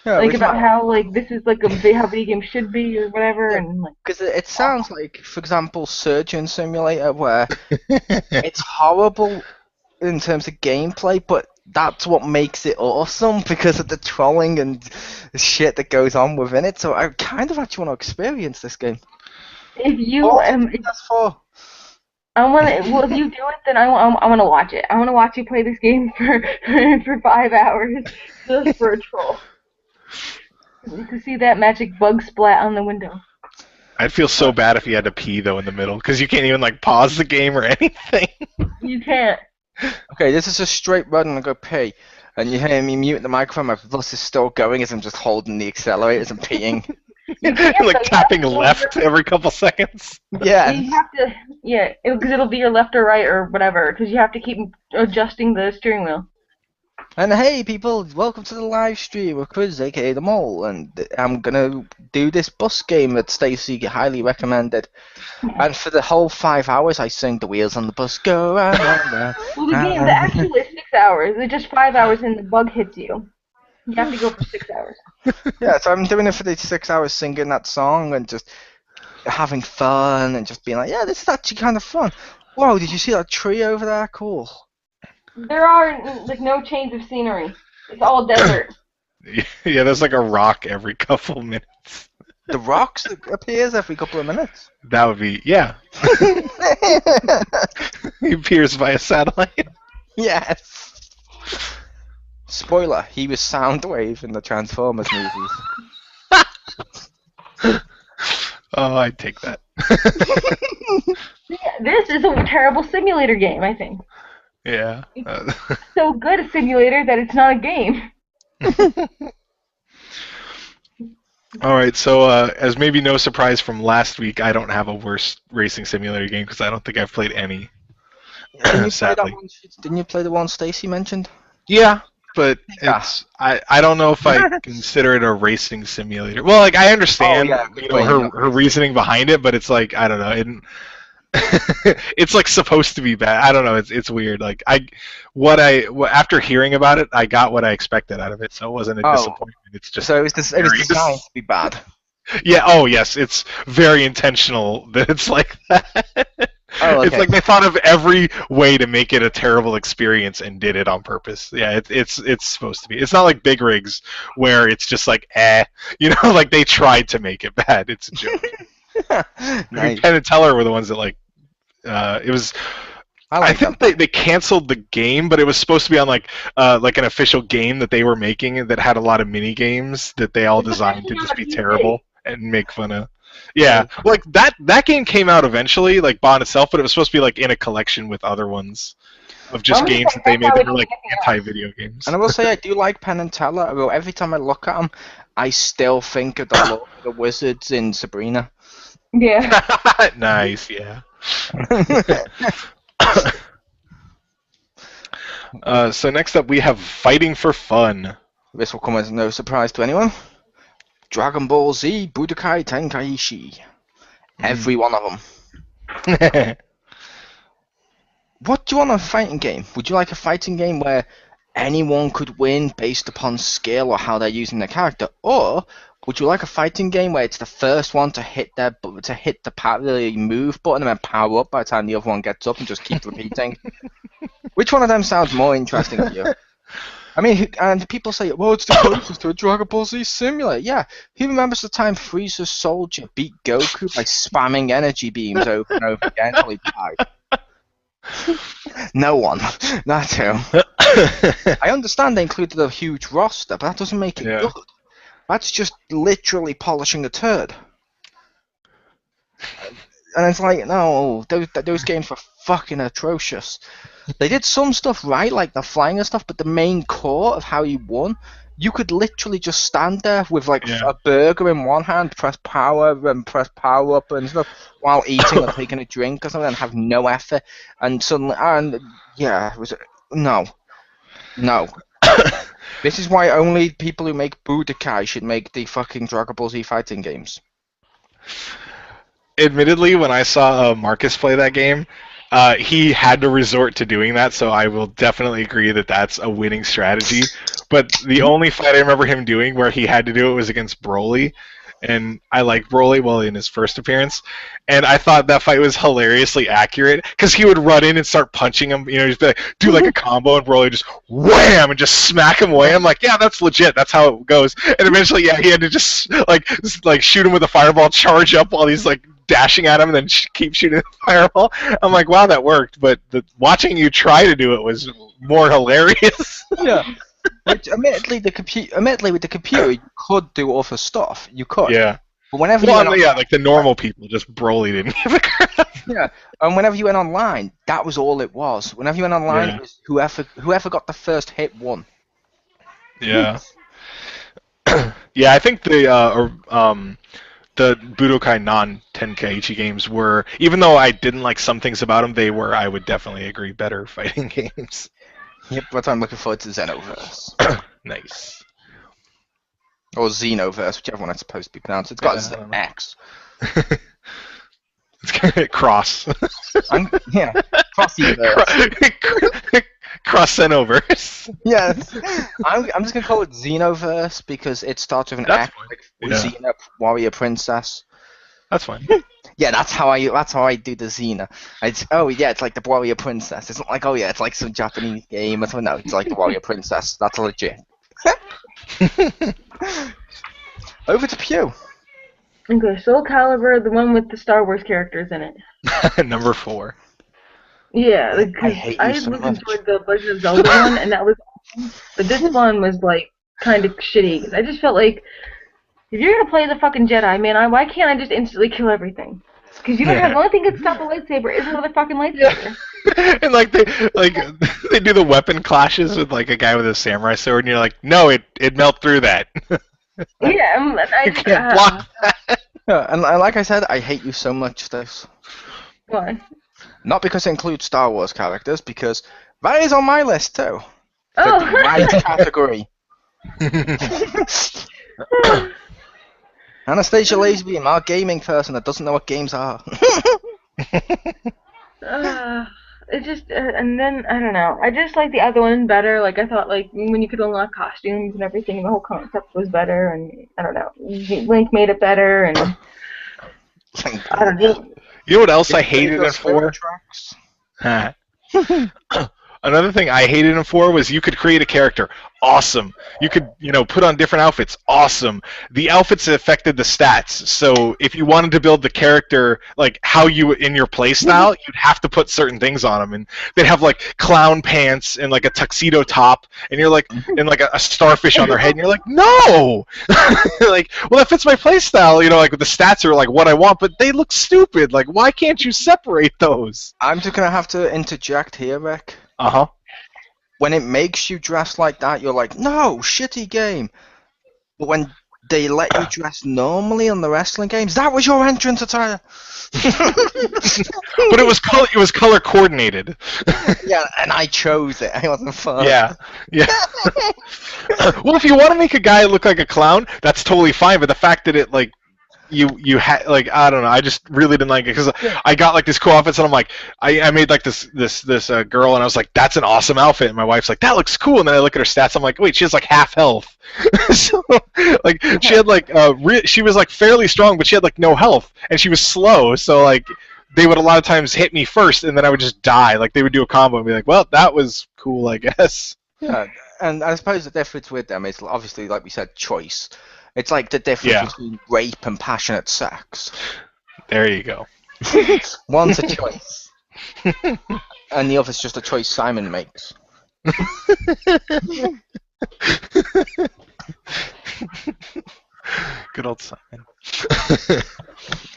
like about how like this is like how video games should be or whatever, and like because it sounds like, for example, Surgeon Simulator, where it's horrible in terms of gameplay, but that's what makes it awesome because of the trolling and the shit that goes on within it. So I kind of actually want to experience this game. If you that's for. If you do it, then I want to watch it. I want to watch you play this game for 5 hours just for a troll. To see that magic bug splat on the window. I'd feel so bad if you had to pee though in the middle because you can't even like pause the game or anything. You can't. Okay, this is a straight run and I go pee. And you hear me mute the microphone, my bus is still going as I'm just holding the accelerators and peeing. Like tapping left every couple seconds. Yeah. You have to, because it'll be your left or right or whatever, because you have to keep adjusting the steering wheel. And hey people, welcome to the live stream with Chriz, aka The Mole, and I'm gonna do this bus game that Stacey highly recommended. And for the whole 5 hours I sing The Wheels on the Bus Go round and round. Well, the game, the actual is 6 hours. It's just 5 hours and the bug hits you. You have to go for 6 hours. Yeah, so I'm doing it for the 6 hours singing that song and just having fun and just being like, yeah, this is actually kind of fun. Whoa, did you see that tree over there? Cool. There are like no change of scenery. It's all desert. Yeah, there's like a rock every couple minutes. The rocks appears every couple of minutes. That would be, yeah. He appears via satellite. Yes. Spoiler, he was Soundwave in the Transformers movies. Oh, I'd take that. This is a terrible simulator game, I think. Yeah. It's so good a simulator that it's not a game. All right, so as maybe no surprise from last week, I don't have a worse racing simulator game because I don't think I've played any. Sadly. Didn't you play the one Stacey mentioned? Yeah, but it's I don't know if I consider it a racing simulator. Well, like I understand her reasosoning behind it, but it's like I don't know. It's like supposed to be bad. I don't know. It's weird. Like after hearing about it, I got what I expected out of it. So it wasn't a disappointment. It's just it was designed to be bad. Yeah. Oh yes. It's very intentional that it's like that. Oh, okay. It's like they thought of every way to make it a terrible experience and did it on purpose. Yeah. It's supposed to be. It's not like Big Rigs where it's just like like they tried to make it bad. It's a joke. Nice. Penn and Teller were the ones that like. It was. I think they canceled the game, but it was supposed to be on like an official game that they were making that had a lot of mini games that they all designed to just be terrible and make fun of. Yeah, like that game came out eventually, like Bond itself, but it was supposed to be like in a collection with other ones of just games that they made that were like anti-video games. And I will say I do like Penn and Teller, although every time I look at them, I still think of the Lord of the Wizards in Sabrina. Yeah. Nice, yeah. So next up we have Fighting for Fun. This will come as no surprise to anyone. Dragon Ball Z Budokai Tenkaichi. Every one of them. What do you want in a fighting game? Would you like a fighting game where anyone could win based upon skill or how they're using their character, or would you like a fighting game where it's the first one to hit the move button and then power up by the time the other one gets up and just keep repeating? Which one of them sounds more interesting to you? I mean, and people say, well, it's the closest to a Dragon Ball Z simulator. Yeah, who remembers the time Frieza's soldier beat Goku by spamming energy beams over and over again until he died? No one. Not too. I understand they included a huge roster, but that doesn't make it good. That's just literally polishing a turd. And it's like, no, those games were fucking atrocious. They did some stuff right, like the flying and stuff, but the main core of how you won, you could literally just stand there with like a burger in one hand, press power up and stuff, while eating or taking a drink or something, and have no effort. And suddenly, it was no. This is why only people who make Budokai should make the fucking Dragon Ball Z fighting games. Admittedly, when I saw Marcus play that game, he had to resort to doing that, so I will definitely agree that that's a winning strategy. But the only fight I remember him doing where he had to do it was against Broly, and I like Broly in his first appearance, and I thought that fight was hilariously accurate because he would run in and start punching him, just be like, do like a combo, and Broly just wham and just smack him away. I'm like, yeah, that's legit. That's how it goes. And eventually, he had to just like shoot him with a fireball, charge up while he's like dashing at him, and then keep shooting the fireball. I'm like, wow, that worked. But watching you try to do it was more hilarious. Yeah. Which, admittedly, with the computer, you could do other stuff. You could. Yeah. But whenever like the normal people, just Broly didn't give a crap. Yeah. And whenever you went online, that was all it was. Whenever you went online, it was whoever got the first hit won. Yeah. Yeah, I think the Budokai non-Tenkaichi games were, even though I didn't like some things about them, they were, I would definitely agree, better fighting games. Yep, but I'm looking forward to Xenoverse. Nice. Or Xenoverse, whichever one it's supposed to be pronounced. It's got an X. It's kind of cross. Crossy-verse. Cross Xenoverse. Yeah. I'm just going to call it Xenoverse because it starts with an X, like Xena, Warrior Princess. That's fine. Yeah, that's how I do the Xena. It's like the Warrior Princess. It's not like, it's like some Japanese game or something. No, it's like the Warrior Princess. That's legit. Over to Pew. Okay, Soul Calibur, the one with the Star Wars characters in it. Number 4. Yeah, because I enjoyed the Legend of Zelda one, and that was awesome. But this one was like kind of shitty. Cause I just felt like, if you're gonna play the fucking Jedi, man, why can't I just instantly kill everything? Because you don't have the only thing that can stop a lightsaber is another fucking lightsaber. And they do the weapon clashes with like a guy with a samurai sword, and you're like, no, it melt through that. Yeah, you can't block that. Yeah, and like I said, I hate you so much, Stokes. Why? Not because it includes Star Wars characters, because that is on my list too. Oh. The right category. Anastasia Lazerbeam, our gaming person that doesn't know what games are. It just, and then, I don't know, I just like the other one better. Like, I thought, like, when you could unlock costumes and everything, the whole concept was better, and, I don't know, Link made it better, and, I don't know. You know what else I hated it for? Another thing I hated him for was you could create a character. Awesome. You could, put on different outfits. Awesome. The outfits affected the stats. So if you wanted to build the character, like how you in your play style, you'd have to put certain things on them. And they'd have like clown pants and like a tuxedo top, and you're like, and like a starfish on their head, and you're like, no. Like, well, that fits my play style. Like the stats are like what I want, but they look stupid. Like, why can't you separate those? I'm just gonna have to interject here, Rick. Uh-huh. When it makes you dress like that, you're like, no, shitty game. But when they let you dress normally on the wrestling games, that was your entrance attire. But it was color coordinated. Yeah, and I chose it. I wasn't fun. Yeah. Well, if you want to make a guy look like a clown, that's totally fine. But the fact that it like you had like I don't know, I just really didn't like it because I got like this cool outfits and I'm like I made like this girl and I was like, that's an awesome outfit, and my wife's like, that looks cool, and then I look at her stats, I'm like, wait, she has like half health. So like she had like she was like fairly strong, but she had like no health and she was slow, so like they would a lot of times hit me first and then I would just die. Like they would do a combo and be like, well, that was cool, I guess. Yeah, and I suppose the difference with them is obviously, like we said, choice. It's like the difference between rape and passionate sex. There you go. One's a choice, and the other's just a choice Simon makes. Good old Simon.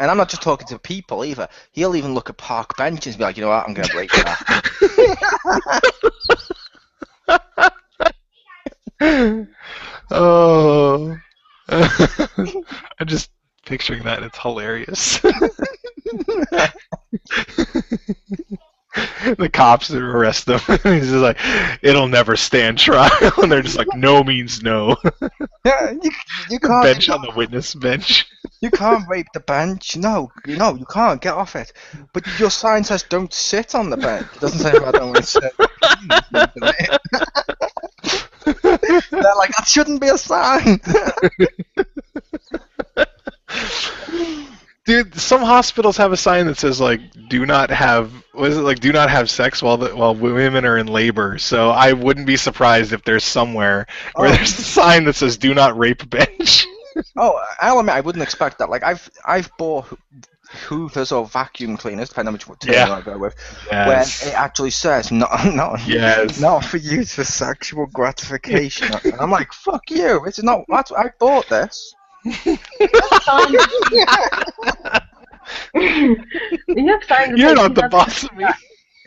And I'm not just talking to people either. He'll even look at park benches and be like, you know what, I'm going to break that. Oh. I'm just picturing that. It's hilarious. The cops arrest them. He's just like, it'll never stand trial. And they're just like, no means no. Yeah, you can't. Bench on the witness bench. You can't rape the bench. No, you can't. Get off it. But your sign says don't sit on the bench. It doesn't say I don't want to sit. They're like, that shouldn't be a sign. Dude, some hospitals have a sign that says like, "Do not have." What is it like? Do not have sex while women are in labor. So I wouldn't be surprised if there's somewhere where there's a sign that says, "Do not rape bench." Oh, I'll admit I wouldn't expect that. Like I've bought hoovers or vacuum cleaners, depending on which one I go with, where it actually says not for use for sexual gratification. And I'm like, fuck you! It's not. I bought this. You have signs. You're not the boss of me.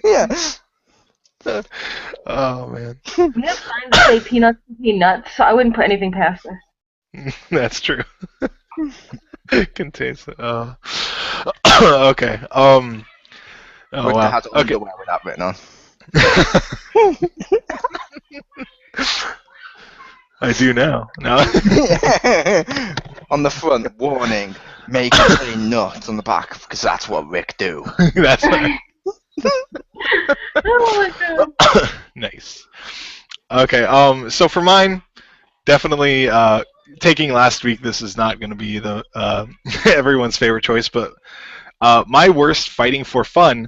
Yeah. Oh man. You have signs that say peanuts and peanuts, so I wouldn't put anything past this. That's true. Contains it. Okay. Oh wow. Has underwear with that written on. I do now. No. On the front, warning: make it say nuts. On the back, because that's what Rick do. That's right. Oh my god. Nice. Okay. So for mine, definitely taking last week. This is not going to be the everyone's favorite choice, but my worst fighting for fun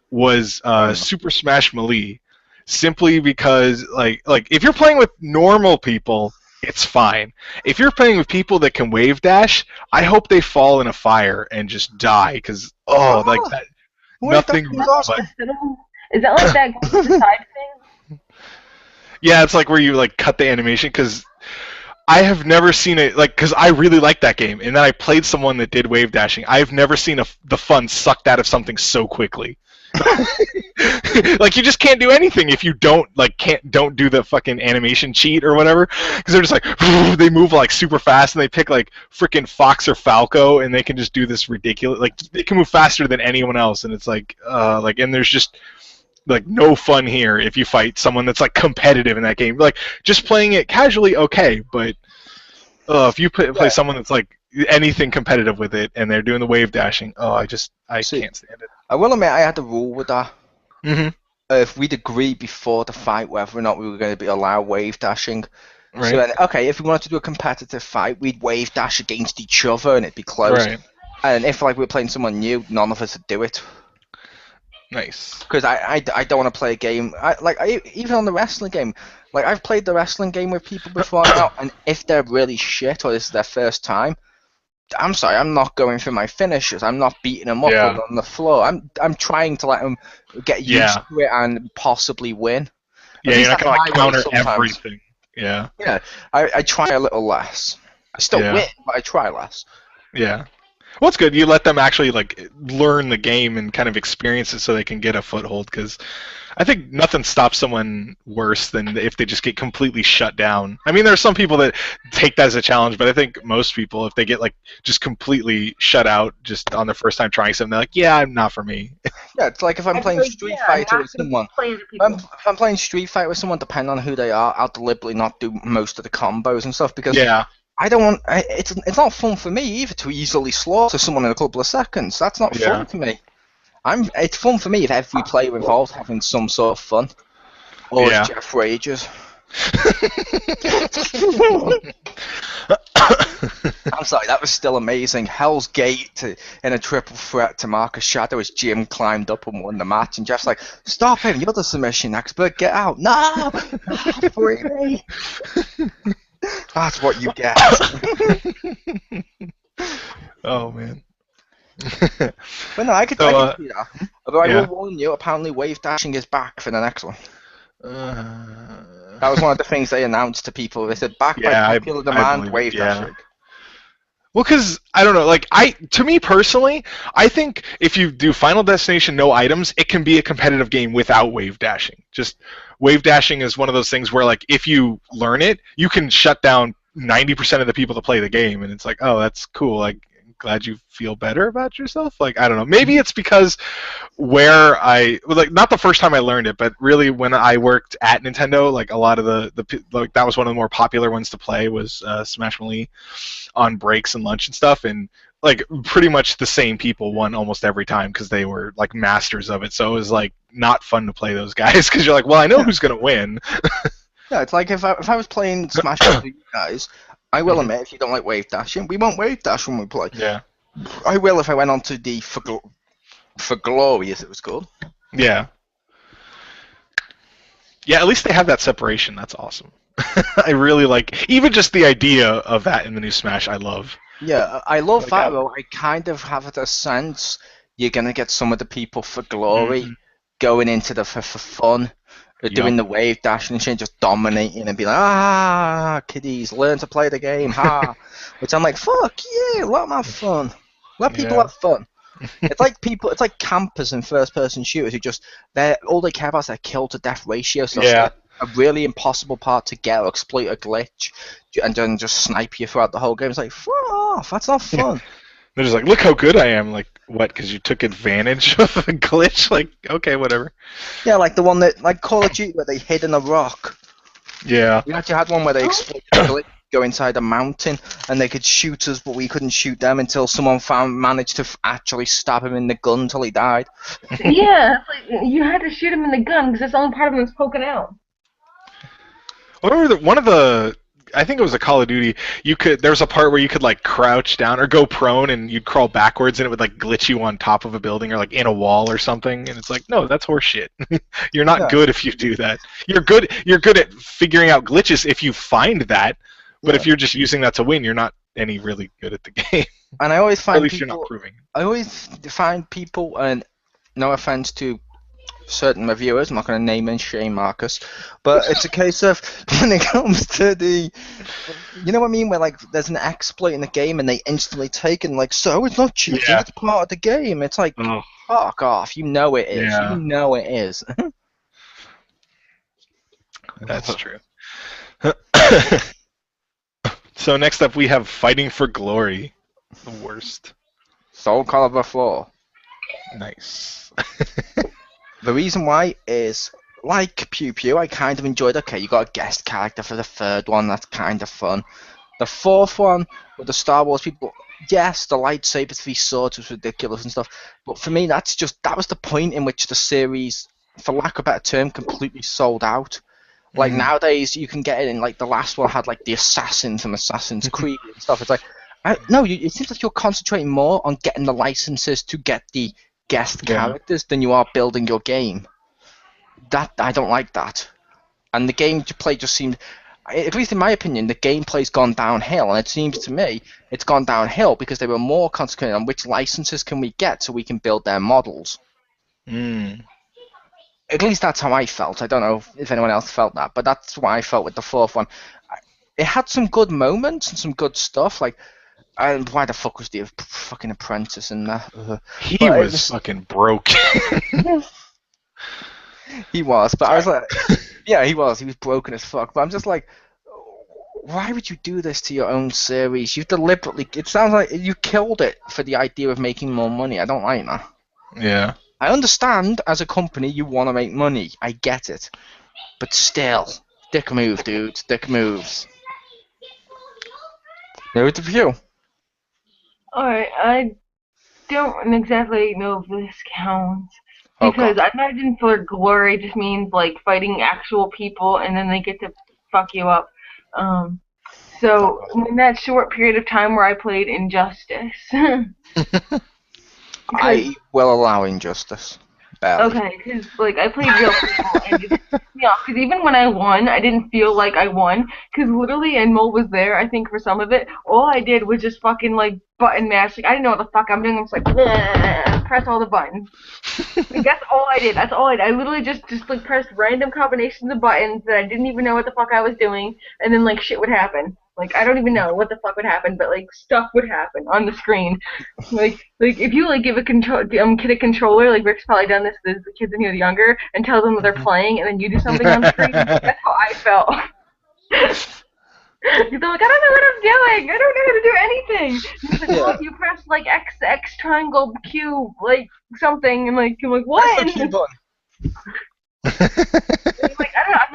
was Super Smash Melee. Simply because, like if you're playing with normal people, it's fine. If you're playing with people that can wave dash, I hope they fall in a fire and just die. Because like that, nothing. Is that like that go to the side thing? Yeah, it's like where you like cut the animation. Because I have never seen it because I really like that game, and then I played someone that did wave dashing. I've never seen the fun sucked out of something so quickly. Like you just can't do anything if you don't do the fucking animation cheat or whatever, because they're just like they move like super fast and they pick like freaking Fox or Falco and they can just do this ridiculous, like they can move faster than anyone else, and it's like and there's just like no fun here if you fight someone that's like competitive in that game. Like just playing it casually, okay, but if you play someone that's like anything competitive with it and they're doing the wave dashing, I can't stand it. I will admit I had a rule with that. Mm-hmm. If we'd agreed before the fight whether or not we were going to be allowed wave dashing. Right. So then, if we wanted to do a competitive fight, we'd wave dash against each other and it'd be close. Right. And if we were playing someone new, none of us would do it. Nice. Because I don't want to play a game. Even on the wrestling game, like I've played the wrestling game with people before now, and if they're really shit or this is their first time, I'm sorry, I'm not going through my finishes. I'm not beating them up on the floor. I'm trying to let them get used to it and possibly win. Yeah, you're not gonna like counter everything. Yeah. Yeah, I try a little less. I still win, but I try less. Yeah. Well, it's good. You let them actually like learn the game and kind of experience it so they can get a foothold. Because I think nothing stops someone worse than if they just get completely shut down. I mean, there are some people that take that as a challenge, but I think most people, if they get like just completely shut out just on their first time trying something, they're like, yeah, not for me. Yeah, it's like if I'm playing Street Fighter with someone. If I'm playing Street Fighter with someone, depending on who they are, I'll deliberately not do most of the combos and stuff because I don't want. It's not fun for me either to easily slaughter someone in a couple of seconds. That's not fun to me. It's fun for me if every player involved having some sort of fun. Or as Jeff rages. I'm sorry, that was still amazing. Hell's Gate in a triple threat to Marcus Shadow as Jim climbed up and won the match, and Jeff's like, "Stop him! You're the submission expert. Get out! No, free me." That's what you get. Oh man. But no, I could see that. Although I will warn you, apparently wave dashing is back for the next one. That was one of the things they announced to people. They said back by popular demand, wave dashing. Well, because I don't know, like to me personally, I think if you do Final Destination no items, it can be a competitive game without wave dashing. Just wave dashing is one of those things where, like, if you learn it, you can shut down 90% of the people that play the game, and it's like, oh, that's cool. Like, glad you feel better about yourself. Like, I don't know. Maybe it's because where not the first time I learned it, but really when I worked at Nintendo, like a lot of that was one of the more popular ones to play was Smash Melee on breaks and lunch and stuff, and like pretty much the same people won almost every time because they were like masters of it. So it was like not fun to play those guys because you're like, well, I know who's gonna win. Yeah, it's like if I was playing Smash with you guys, I will admit, if you don't like wave dashing, we won't wave dash when we play. Yeah. I will if I went on to the For Glory, as it was called. Yeah. Yeah, at least they have that separation. That's awesome. I really like, even just the idea of that in the new Smash, I love. Yeah, I love that, though. I kind of have a sense you're going to get some of the people for Glory going into the for fun. Doing the wave dashing and shit, just dominating and be like, kiddies, learn to play the game, ha. Which I'm like, fuck yeah, let them have fun. Let people have fun. It's like campers in first-person shooters who all they care about is their kill-to-death ratio, so it's like a really impossible part to get or exploit a glitch and then just snipe you throughout the whole game. It's like, fuck off, that's not fun. They're just like, look how good I am. Like, what, because you took advantage of a glitch? Like, okay, whatever. Yeah, like the one that, like Call of Duty, where they hid in a rock. Yeah. We actually had one where they exploited a glitch, go inside a mountain, and they could shoot us, but we couldn't shoot them until someone managed to actually stab him in the gun until he died. Yeah, it's like, you had to shoot him in the gun because that's the only part of him that's poking out. I remember one of the, I think it was a Call of Duty, there was a part where you could like crouch down or go prone and you'd crawl backwards and it would like glitch you on top of a building or like in a wall or something, and it's like, no, that's horseshit. You're not good if you do that. You're good at figuring out glitches if you find that, but if you're just using that to win, you're not any really good at the game. And I always find at least you're not proving. I always find people, and no offense to certain reviewers, I'm not going to name and shame Marcus, but it's a case of when it comes to the, you know what I mean, where like there's an exploit in the game and they instantly take it and like, so it's not cheating, it's part of the game. It's like, fuck off, you know it is. You know it is. That's true. So next up we have Fighting for Glory, the worst. Soul Calibur 4. Nice. The reason why is, like Pew Pew, I kind of enjoyed, okay, you got a guest character for the third one, that's kind of fun. The fourth one, with the Star Wars people, yes, the lightsabers, three swords was ridiculous and stuff, but for me, that was the point in which the series, for lack of a better term, completely sold out. Like, nowadays, you can get it in, like, the last one had, like, the assassin from Assassin's Creed and stuff. It's like, it seems like you're concentrating more on getting the licenses to get the guest characters than you are building your game. That I don't like that. And the gameplay just seemed, at least in my opinion, the gameplay's gone downhill. And it seems to me it's gone downhill because they were more concentrated on which licenses can we get so we can build their models. At least that's how I felt. I don't know if anyone else felt that, but that's what I felt with the fourth one. It had some good moments and some good stuff. Like, and why the fuck was the fucking apprentice in there? He was fucking broke. He was, but I was like, yeah, he was broken as fuck. But I'm just like, why would you do this to your own series? You deliberately, it sounds like you killed it for the idea of making more money. I don't like that. Yeah. I understand as a company you want to make money. I get it. But still, dick move, dude. Dick moves. There with the view. Alright, I don't exactly know if this counts. Because I imagine for glory just means like fighting actual people and then they get to fuck you up. So in that short period of time where I played Injustice. I will allow Injustice. Barely. Okay, because like I played real people and it pissed me off. Because even when I won, I didn't feel like I won. Because literally, and Mo was there, I think, for some of it. All I did was just fucking like button mash. Like I didn't know what the fuck I'm doing. I was like, press all the buttons. Like, that's all I did. That's all I did. I literally just like pressed random combinations of buttons that I didn't even know what the fuck I was doing, and then like shit would happen. Like I don't even know what the fuck would happen, but like stuff would happen on the screen. Like if you like give a kid a controller, like Rick's probably done this to the kids when he was younger, and tell them that they're playing, and then you do something on screen. That's how I felt. They're like, I don't know what I'm doing. I don't know how to do anything. And like, well, you press like X triangle Q like something, and like you're like what? I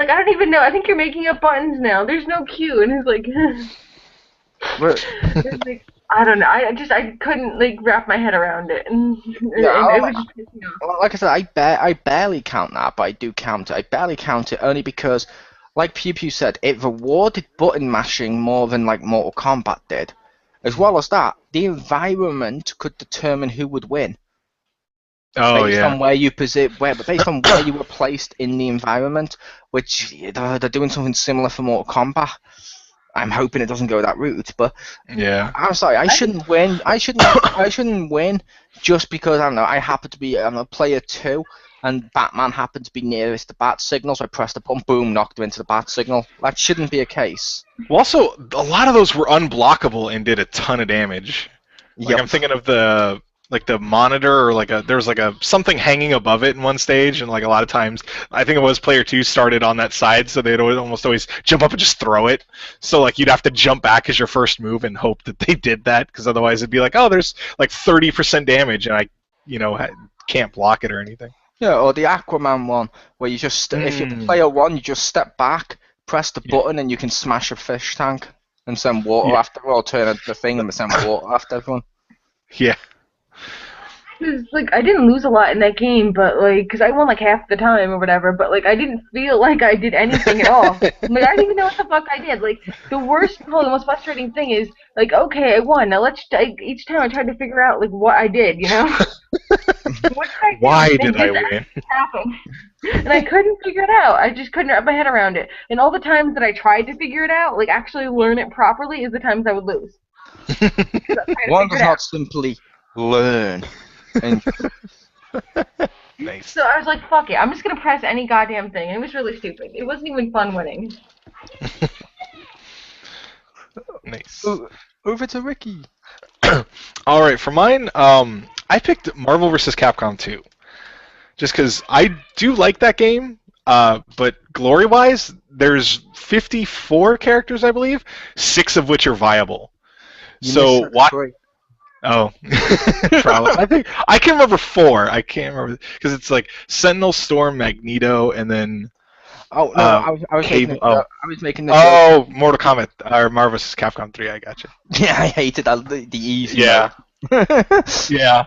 don't even know. I think you're making up buttons now. There's no Q, and it's like, it's like I don't know. I couldn't like wrap my head around it, and it was just pissing me off. Like I said, I barely count that, but I do count it. I barely count it only because, like Pew Pew said, it rewarded button mashing more than like Mortal Kombat did. As well as that, the environment could determine who would win. Based on where you based on where you were placed in the environment, which they're doing something similar for Mortal Kombat. I'm hoping it doesn't go that route, but yeah. I'm sorry, I shouldn't win. I shouldn't win just because I don't know. I happen to be a player 2, and Batman happened to be nearest the bat signal, so I pressed the button, boom, knocked him into the bat signal. That shouldn't be a case. Well, also, a lot of those were unblockable and did a ton of damage. Like I'm thinking of the monitor, or there was something hanging above it in one stage, and like a lot of times I think it was player 2 started on that side, so they'd almost always jump up and just throw it. So like you'd have to jump back as your first move and hope that they did that, because otherwise it'd be like, oh, there's like 30% damage and I can't block it or anything. Yeah, or the Aquaman one where you just if you're player 1, you just step back, press the button, and you can smash a fish tank and send water after, or turn the thing and send water after everyone. Yeah. Cause like I didn't lose a lot in that game, but like, cause I won like half the time or whatever, but like I didn't feel like I did anything at all. Like I didn't even know what the fuck I did. Like the most frustrating thing is like, okay, I won. Now each time I tried to figure out like what I did, you know? Why did I win? Happened. And I couldn't figure it out. I just couldn't wrap my head around it. And all the times that I tried to figure it out, like actually learn it properly, is the times I would lose. One does not simply learn. And nice. So I was like, fuck it, I'm just gonna press any goddamn thing. And it was really stupid. It wasn't even fun winning. Nice. Over to Ricky. Alright, for mine, I picked Marvel vs. Capcom 2. Just because I do like that game, but glory-wise, there's 54 characters, I believe, 6 of which are viable. So why? Oh, probably. I can remember 4. I can't remember because it's like Sentinel, Storm, Magneto, and then. Oh no, I was making the. Oh, Mortal Kombat or Marvel vs. Capcom 3. I gotcha. Yeah, I hated that, the easy. Yeah, Yeah.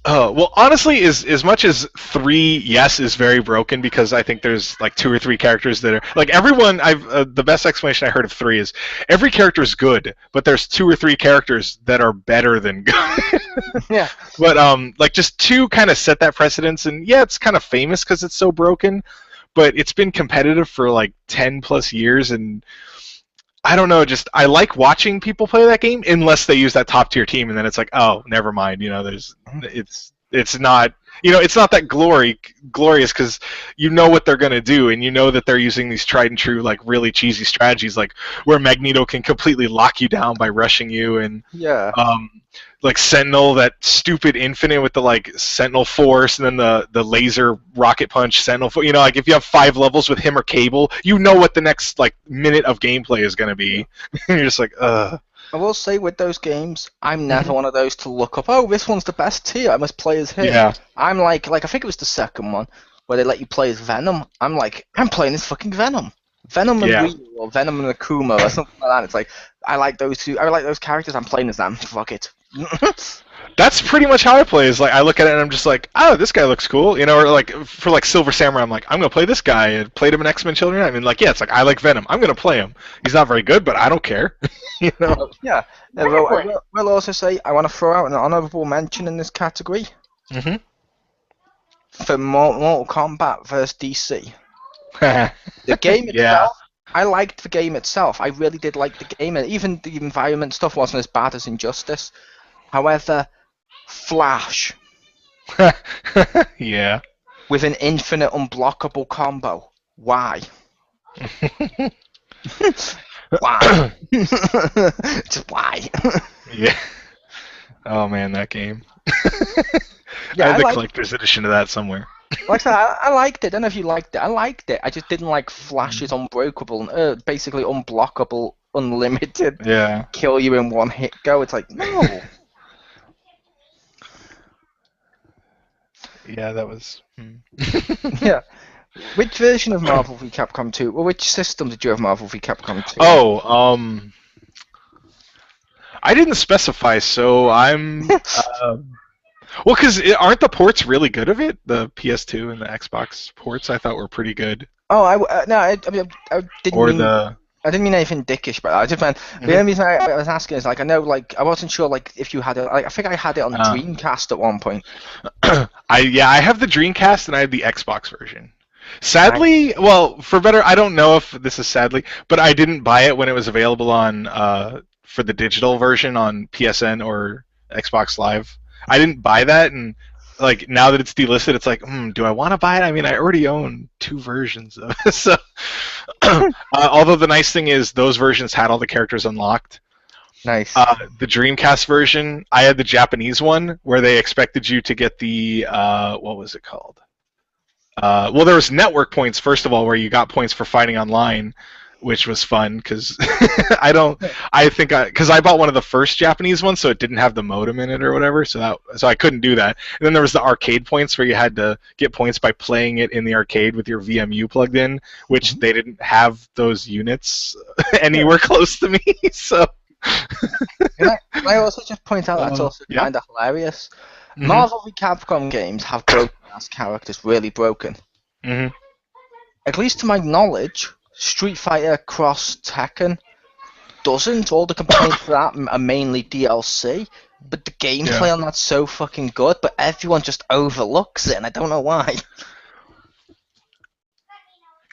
Well, honestly, as much as 3, yes, is very broken because I think there's like 2 or 3 characters that are like everyone. The best explanation I heard of 3 is every character is good, but there's 2 or 3 characters that are better than good. Yeah. But like just 2 kind of set that precedence, and yeah, it's kind of famous because it's so broken, but it's been competitive for like 10 plus years, and I don't know, just I like watching people play that game unless they use that top tier team, and then it's like, oh, never mind. It's not it's not that glorious because you know what they're gonna do, and you know that they're using these tried and true like really cheesy strategies, like where Magneto can completely lock you down by rushing you, and Yeah. like Sentinel, that stupid infinite with the like Sentinel Force, and then the laser rocket punch Sentinel Force. Like if you have 5 levels with him or Cable, you know what the next like minute of gameplay is gonna be. And you're just like, ugh. I will say with those games, I'm never one of those to look up. Oh, this one's the best tier. I must play as him. Yeah. I'm like I think it was the second one where they let you play as Venom. I'm like, I'm playing as fucking Venom. Venom and Ryu or Venom and Akuma or something like that. It's like I like those 2. I like those characters. I'm playing as them. Fuck it. That's pretty much how I play. Is like I look at it and I'm just like, oh, this guy looks cool, or like for like Silver Samurai, I'm like, I'm gonna play this guy. I played him in X-Men Children. I mean, like, yeah, it's like I like Venom. I'm gonna play him. He's not very good, but I don't care. Yeah. We'll also say I want to throw out an honorable mention in this category for Mortal Kombat vs DC. The game itself. I liked the game itself. I really did like the game, and even the environment stuff wasn't as bad as Injustice. However, Flash. Yeah. With an infinite unblockable combo. Why? Why? Just why? Yeah. Oh man, that game. Yeah, I have the collector's edition of that somewhere. Like I said, I liked it. I don't know if you liked it. I liked it. I just didn't like Flash's unbreakable, basically unblockable, unlimited, kill you in one hit go. It's like, no. Yeah, that was. Yeah. Which version of Marvel v Capcom 2? Or which system did you have Marvel v Capcom 2? Oh, I didn't specify, so I'm. Well, because aren't the ports really good of it? The PS2 and the Xbox ports, I thought were pretty good. Oh, I didn't I didn't mean anything dickish, but I just meant the only reason I was asking is like I know like I wasn't sure like if you had it. Like, I think I had it on Dreamcast at one point. I have the Dreamcast and I have the Xbox version. Sadly, well, for better, I don't know if this is sadly, but I didn't buy it when it was available on for the digital version on PSN or Xbox Live. I didn't buy that, and like now that it's delisted, it's like, do I want to buy it? I mean, I already own 2 versions of it. So, although the nice thing is those versions had all the characters unlocked. Nice. The Dreamcast version, I had the Japanese one where they expected you to get the what was it called? Well, there was network points first of all, where you got points for fighting online, which was fun because because I bought one of the first Japanese ones, so it didn't have the modem in it or whatever, so I couldn't do that. And then there was the arcade points where you had to get points by playing it in the arcade with your VMU plugged in, which they didn't have those units anywhere close to me. So. Can I also just point out that's also kind of hilarious. Marvel v Capcom games have broken ass characters, really broken. At least to my knowledge, Street Fighter Cross Tekken doesn't. All the complaints for that are mainly DLC, but the gameplay on that's so fucking good, but everyone just overlooks it, and I don't know why.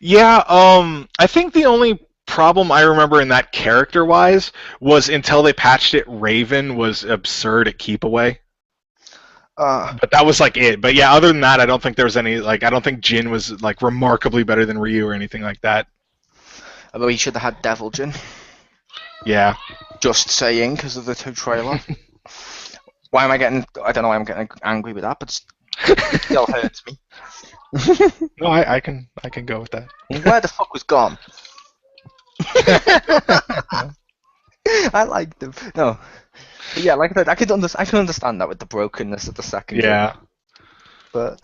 Yeah, I think the only problem I remember in that character-wise was until they patched it, Raven was absurd at keep away. But that was like it. But yeah, other than that, I don't think there was any I don't think Jin was like remarkably better than Ryu or anything like that. Although he should have had Devil Jin. Yeah. Just saying, because of the trailer. Why am I getting? I don't know why I'm getting angry with that, but it still hurts me. No, I can go with that. Where the fuck was Gone? I liked them. No. But yeah, like I said, I can understand that with the brokenness of the second game. But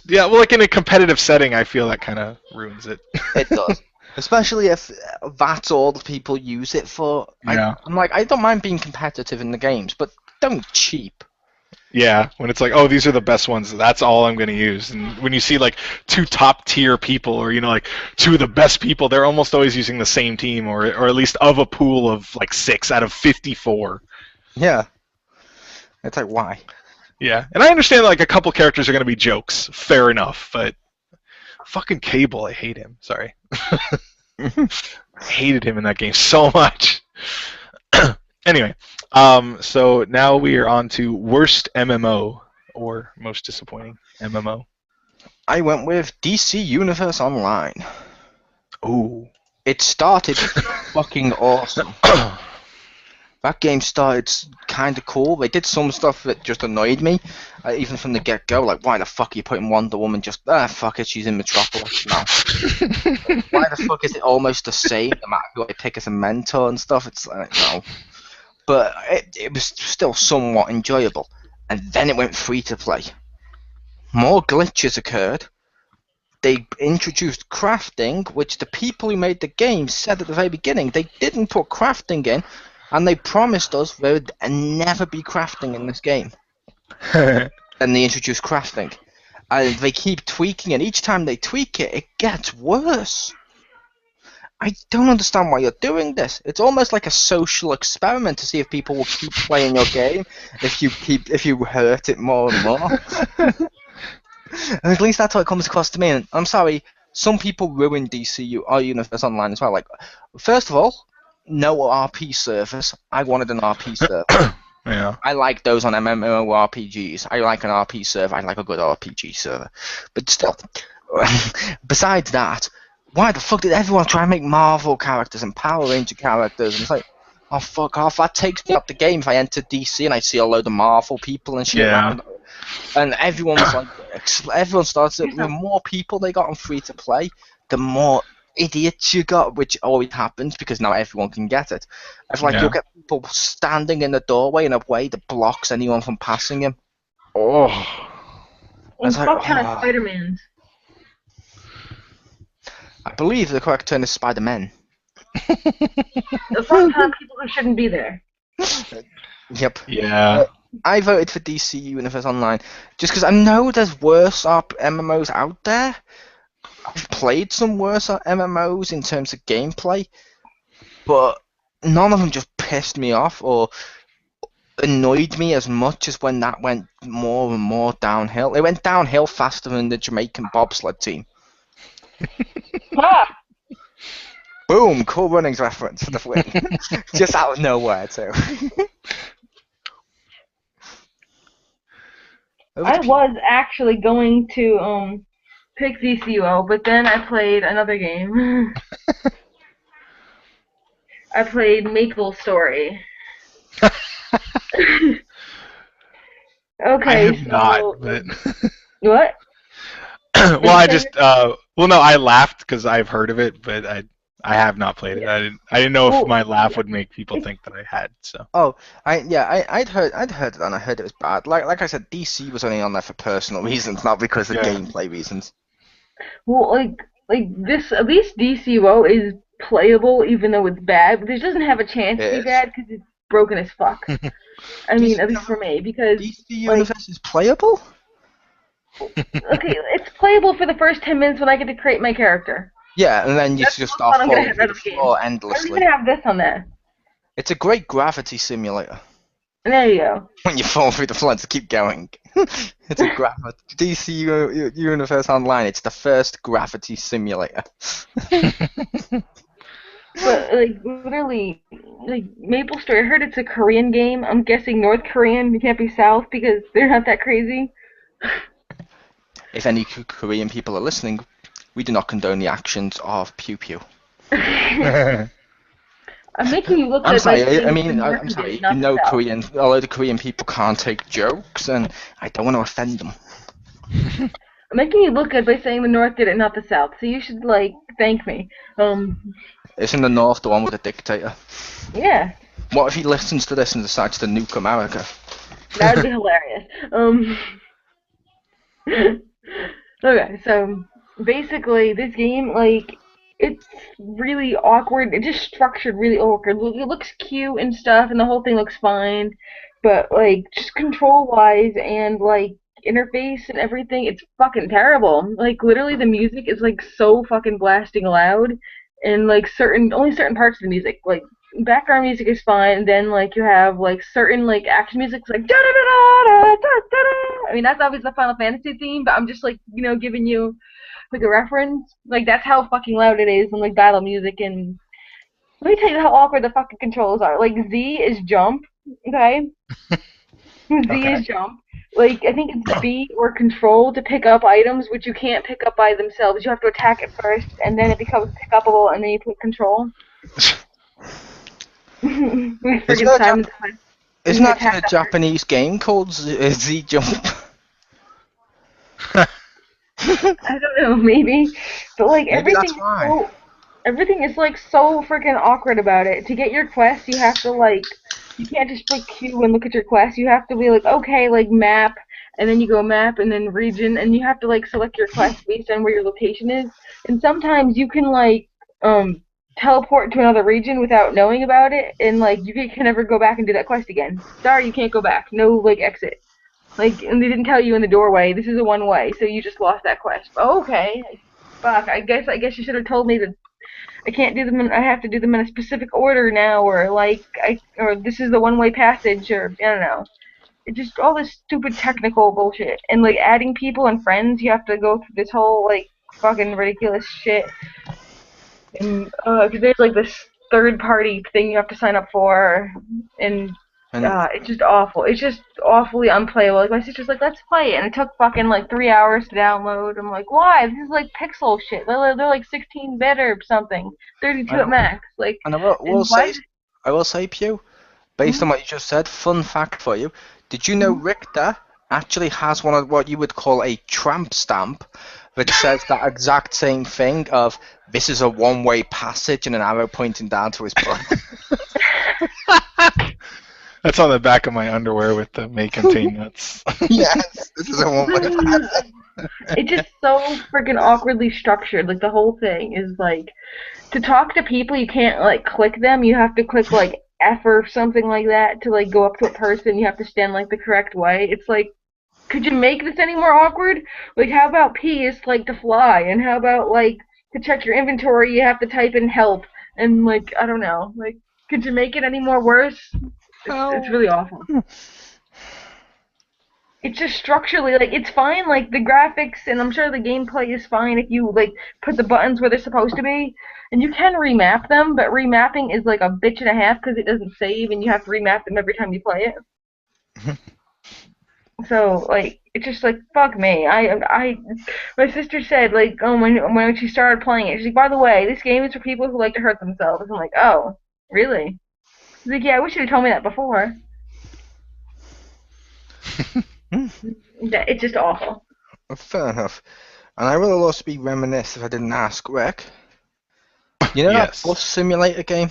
well, like in a competitive setting, I feel that kind of ruins it. It does. Especially if that's all the people use it for. Yeah. I'm like, I don't mind being competitive in the games, but don't cheap. Yeah, when it's like, oh, these are the best ones. That's all I'm going to use. And when you see like two top tier people, or like two of the best people, they're almost always using the same team, or at least of a pool of like 6 out of 54. Yeah. It's like, why? Yeah, and I understand like a couple characters are going to be jokes. Fair enough, but fucking Cable, I hate him. Sorry. I hated him in that game so much. Anyway, so now we are on to worst MMO or most disappointing MMO. I went with DC Universe Online. Ooh. It started fucking awesome. That game started kind of cool. They did some stuff that just annoyed me, even from the get-go. Like, why the fuck are you putting Wonder Woman just... fuck it, she's in Metropolis now. Why the fuck is it almost the same, no matter who I pick as a mentor and stuff? It's like, no. But it was still somewhat enjoyable. And then it went free-to-play. More glitches occurred. They introduced crafting, which the people who made the game said at the very beginning they didn't put crafting in. And they promised us there would never be crafting in this game. And they introduced crafting. And they keep tweaking it. Each time they tweak it, it gets worse. I don't understand why you're doing this. It's almost like a social experiment to see if people will keep playing your game if you hurt it more and more. And at least that's how it comes across to me. And I'm sorry, some people ruin DCU or Universe Online as well. Like, first of all, no RP servers. I wanted an RP server. Yeah. I like those on MMORPGs. I like an RP server. I like a good RPG server. But still, besides that, why the fuck did everyone try and make Marvel characters and Power Ranger characters? And it's like, oh, fuck off. That takes me up the game if I enter DC and I see a load of Marvel people and shit around. And everyone was like, everyone starts it. The more people they got on free to play, the more idiots you got, which always happens because now everyone can get it. It's like you'll get people standing in the doorway in a way that blocks anyone from passing him. Oh. And fuck kind of Spider-Mans. I believe the correct term is Spider-Man. The fuck kind of people who shouldn't be there. Yep. Yeah. I voted for DC Universe Online just because I know there's worse MMOs out there. I've played some worse MMOs in terms of gameplay, but none of them just pissed me off or annoyed me as much as when that went more and more downhill. It went downhill faster than the Jamaican bobsled team. Boom! Cool Runnings reference for the win. Just out of nowhere, too. I was actually going to pick DCUO, but then I played another game. I played Maple Story. Okay, I have not, but... What? Well, I just... well, no, I laughed because I've heard of it, but I have not played it. I didn't know if my laugh would make people think that I had. So. Oh, I'd heard it and I heard it was bad. Like I said, DC was only on there for personal reasons, not because of gameplay reasons. Well, like this, at least DCUO is playable, even though it's bad. But it doesn't have a chance to be bad because it's broken as fuck. I mean, at least for me, because DC Universe is playable. Okay, it's playable for the first 10 minutes when I get to create my character. Yeah, and then you just start falling through the floor endlessly. I'm gonna have this on there. It's a great gravity simulator. There you go. When you fall through the floor, to keep going. It's a DC Universe Online. It's the first gravity simulator. But like literally, like Maple Story. I heard it's a Korean game. I'm guessing North Korean. It can't be South because they're not that crazy. If any Korean people are listening, we do not condone the actions of Pew Pew. I'm making you look. I'm sorry. I'm sorry. You know, a lot of Korean people can't take jokes, and I don't want to offend them. I'm making you look good by saying the North did it, not the South. So you should thank me. Isn't the North the one with the dictator? Yeah. What if he listens to this and decides to nuke America? That would be hilarious. Okay, so basically this game, it's really awkward. It's just structured really awkward. It looks cute and stuff, and the whole thing looks fine, but like just control wise and like interface and everything, it's fucking terrible. Like literally, the music is like so fucking blasting loud, and like only certain parts of the music, like background music is fine. Then like you have like certain like action music, like da da da da da da da. I mean that's obviously the Final Fantasy theme, but I'm just like giving you like a reference. Like that's how fucking loud it is, and like battle music. And let me tell you how awkward the fucking controls are. Like Z is jump, okay? Z Okay. is jump. Like I think it's B or control to pick up items, which you can't pick up by themselves. You have to attack it first, and then it becomes pickupable, and then you put control. We forget time. Isn't that a Japanese game called Z Jump? I don't know, maybe, but like Maybe that's why. Everything is like so freaking awkward about it. To get your quest, you have to like, you can't just like queue and look at your quest. You have to be like, okay, like map, and then you go map and then region, and you have to like select your quest based on where your location is. And sometimes you can like teleport to another region without knowing about it, and like you can never go back and do that quest again. Sorry, you can't go back. No like exit. Like, and they didn't tell you in the doorway, this is a one-way, so you just lost that quest. Oh, okay. Fuck, I guess you should have told me that I can't do them I have to do them in a specific order now, or like, or this is the one-way passage, or, I don't know. It's just all this stupid technical bullshit. And, like, adding people and friends, you have to go through this whole, like, fucking ridiculous shit. And, cause there's, like, this third-party thing you have to sign up for, and it's just awful. It's just awfully unplayable. Like my sister's like, let's play it, and it took fucking like 3 hours to download. I'm like, why? This is like pixel shit. They're like 16-bit or something, 32 at max. Like, and I will say, Pew, based on what you just said, fun fact for you: did you know Richter actually has one of what you would call a tramp stamp that says that exact same thing of this is a one-way passage and an arrow pointing down to his butt. That's on the back of my underwear with the may contain nuts. Yes, this is a one-way passage. It's just so freaking awkwardly structured. Like the whole thing is like, to talk to people, you can't like click them. You have to click like F or something like that to like go up to a person. You have to stand like the correct way. It's like, could you make this any more awkward? Like, how about P is like to fly, and how about like to check your inventory, you have to type in help, and like I don't know. Like, could you make it any more worse? It's really awful. It's just structurally, like, it's fine, like, the graphics, and I'm sure the gameplay is fine if you, like, put the buttons where they're supposed to be, and you can remap them, but remapping is, like, a bitch and a half because it doesn't save, and you have to remap them every time you play it. So, like, it's just, like, fuck me. My sister said, like, when she started playing it, she's like, by the way, this game is for people who like to hurt themselves. I'm like, oh, really? She's like, yeah, I wish you'd told me that before. It's just awful. Fair enough. And I will also be remiss if I didn't ask, Rick. You know that bus simulator game?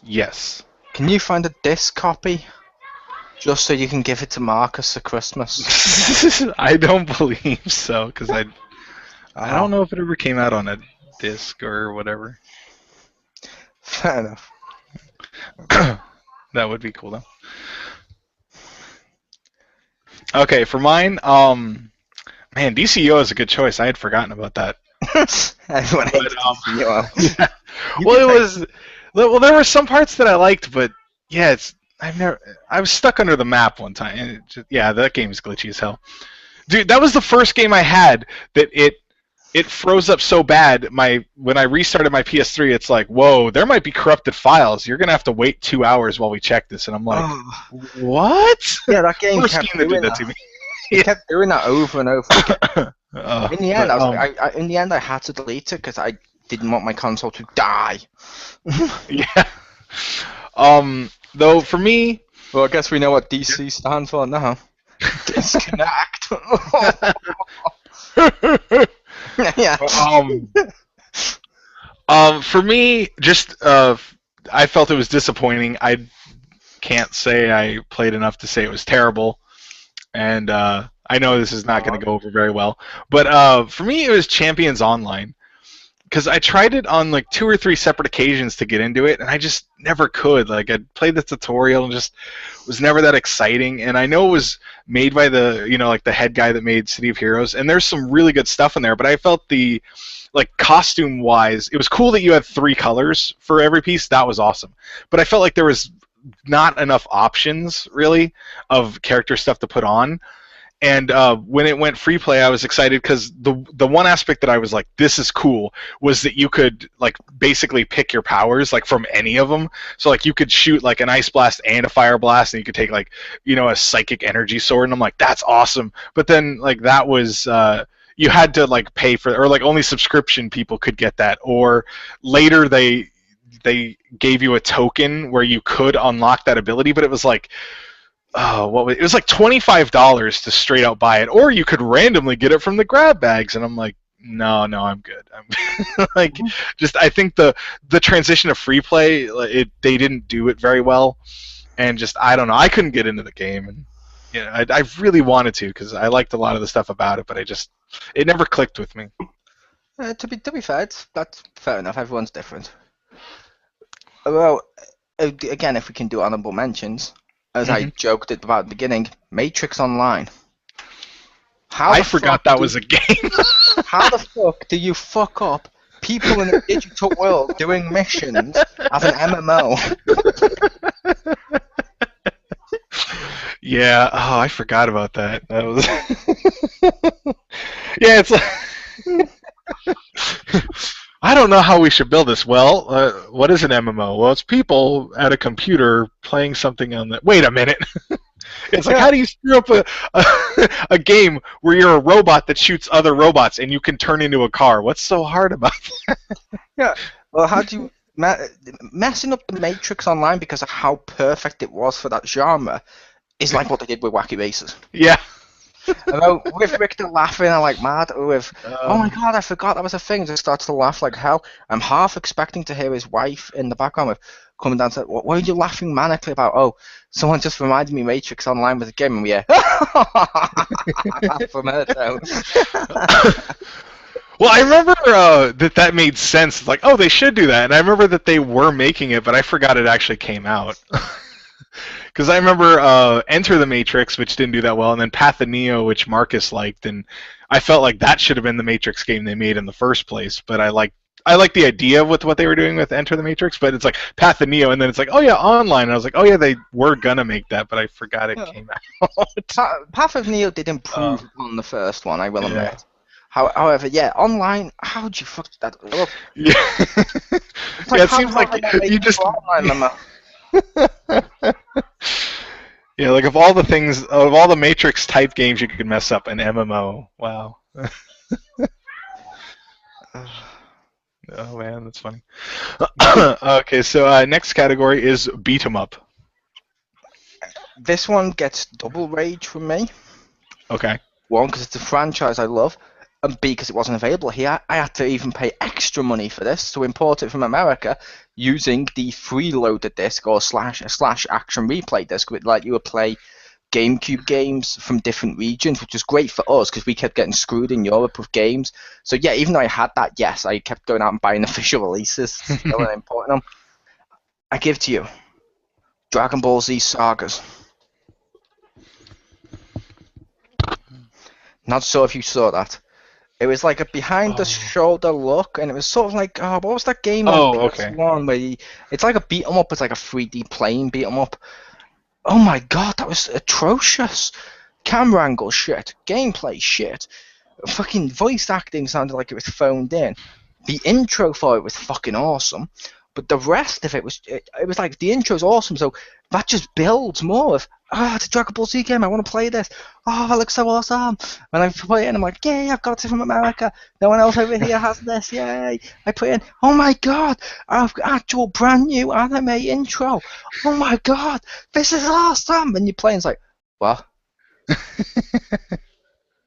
Yes. Can you find a disc copy? Just so you can give it to Marcus for Christmas? I don't believe so, because I don't know if it ever came out on a disc or whatever. Fair enough. That would be cool, though. Okay, for mine, man, DCO is a good choice. I had forgotten about that. Everyone hates DCO. Well, there were some parts that I liked, but yeah, I was stuck under the map one time. And that game's glitchy as hell. Dude, that was the first game I had that it froze up so bad. When I restarted my PS3, it's like, whoa, there might be corrupted files. You're gonna have to wait 2 hours while we check this. And I'm like, what? Yeah, that game First kept game that doing did that to me. It kept doing that over and over again. In the end, in the end, I had to delete it because I didn't want my console to die. Yeah. Though for me, well, I guess we know what DC stands for now. Disconnect. Yeah. For me, just I felt it was disappointing. I can't say I played enough to say it was terrible, and I know this is not going to go over very well. But for me, it was Champions Online. because I tried it on like 2 or 3 separate occasions to get into it, and I just never could. Like I played the tutorial and just was never that exciting. And I know it was made by the like the head guy that made City of Heroes, and there's some really good stuff in there. But I felt the like costume wise, it was cool that you had 3 colors for every piece. That was awesome. But I felt like there was not enough options really of character stuff to put on. And when it went free play, I was excited because the one aspect that I was like, this is cool, was that you could like basically pick your powers like from any of them. So like you could shoot like an ice blast and a fire blast, and you could take like a psychic energy sword, and I'm like, that's awesome. But then like that was you had to like pay for, or like only subscription people could get that, or later they gave you a token where you could unlock that ability, but it was like. Oh, it was like $25 to straight out buy it, or you could randomly get it from the grab bags, and I'm like, no, I'm good. I'm like, just I think the transition to free play, they didn't do it very well, and just I don't know, I couldn't get into the game, and I really wanted to because I liked a lot of the stuff about it, but it never clicked with me. To be fair, that's fair enough. Everyone's different. Well, again, if we can do honorable mentions. As I joked about at the beginning, Matrix Online. I forgot that was a game. How the fuck do you fuck up people in the digital world doing missions as an MMO? Yeah, I forgot about that. That was. Yeah, it's like. I don't know how we should build this. Well, what is an MMO? Well, it's people at a computer playing something on the. Wait a minute. It's like, how do you screw up a game where you're a robot that shoots other robots and you can turn into a car? What's so hard about that? Yeah. Well, how do you messing up the Matrix Online because of how perfect it was for that genre is like what they did with Wacky Races. Yeah. With Richter laughing, I'm like mad. With oh my god, I forgot that was a thing. Just starts to laugh like hell. I'm half expecting to hear his wife in the background with coming down to what are you laughing manically about? Oh, someone just reminded me Matrix Online was a game, and we from her too. Well, I remember that made sense. It's like, oh, they should do that, and I remember that they were making it, but I forgot it actually came out. Because I remember Enter the Matrix, which didn't do that well, and then Path of Neo, which Marcus liked, and I felt like that should have been the Matrix game they made in the first place. But I like the idea of what they were doing with Enter the Matrix, but it's like Path of Neo, and then it's like, oh yeah, online. And I was like, oh yeah, they were gonna make that, but I forgot it came out. Path of Neo did improve on the first one, I will admit. However, yeah, online, how do you fuck that up? Yeah, like, it seems like you just. Online, yeah, like of all the Matrix type games you could mess up, an MMO. Wow. Oh man, that's funny. Okay, so next category is beat 'em up. This one gets double rage from me. Okay. One, because it's a franchise I love, and B, because it wasn't available here. I had to even pay extra money for this to import it from America using the freeloader disc or slash action replay disc, which let you play GameCube games from different regions, which was great for us because we kept getting screwed in Europe with games. So yeah, even though I had that, yes, I kept going out and buying official releases still and importing them. I give to you Dragon Ball Z Sagas. Not sure if you saw that. It was like a behind-the-shoulder look, and it was sort of like, what was that game on PS1 where it's like a beat-em-up, it's like a 3D plane beat-em-up. Oh my god, that was atrocious. Camera angle shit, gameplay shit. Fucking voice acting sounded like it was phoned in. The intro for it was fucking awesome, but the rest of it was like the intro's awesome, so that just builds more of, it's a Dragon Ball Z game, I want to play this. Oh, it looks so awesome. And I play it and I'm like, yay, I've got it from America. No one else over here has this, yay. I play it, oh my god, I've got actual brand new anime intro. Oh my god, this is awesome. And you play and it's like, what?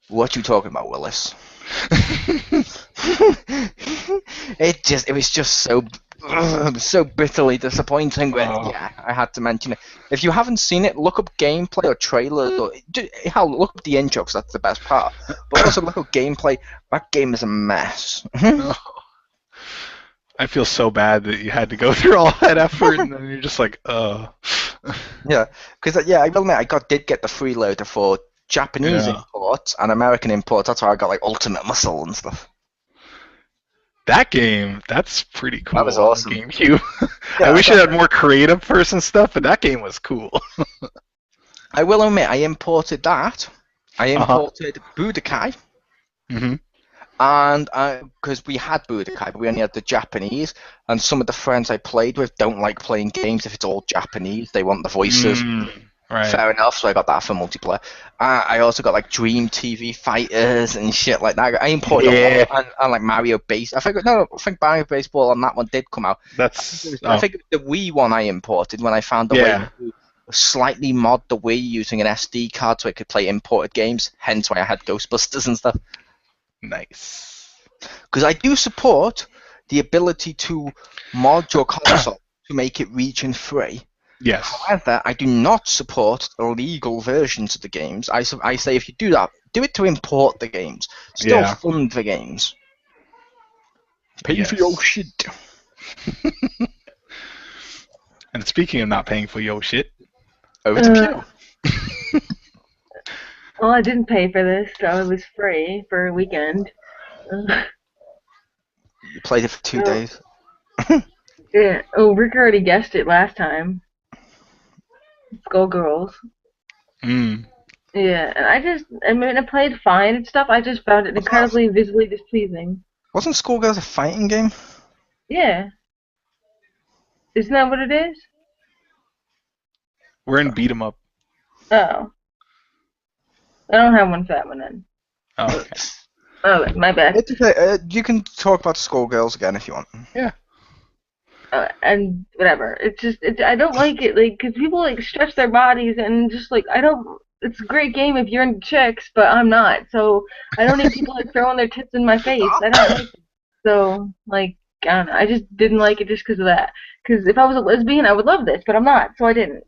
What you talking about, Willis? It was just so bitterly disappointing. But yeah, I had to mention it. If you haven't seen it, look up gameplay or trailers, or look up the intro because that's the best part. But also look up gameplay. That game is a mess. I feel so bad that you had to go through all that effort, and then you're just like, Yeah, because I will admit did get the freeloader for Japanese Yeah. imports and American imports. That's why I got like Ultimate Muscle and stuff. That game, that's pretty cool. That was awesome. GameCube. Yeah, I wish it had more creative person stuff, but that game was cool. I will admit, I imported that. I imported Budokai. Mm-hmm. And because we had Budokai, but we only had the Japanese, and some of the friends I played with don't like playing games if it's all Japanese. They want the voices. Right. Fair enough, so I got that for multiplayer. I also got like Dream TV Fighters and shit like that. I imported a lot, and like Mario Base. I think Mario Baseball on that one did come out. I think the Wii one I imported when I found a way to slightly mod the Wii using an SD card so I could play imported games. Hence why I had Ghostbusters and stuff. Nice. Because I do support the ability to mod your console to make it region free. Yes. However, I do not support illegal versions of the games. I say if you do that, do it to import the games. Still fund the games. Pay for your shit. And speaking of not paying for your shit, over to Pew. Well, I didn't pay for this, so it was free for a weekend. You played it for 2 days. Yeah. Oh, Rick already guessed it last time. Skullgirls. Yeah, and I played fine and stuff. I just found it incredibly visually displeasing. Wasn't Skullgirls a fighting game? Yeah. Isn't that what it is? We're in beat 'em up. Oh. I don't have one for that one then. Oh, okay. Oh, my bad. It's okay. You can talk about Skullgirls again if you want. Yeah. And whatever. I don't like it, like, because people, like, stretch their bodies and just, like, it's a great game if you're into chicks, but I'm not, so I don't need people, like, throwing their tits in my face. I don't like it. So, like, I don't know. I just didn't like it just because of that. Because if I was a lesbian, I would love this, but I'm not, so I didn't.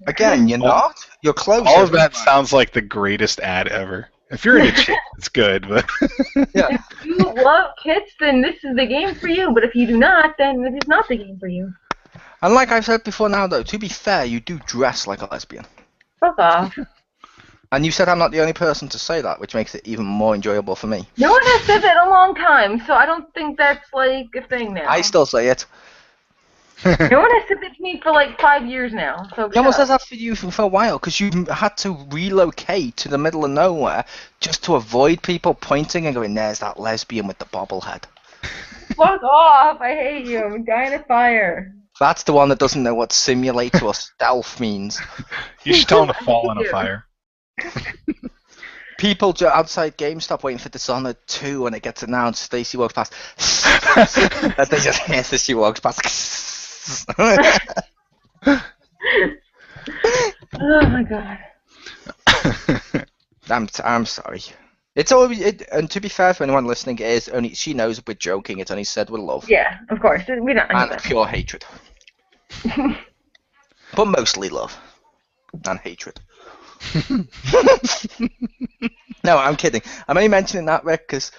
Again, you're not? You're close. All of that sounds like the greatest ad ever. If you're into chicks, it's good, but... Yeah. If you love tits, then this is the game for you, but if you do not, then it is not the game for you. And like I've said before now, though, to be fair, you do dress like a lesbian. Fuck off. And you said I'm not the only person to say that, which makes it even more enjoyable for me. No one has said that in a long time, so I don't think that's, like, a thing now. I still say it. No one has said that to me for, like, 5 years now, so No one says that for you for a while, because you had to relocate to the middle of nowhere just to avoid people pointing and going, there's that lesbian with the bobblehead. Fuck off! I hate you. I'm dying of fire. That's the one that doesn't know what simulate or stealth means. You should tell him to fall in a fire. People outside GameStop waiting for Dishonored 2 when it gets announced. Stacy walks past. And they just hiss as she walks past. Oh my god. I'm sorry. It's always and to be fair for anyone listening, it is only she knows we're joking. It's only said with love. Yeah, of course. We don't And that. pure hatred. But mostly love and hatred. No, I'm kidding. I'm only mentioning that, Rick, because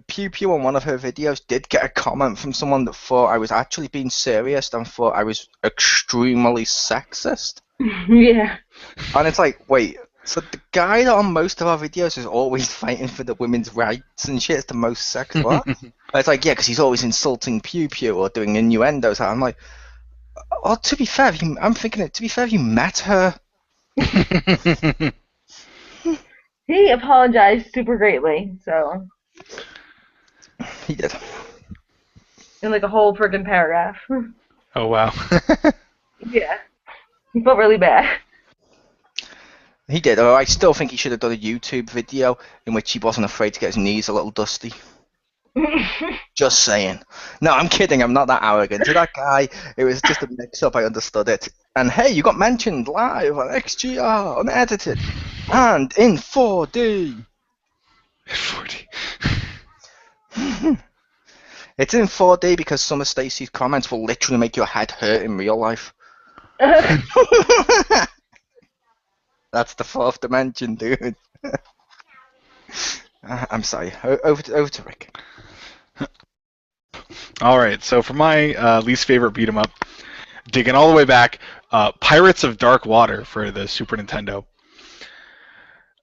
Pew Pew on one of her videos did get a comment from someone that thought I was actually being serious and thought I was extremely sexist. Yeah. And it's like, wait, so the guy that on most of our videos is always fighting for the women's rights and shit is the most sex what? It's like, yeah, because he's always insulting Pew Pew or doing innuendos. I'm like, well, to be fair, I'm thinking, to be fair, you met her. He apologized super greatly, so. He did. In like a whole friggin' paragraph. Oh, wow. Yeah. He felt really bad. He did. Although I still think he should have done a YouTube video in which he wasn't afraid to get his knees a little dusty. Just saying. No, I'm kidding. I'm not that arrogant. To that guy, it was just a mix-up. I understood it. And hey, you got mentioned live on XGR, unedited, and in 4D. 40. It's in 4D because some of Stacey's comments will literally make your head hurt in real life. That's the fourth dimension, dude. I'm sorry. Over to Rick. All right, so for my least favorite beat 'em up, digging all the way back, Pirates of Dark Water for the Super Nintendo.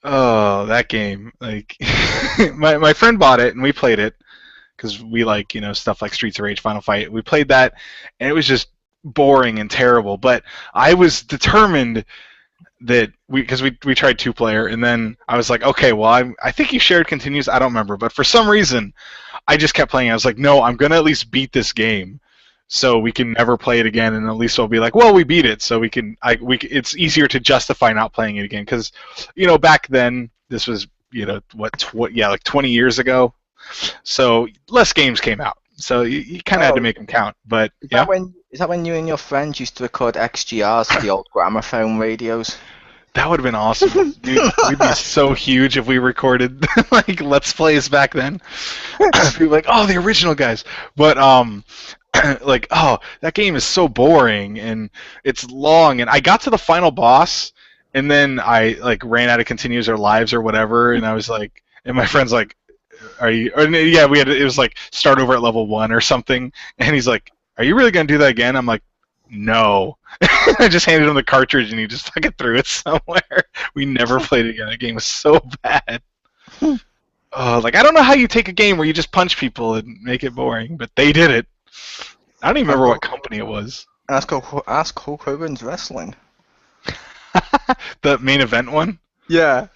Oh, that game! Like, my friend bought it and we played it because we like stuff like Streets of Rage, Final Fight. We played that, and it was just boring and terrible. But I was determined that we tried 2-player, and then I was like, okay, well I think you shared continues. I don't remember, but for some reason, I just kept playing. I was like, no, I'm gonna at least beat this game, so we can never play it again, and at least we'll be like, well, we beat it, so we can. It's easier to justify not playing it again because, back then this was like 20 years ago, so less games came out, so you kind of had to make them count. But yeah. Is that when you and your friends used to record XGRs for the old gramophone radios? That would have been awesome. Dude, we'd be so huge if we recorded like Let's Plays back then. We'd be like, oh, the original guys. But like, oh, that game is so boring and it's long. And I got to the final boss, and then I like ran out of continues or lives or whatever, and I was like, and my friend's like, are you? Or, yeah, it was like start over at level 1 or something, and he's like, are you really gonna do that again? I'm like, no. I just handed him the cartridge and he just fucking threw it somewhere. We never played it again. That game was so bad. Like, I don't know how you take a game where you just punch people and make it boring, but they did it. I don't even remember what company it was. Ask Hulk Hogan's Wrestling. The main event one? Yeah.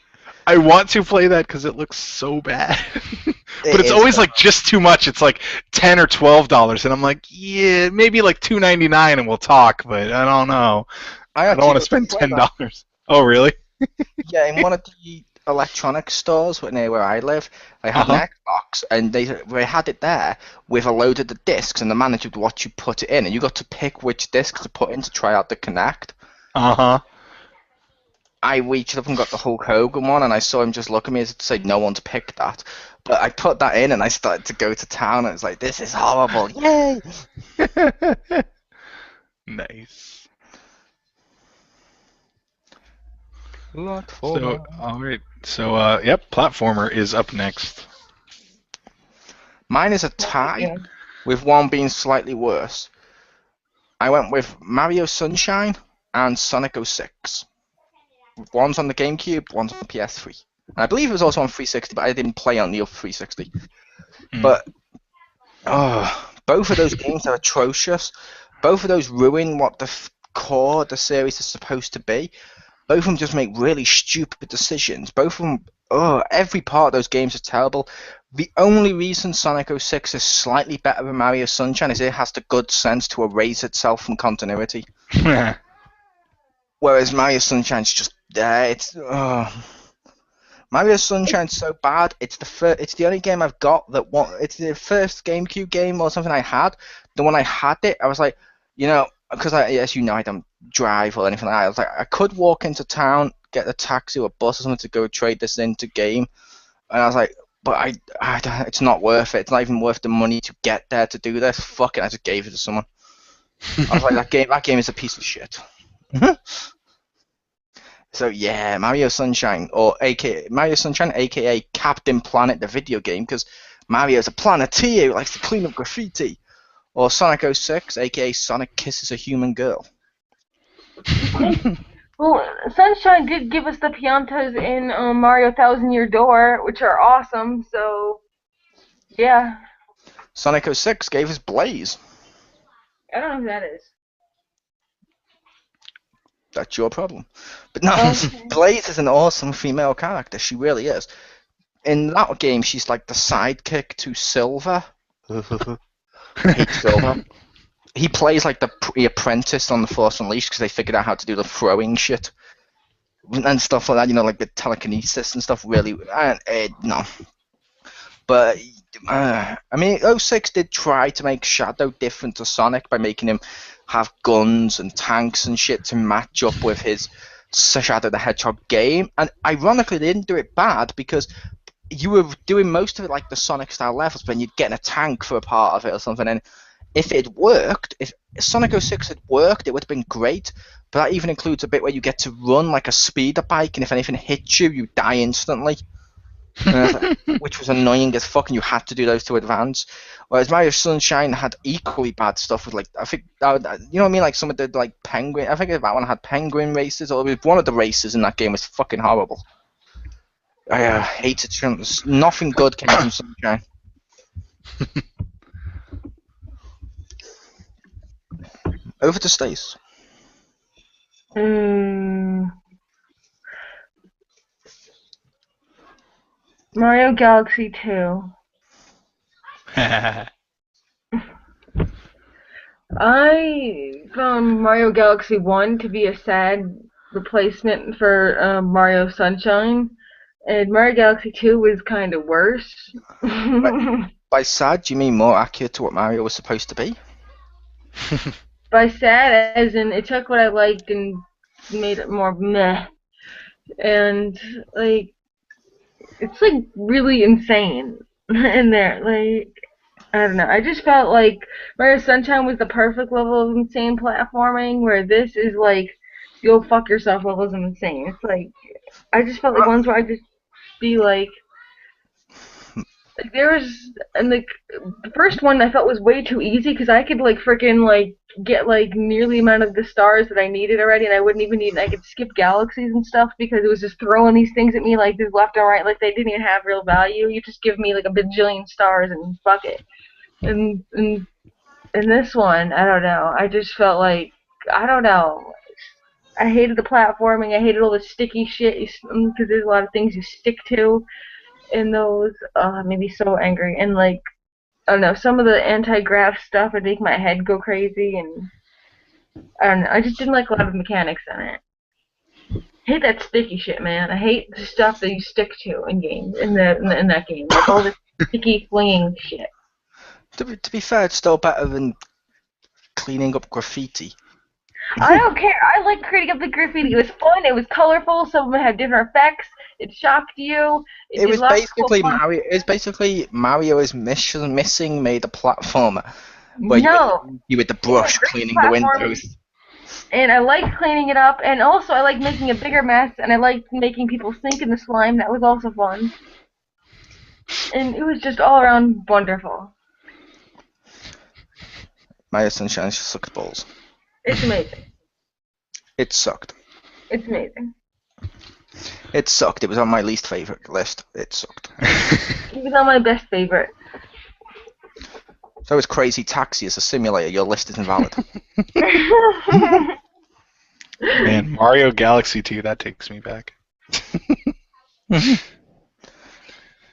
I want to play that because it looks so bad. But it's always like just too much. It's like $10 or $12, and I'm like, yeah, maybe like $2.99 and we'll talk. But I don't know. I don't want to spend $10. Oh, really? Yeah, in one of the electronics stores near where I live, they had an Xbox, and they had it there with a load of the discs, and the manager would watch you put it in, and you got to pick which discs to put in to try out the Kinect. I reached up and got the Hulk Hogan one, and I saw him just look at me as if to say, no one's picked that. But I put that in, and I started to go to town, and it was like, this is horrible. Yay! Nice. Platformer. So, all right. So, yep, platformer is up next. Mine is a tie, with one being slightly worse. I went with Mario Sunshine and Sonic 06. One's on the GameCube, one's on the PS3. And I believe it was also on 360, but I didn't play on the 360. But both of those games are atrocious. Both of those ruin what the core of the series is supposed to be. Both of them just make really stupid decisions. Both of them, every part of those games is terrible. The only reason Sonic 06 is slightly better than Mario Sunshine is it has the good sense to erase itself from continuity. Whereas Mario Sunshine's just there. Mario Sunshine's so bad. It's the only game I've got that it's the first GameCube game or something I had. The one I had it, I was like, because as you know, I don't drive or anything like that. I was like, I could walk into town, get a taxi or a bus or something to go trade this into game, and I was like, but it's not worth it. It's not even worth the money to get there to do this. Fuck it, I just gave it to someone. I was like, that game is a piece of shit. So yeah, Mario Sunshine, aka Captain Planet, the video game, because Mario's a planeteer who likes to clean up graffiti. Or Sonic 06, aka Sonic kisses a human girl. Well, Sunshine did give us the Piantas in Mario Thousand Year Door, which are awesome, so yeah. Sonic 06 gave us Blaze. I don't know who that is. That's your problem. But no, Blaze is an awesome female character. She really is. In that game, she's like the sidekick to Silver. I hate Silver. He plays like the apprentice on the Force Unleashed because they figured out how to do the throwing shit and stuff like that. Like the telekinesis and stuff. Really, no. But I mean, 06 did try to make Shadow different to Sonic by making him have guns and tanks and shit to match up with his Shadow the Hedgehog game. And ironically, they didn't do it bad because you were doing most of it like the Sonic style levels, but you'd get in a tank for a part of it or something. And if it worked, if Sonic 06 had worked, it would have been great. But that even includes a bit where you get to run like a speeder bike, and if anything hits you, you die instantly. which was annoying as fuck, and you had to do those to advance. Whereas Mario Sunshine had equally bad stuff with, like, I think, you know what I mean, like some of the, like, penguin, I think that one had penguin races, or one of the races in that game was fucking horrible. I hated it. Nothing good came from Sunshine. Over to Stace. Mario Galaxy 2. I found Mario Galaxy 1 to be a sad replacement for Mario Sunshine, and Mario Galaxy 2 was kind of worse. By sad, do you mean more accurate to what Mario was supposed to be? By sad, as in it took what I liked and made it more meh. And, like, it's, like, really insane in there. Like, I don't know. I just felt like Mario Sunshine was the perfect level of insane platforming, where this is, like, go fuck yourself levels of insane. It's like, I just felt like ones where I'd just be like there was, and like the first one I felt was way too easy because I could like freaking like get like nearly the amount of the stars that I needed already, and I wouldn't even need. I could skip galaxies and stuff because it was just throwing these things at me like this left and right, like they didn't even have real value. You just give me like a bajillion stars and fuck it. And in this one, I don't know. I just felt like I don't know. I hated the platforming. I hated all the sticky shit because there's a lot of things you stick to in those. It made me so angry. And like, I don't know, some of the anti-grav stuff would make my head go crazy, and I don't know. I just didn't like a lot of the mechanics in it. I hate that sticky shit, man. I hate the stuff that you stick to in games in that game, like all this sticky flinging shit. To be fair, it's still better than cleaning up graffiti. I don't care. I like creating up the graffiti. It was fun. It was colorful. Some of them had different effects. It shocked you. It was basically Mario. It was basically Mario is missing made a platformer where you with the brush cleaning the windows. And I liked cleaning it up, and also I liked making a bigger mess, and I liked making people sink in the slime. That was also fun. And it was just all around wonderful. Mario Sunshine just sucked balls. It's amazing. It sucked. It's amazing. It sucked. It was on my least favorite list. It sucked. It was on my best favorite. So is Crazy Taxi as a simulator. Your list is invalid. Man, Mario Galaxy 2, that takes me back.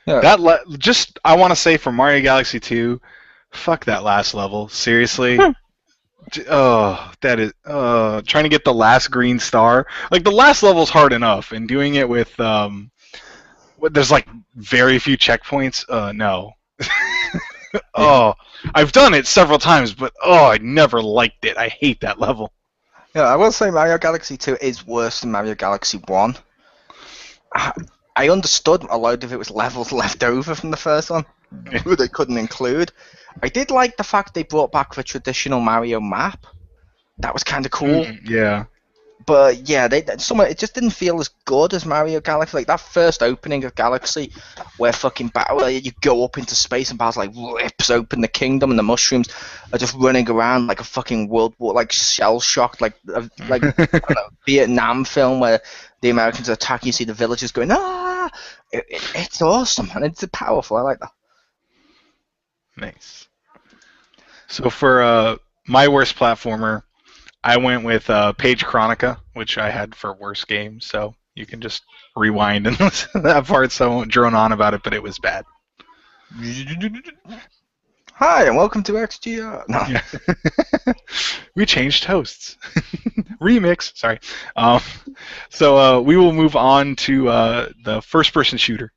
Yeah. I want to say for Mario Galaxy 2, fuck that last level. Seriously. That is trying to get the last green star. Like the last level's hard enough, and doing it with there's like very few checkpoints. No. I've done it several times, but I never liked it. I hate that level. Yeah, I will say Mario Galaxy 2 is worse than Mario Galaxy 1. I understood a lot of it was levels left over from the first one who they couldn't include. I did like the fact they brought back the traditional Mario map. That was kind of cool. Yeah. But yeah, it just didn't feel as good as Mario Galaxy. Like that first opening of Galaxy, where fucking you go up into space and Bowser like rips open the kingdom, and the mushrooms are just running around like a fucking World War, like shell shocked, like I don't know, Vietnam film where the Americans attack. You see the villagers going ah. It's awesome and it's powerful. I like that. Nice. So for my worst platformer, I went with Page Chronica, which I had for worst game, so you can just rewind and listen to that part so I won't drone on about it, but it was bad. Hi, and welcome to XGR. No. Yeah. We changed hosts. Remix, sorry. So we will move on to the first-person shooter.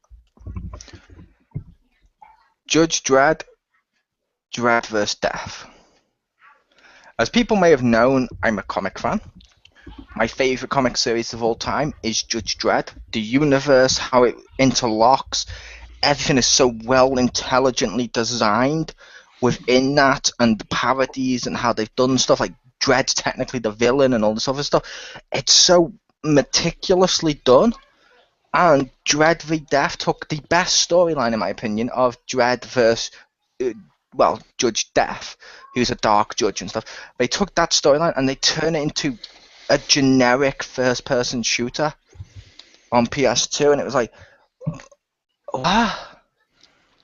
Judge Dredd, Dredd vs. Death. As people may have known, I'm a comic fan. My favourite comic series of all time is Judge Dredd. The universe, how it interlocks, everything is so well intelligently designed within that, and the parodies and how they've done stuff like Dredd's technically the villain and all this other stuff. It's so meticulously done. And Dread v Death took the best storyline, in my opinion, of Dread versus, Judge Death, who's a dark judge and stuff. They took that storyline and they turned it into a generic first-person shooter on PS2, and it was like,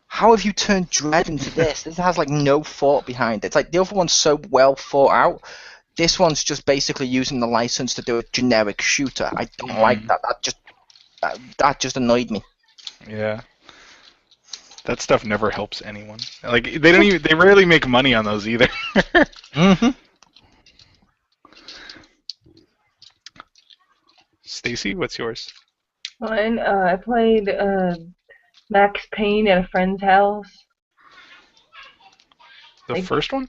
how have you turned Dread into this? This has like no thought behind it. It's like the other one's so well thought out. This one's just basically using the license to do a generic shooter. I don't like that. That just annoyed me. Yeah. That stuff never helps anyone. Like they rarely make money on those either. Stacy, what's yours? Mine, I played Max Payne at a friend's house. The first one?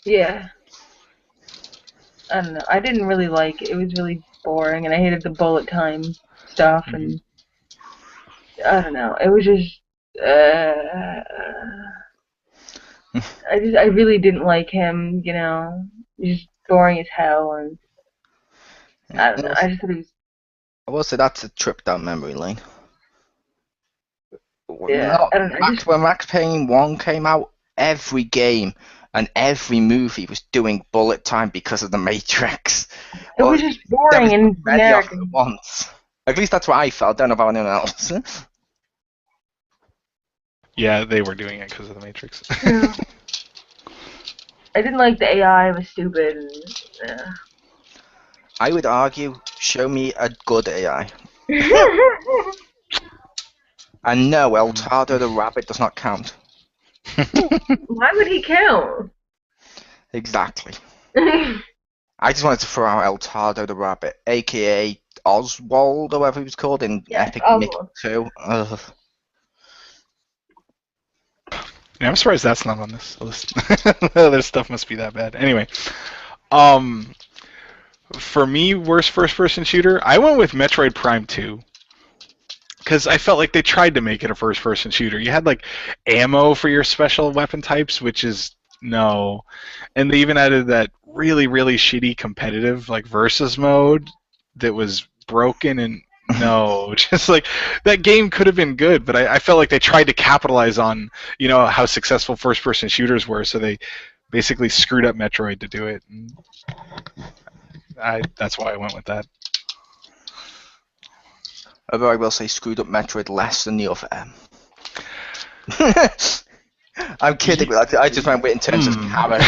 Yeah. I don't know. I didn't really like it. It was really boring, and I hated the bullet time stuff, and I don't know. It was just I really didn't like him. You know, he's just boring as hell, and I don't know. I just thought he was. I will say that's a trip down memory lane. Yeah, I don't know. When Max Payne 1 came out, every game and every movie was doing bullet time because of the Matrix. It was just boring and generic. Once. At least that's what I felt. I don't know about anyone else. Yeah, they were doing it because of the Matrix. Yeah. I didn't like the AI. It was stupid. And, I would argue, show me a good AI. And no, El Tardo the rabbit does not count. Why would he count? Exactly. I just wanted to throw out El Tardo the rabbit, aka Oswald, or whatever he was called in Epic Mickey 2. Ugh. Yeah, I'm surprised that's not on this list. Other stuff must be that bad. Anyway, for me, worst first-person shooter, I went with Metroid Prime 2. Because I felt like they tried to make it a first-person shooter. You had, like, ammo for your special weapon types, which is no. And they even added that really, really shitty competitive, like, versus mode that was broken and no. Just, like, that game could have been good, but I felt like they tried to capitalize on, you know, how successful first-person shooters were, so they basically screwed up Metroid to do it. And that's why I went with that. Although I will say screwed up Metroid less than the other M. I'm kidding, but I just went with in terms of camera.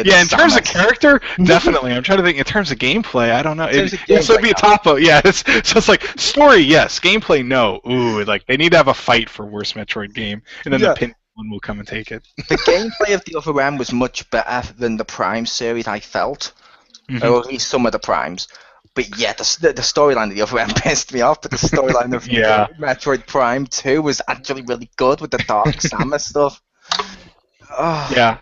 Yeah, in terms of character, definitely. I'm trying to think in terms of gameplay. I don't know. It'd be a topo. Yeah, so it's like story, yes. Gameplay, no. Ooh, like they need to have a fight for worst Metroid game, and then the pin one will come and take it. The gameplay of the other M was much better than the Prime series. I felt, or at least some of the Primes. But yeah, the storyline of the other end pissed me off, but the storyline of Metroid Prime 2 was actually really good with the Dark Samus stuff. Oh.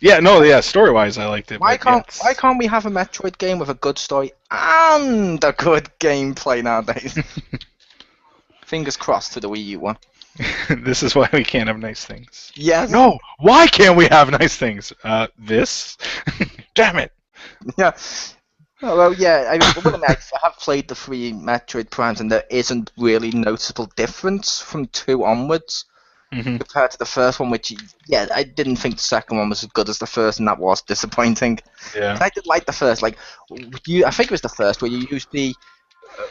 Yeah, story-wise I liked it. Why can't we have a Metroid game with a good story and a good gameplay nowadays? Fingers crossed for the Wii U one. This is why we can't have nice things. Yes. No, why can't we have nice things? This? Damn it. Yeah. Oh, well, yeah, I mean, I have played the 3 Metroid Primes, and there isn't really noticeable difference from 2 onwards compared to the first one, which, yeah, I didn't think the second one was as good as the first, and that was disappointing. Yeah. I did like the first, like, I think it was the first where you used the,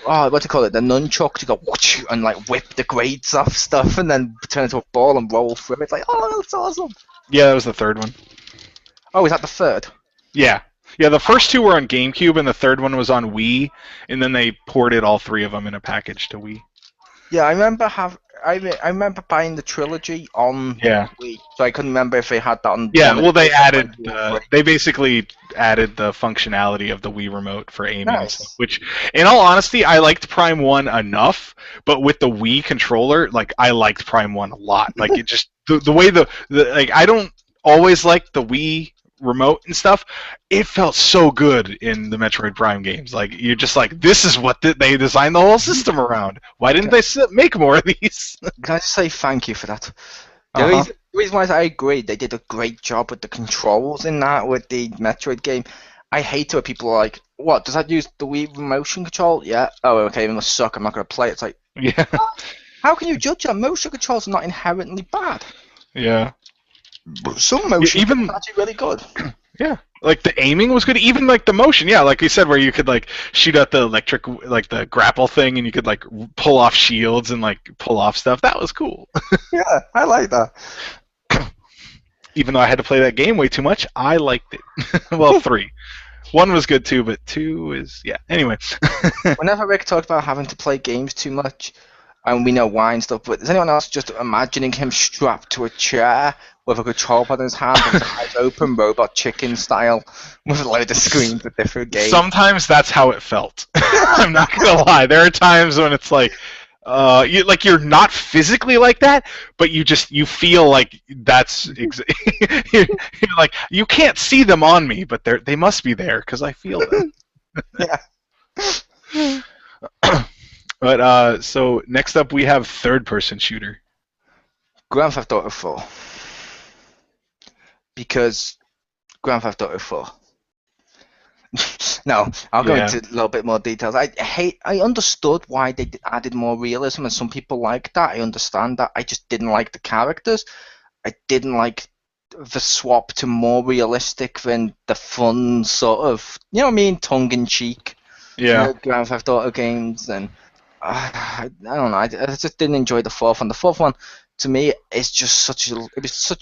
what do you call it, the nunchuck to go whoosh, and, like, whip the grades off stuff, and then turn into a ball and roll through it. It's like, oh, that's awesome. Yeah, that was the third one. Oh, is that the third? Yeah. Yeah, the first 2 were on GameCube, and the third one was on Wii, and then they ported all 3 of them in a package to Wii. Yeah, I remember buying the trilogy on Wii, so I couldn't remember if they had that on. Yeah, well, they basically added the functionality of the Wii remote for aiming and stuff, which, in all honesty, I liked Prime 1 enough, but with the Wii controller, like, I liked Prime 1 a lot. Like, it just, the way like, I don't always like the Wii remote and stuff, it felt so good in the Metroid Prime games. Like, you're just like, this is what they designed the whole system around. Why didn't they make more of these? Can I just say thank you for that? The reason why I agree, they did a great job with the controls in that, with the Metroid game. I hate it when people are like, what, does that use the Wii motion control? Yeah. Oh, okay, it must suck, I'm not going to play it. It's like, Yeah. How can you judge that? Motion controls are not inherently bad. Yeah. Some motion even are actually really good. Yeah, like the aiming was good. Even like the motion, yeah, like you said, where you could like shoot out the electric, like the grapple thing, and you could like pull off shields and like pull off stuff. That was cool. Yeah, I like that. Even though I had to play that game way too much, I liked it. Well, 3. 1 was good too, but 2 is Anyway. Whenever Rick talks about having to play games too much, and we know why and stuff, but is anyone else just imagining him strapped to a chair with a control pad in his hand, with his eyes open, Robot Chicken style, with a load of screens with different games? Sometimes that's how it felt. I'm not gonna lie. There are times when it's like, you're not physically like that, but you feel like that's you're like, you can't see them on me, but they must be there because I feel them. Yeah. But so next up we have third-person shooter. Grand Theft Auto 4. Because Grand Theft Auto 4. No, I'll go into a little bit more details. I understood why they added more realism, and some people like that. I understand that. I just didn't like the characters. I didn't like the swap to more realistic than the fun sort of, you know what I mean, tongue-in-cheek. Yeah. Grand Theft Auto games, and I don't know. I just didn't enjoy the fourth one. The fourth one, to me, is just such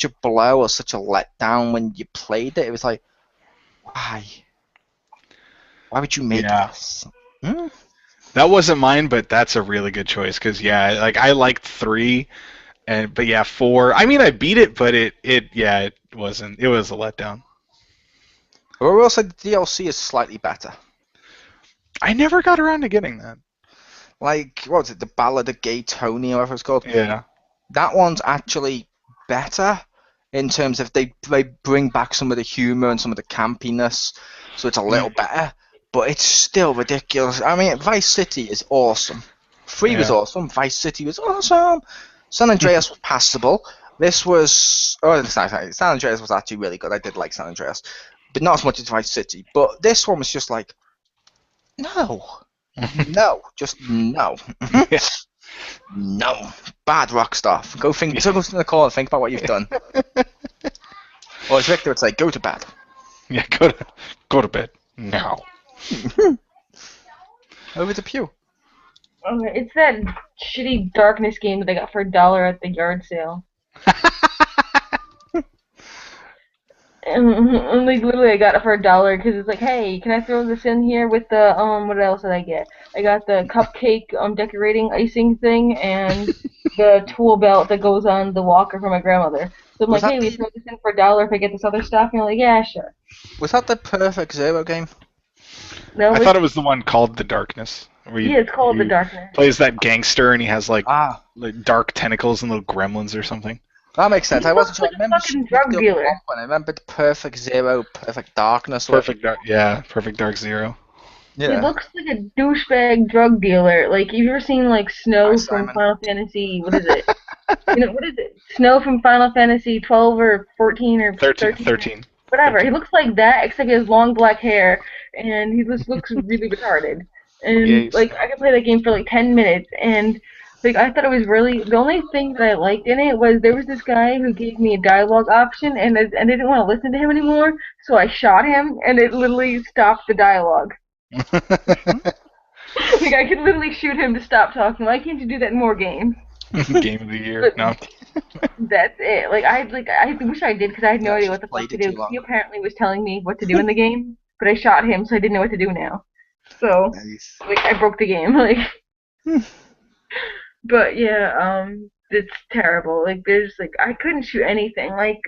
a blow or such a letdown when you played it. It was like, why? Why would you make this? That wasn't mine, but that's a really good choice because like I liked 3, but 4. I mean, I beat it, but it wasn't. It was a letdown. I will say the DLC is slightly better. I never got around to getting that. Like, what was it? The Ballad of Gay Tony, or whatever it's called. Yeah. That one's actually better in terms of they bring back some of the humor and some of the campiness, so it's a little better. But it's still ridiculous. I mean, Vice City is awesome. 3 was awesome. Vice City was awesome. San Andreas was passable. This was... Oh, sorry. San Andreas was actually really good. I did like San Andreas. But not as much as Vice City. But this one was just like... No. No. Just no. No. Bad Rockstar. Go in the corner and think about what you've done. Or as Victor would say, go to bed. Yeah, go to bed. Now. Over to Pew. Okay, it's that shitty Darkness game that I got for $1 at the yard sale. and like literally I got it for $1 because it's like, hey, can I throw this in here with the what else did I get? I got the cupcake decorating icing thing and the tool belt that goes on the walker for my grandmother. So I'm like, hey, we throw this in for $1 if I get this other stuff. And you're like, yeah, sure. Was that the Perfect Zero game? No, I thought it was the one called The Darkness. It's called The Darkness. Plays that gangster and he has like dark tentacles and little gremlins or something. That makes sense. I wasn't sure. I remember fucking drug dealer. I remember the Perfect Zero, Perfect Darkness. Perfect Dark Zero. Yeah. He looks like a douchebag drug dealer. Like, you've ever seen like Snow from Final Fantasy? What is it? What is it? Snow from Final Fantasy 12 or 14 or 13. Whatever. He looks like that, except he has long black hair, and he just looks really retarded. And like, I could play that game for like 10 minutes, and like, I thought it was really, the only thing that I liked in it was there was this guy who gave me a dialogue option, and I didn't want to listen to him anymore, so I shot him, and it literally stopped the dialogue. Like, I could literally shoot him to stop talking. Why can't you do that in more games? Game of the year. No. That's it. Like, I wish I did, because I had no idea what the fuck to do. He apparently was telling me what to do in the game, but I shot him, so I didn't know what to do now. So, like, I broke the game. Like, but yeah, it's terrible. Like, there's like, I couldn't shoot anything. Like,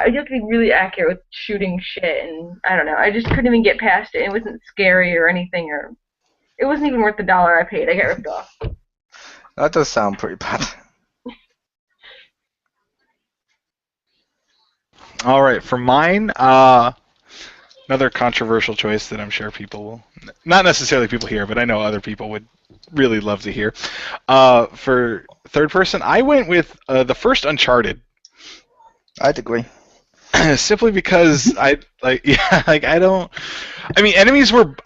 you have to be really accurate with shooting shit, and I don't know. I just couldn't even get past it. It wasn't scary or anything, or it wasn't even worth the $1 I paid. I got ripped off. That does sound pretty bad. All right, for mine, another controversial choice that I'm sure people will, not necessarily people here, but I know other people would really love to hear. For third person, I went with the first Uncharted. I'd agree. Simply because I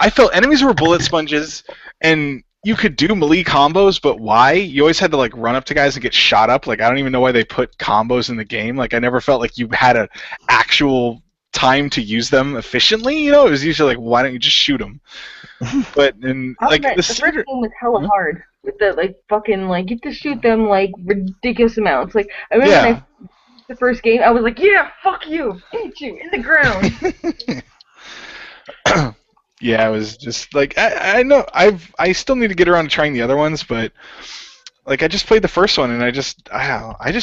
felt enemies were bullet sponges, and you could do melee combos, but why? You always had to like run up to guys and get shot up. Like I don't even know why they put combos in the game. Like I never felt like you had an actual time to use them efficiently. You know, it was usually like, why don't you just shoot them? But in like the first game was hella hard with the like fucking like you have to shoot them like ridiculous amounts. Like I remember when I the first game, I was like, yeah, fuck you, hit you in the ground. Yeah, it was just like I know I still need to get around to trying the other ones, but like I just played the first one and I just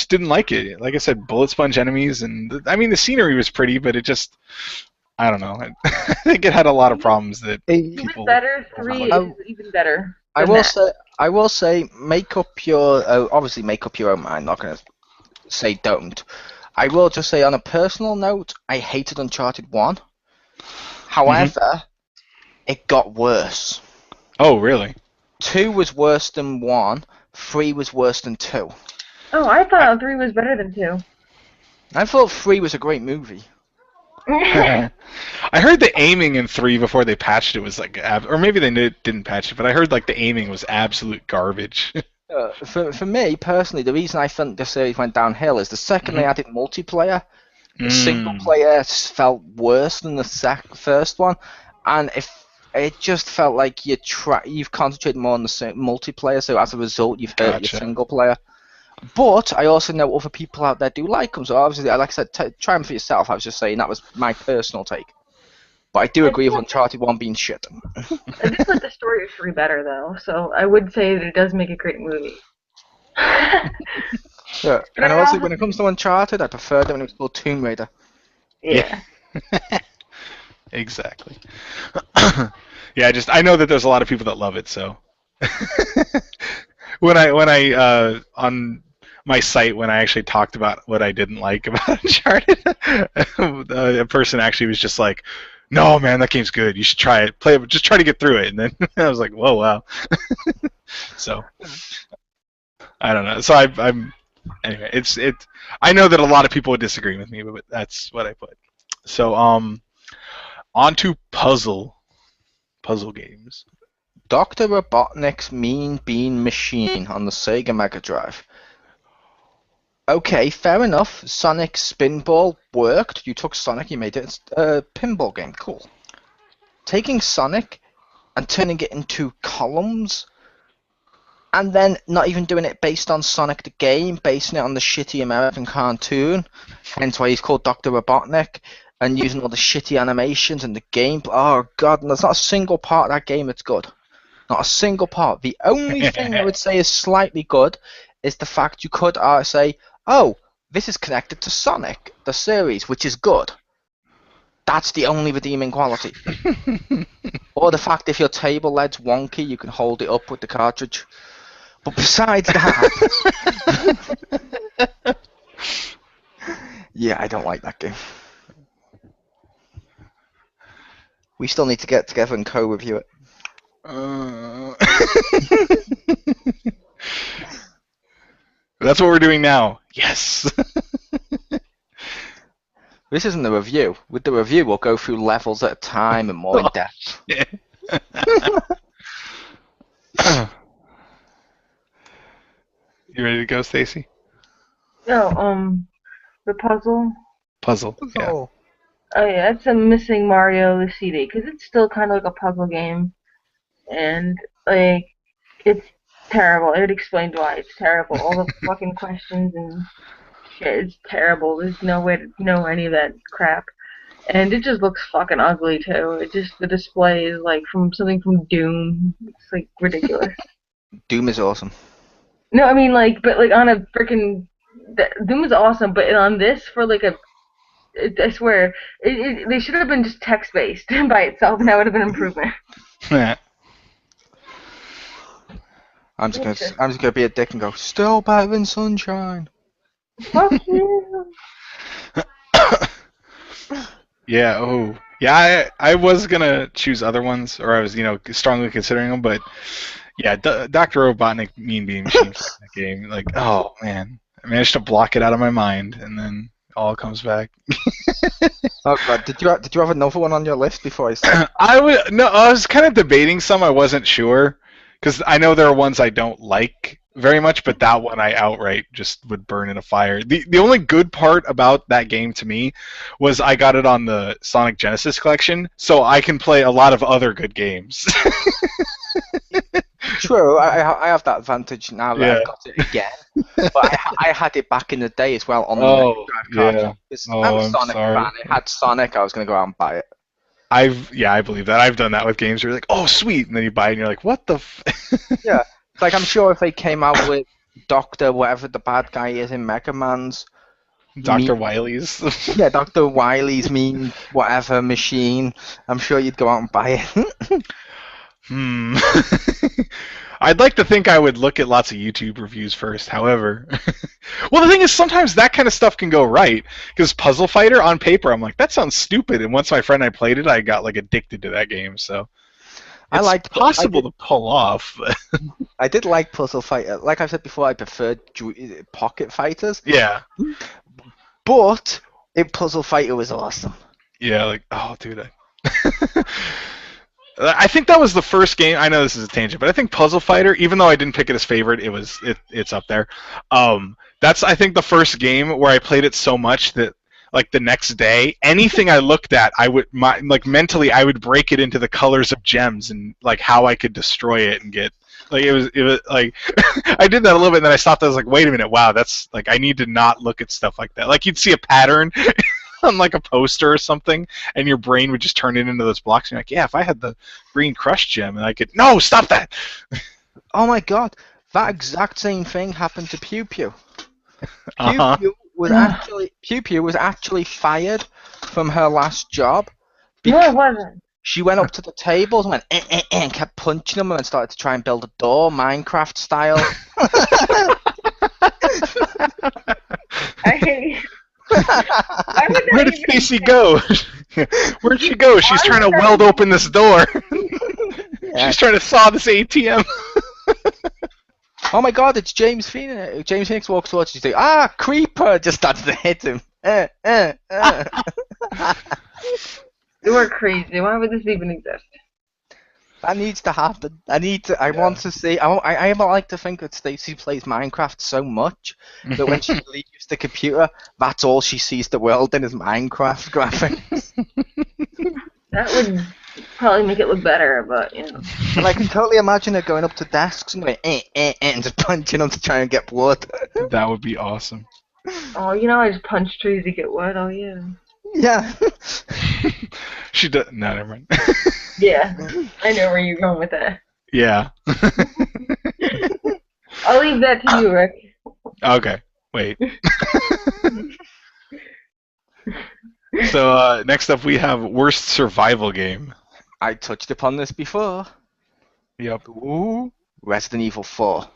didn't like it. Like I said, bullet sponge enemies, and I mean the scenery was pretty, but it just I don't know. I think it had a lot of problems that people. Better 3 is even better. I will say, make up your obviously make up your own mind. I'm not gonna say don't. I will just say on a personal note, I hated Uncharted 1. However, it got worse. Oh, really? 2 was worse than 1. 3 was worse than 2. Oh, I thought 3 was better than 2. I thought 3 was a great movie. I heard the aiming in 3 before they patched it was like, or maybe they didn't patch it, but I heard like the aiming was absolute garbage. For me personally, the reason I think the series went downhill is the second they added multiplayer, the single player felt worse than the first one, and it just felt like you've concentrated more on the multiplayer, so as a result you've hurt your single player. But I also know other people out there do like them, so obviously, like I said, try them for yourself. I was just saying that was my personal take. But I do agree with Uncharted 1 being shit. I just like the story of 3 better, though, so I would say that it does make a great movie. Yeah. And also, when it comes to Uncharted, I preferred it when it was called Tomb Raider. Yeah. Exactly. Yeah, I know that there's a lot of people that love it, so. when I on my site, when I actually talked about what I didn't like about Uncharted, a person actually was just like, no, man, that game's good. You should try it. Play it. Just try to get through it. And then I was like, whoa, wow. So, I don't know. So I'm anyway. I know that a lot of people would disagree with me, but that's what I put. So, on to puzzle games. Dr. Robotnik's Mean Bean Machine on the Sega Mega Drive. Okay, fair enough. Sonic Spinball worked. You took Sonic, you made it a pinball game. Cool. Taking Sonic and turning it into columns, and then not even doing it based on Sonic the game, basing it on the shitty American cartoon, hence why he's called Dr. Robotnik, and using all the shitty animations and the game. Oh, God, and there's not a single part of that game that's good. Not a single part. The only thing I would say is slightly good is the fact you could say, oh, this is connected to Sonic, the series, which is good. That's the only redeeming quality. Or the fact if your table led's wonky, you can hold it up with the cartridge. But besides that... yeah, I don't like that game. We still need to get together and co-review it. That's what we're doing now. Yes. This isn't a review. With the review, we'll go through levels at a time and more in depth. You ready to go, Stacy? No, the puzzle. Puzzle. Yeah. Oh yeah, that's a missing Mario the CD because it's still kind of like a puzzle game, and like it's terrible. I already explained why it's terrible. All the fucking questions and shit, it's terrible. There's no way to know any of that crap, and it just looks fucking ugly too. The display is like something from Doom. It's like ridiculous. Doom is awesome. No, I mean but on a freaking Doom is awesome, but on this for like I swear, they should have been just text-based by itself, and that would have been an improvement. Yeah. I'm just gonna be a dick and go, still better than Sunshine. Fuck you. Yeah. Oh. Yeah. I was gonna choose other ones, or I was strongly considering them, but yeah, Dr. Robotnik Mean Bean Machine for that game. Like, oh man, I managed to block it out of my mind, and then all comes back. Oh God! Did you have another one on your list before I started? I was kind of debating some. I wasn't sure, because I know there are ones I don't like very much, but that one I outright just would burn in a fire. The only good part about that game to me was I got it on the Sonic Genesis collection, so I can play a lot of other good games. True, I have that advantage now that Yeah. I've got it again. But I had it back in the day as well on the Oh, Mega Drive cartridge. yeah. Because Oh, I'm a I'm Sonic sorry. fan. It had Sonic. I was going to go out and buy it. I believe that. I've done that with games where you're like, oh, sweet, and then you buy it and you're like, what the Yeah. It's like, I'm sure if they came out with Doctor, whatever the bad guy is in Mega Man's. Dr. Wily's. Yeah, Dr. Wily's mean whatever machine. I'm sure you'd go out and buy it. I'd like to think I would look at lots of YouTube reviews first. However, well, the thing is, sometimes that kind of stuff can go right. Because Puzzle Fighter on paper, I'm like, that sounds stupid. And once my friend and I played it, I got like addicted to that game. So it's possible to pull off. I did like Puzzle Fighter. Like I said before, I preferred Pocket Fighters. Yeah. But Puzzle Fighter was awesome. Yeah, like, oh, dude. I think that was the first game. I know this is a tangent, but I think Puzzle Fighter, even though I didn't pick it as favorite, it's up there. That's I think the first game where I played it so much that like the next day, anything I looked at, I would mentally I would break it into the colors of gems and like how I could destroy it and get like it was like I did that a little bit and then I stopped. I was like, wait a minute, wow, that's like I need to not look at stuff like that. Like you'd see a pattern on like a poster or something, and your brain would just turn it into those blocks. And you're like, yeah, if I had the green crush gem, and I could no stop that. Oh my god, that exact same thing happened to Pew Pew. Uh-huh. Pew Pew was actually fired from her last job. No, it wasn't. She went up to the tables and went and kept punching them and then started to try and build a door, Minecraft style. I hate. Where did Stacy go? Where'd she go? She's trying to weld open this door. Yeah. She's trying to saw this ATM. Oh my god, it's James Phoenix. James Phoenix walks towards you and says, creeper! Just starts to hit him. You are crazy. Why would this even exist? That needs to happen. I want to see. I like to think that Stacy plays Minecraft so much that when she leaves the computer, that's all she sees the world in is Minecraft graphics. That would probably make it look better, but you know. And I can totally imagine her going up to desks and going and just punching them to try and get blood. That would be awesome. Oh, you know, I just punch trees to get wood. Oh yeah. Yeah. She does. No, never mind. Yeah, I know where you're going with that. Yeah. I'll leave that to you, Rick. Okay. Wait. So next up we have worst survival game. I touched upon this before. Yep. Ooh. Resident Evil 4.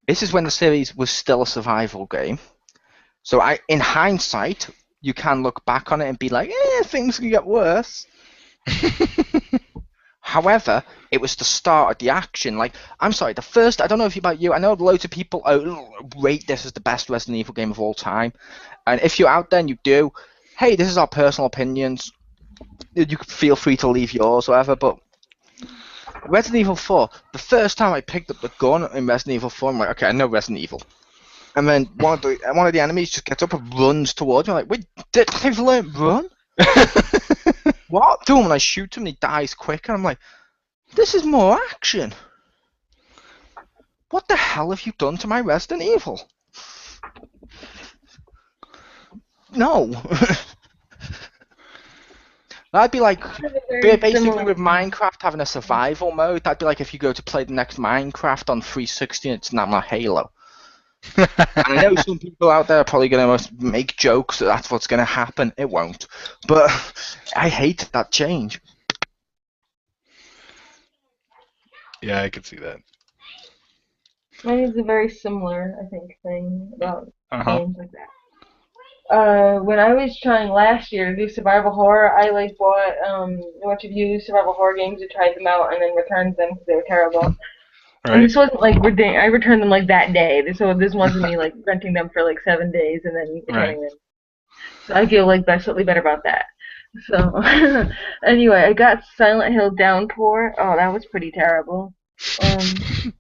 This is when the series was still a survival game. So in hindsight, you can look back on it and be like, things can get worse. However, it was the start of the action. Like, I'm sorry, the first, I don't know if about you, I know loads of people rate this as the best Resident Evil game of all time. And if you're out there and you do, hey, this is our personal opinions. You can feel free to leave yours or whatever, but Resident Evil 4, the first time I picked up the gun in Resident Evil 4, I'm like, okay, I know Resident Evil. And then one of the enemies just gets up and runs towards me. I'm like, wait, they've learned run? What? Do him and I shoot him and he dies quick. And I'm like, this is more action. What the hell have you done to my Resident Evil? No. That'd be like basically with Minecraft having a survival mode. That'd be like if you go to play the next Minecraft on 360 and it's not Halo. And I know some people out there are probably going to make jokes that that's what's going to happen. It won't. But I hate that change. Yeah, I could see that. Mine is a very similar, I think, thing about games like that. When I was trying last year to do survival horror, I bought a bunch of used survival horror games and tried them out and then returned them because they were terrible. Right. And this wasn't I returned them that day. So this wasn't me renting them for 7 days and then returning them. So I feel slightly better about that. So anyway, I got Silent Hill Downpour. Oh, that was pretty terrible. Um,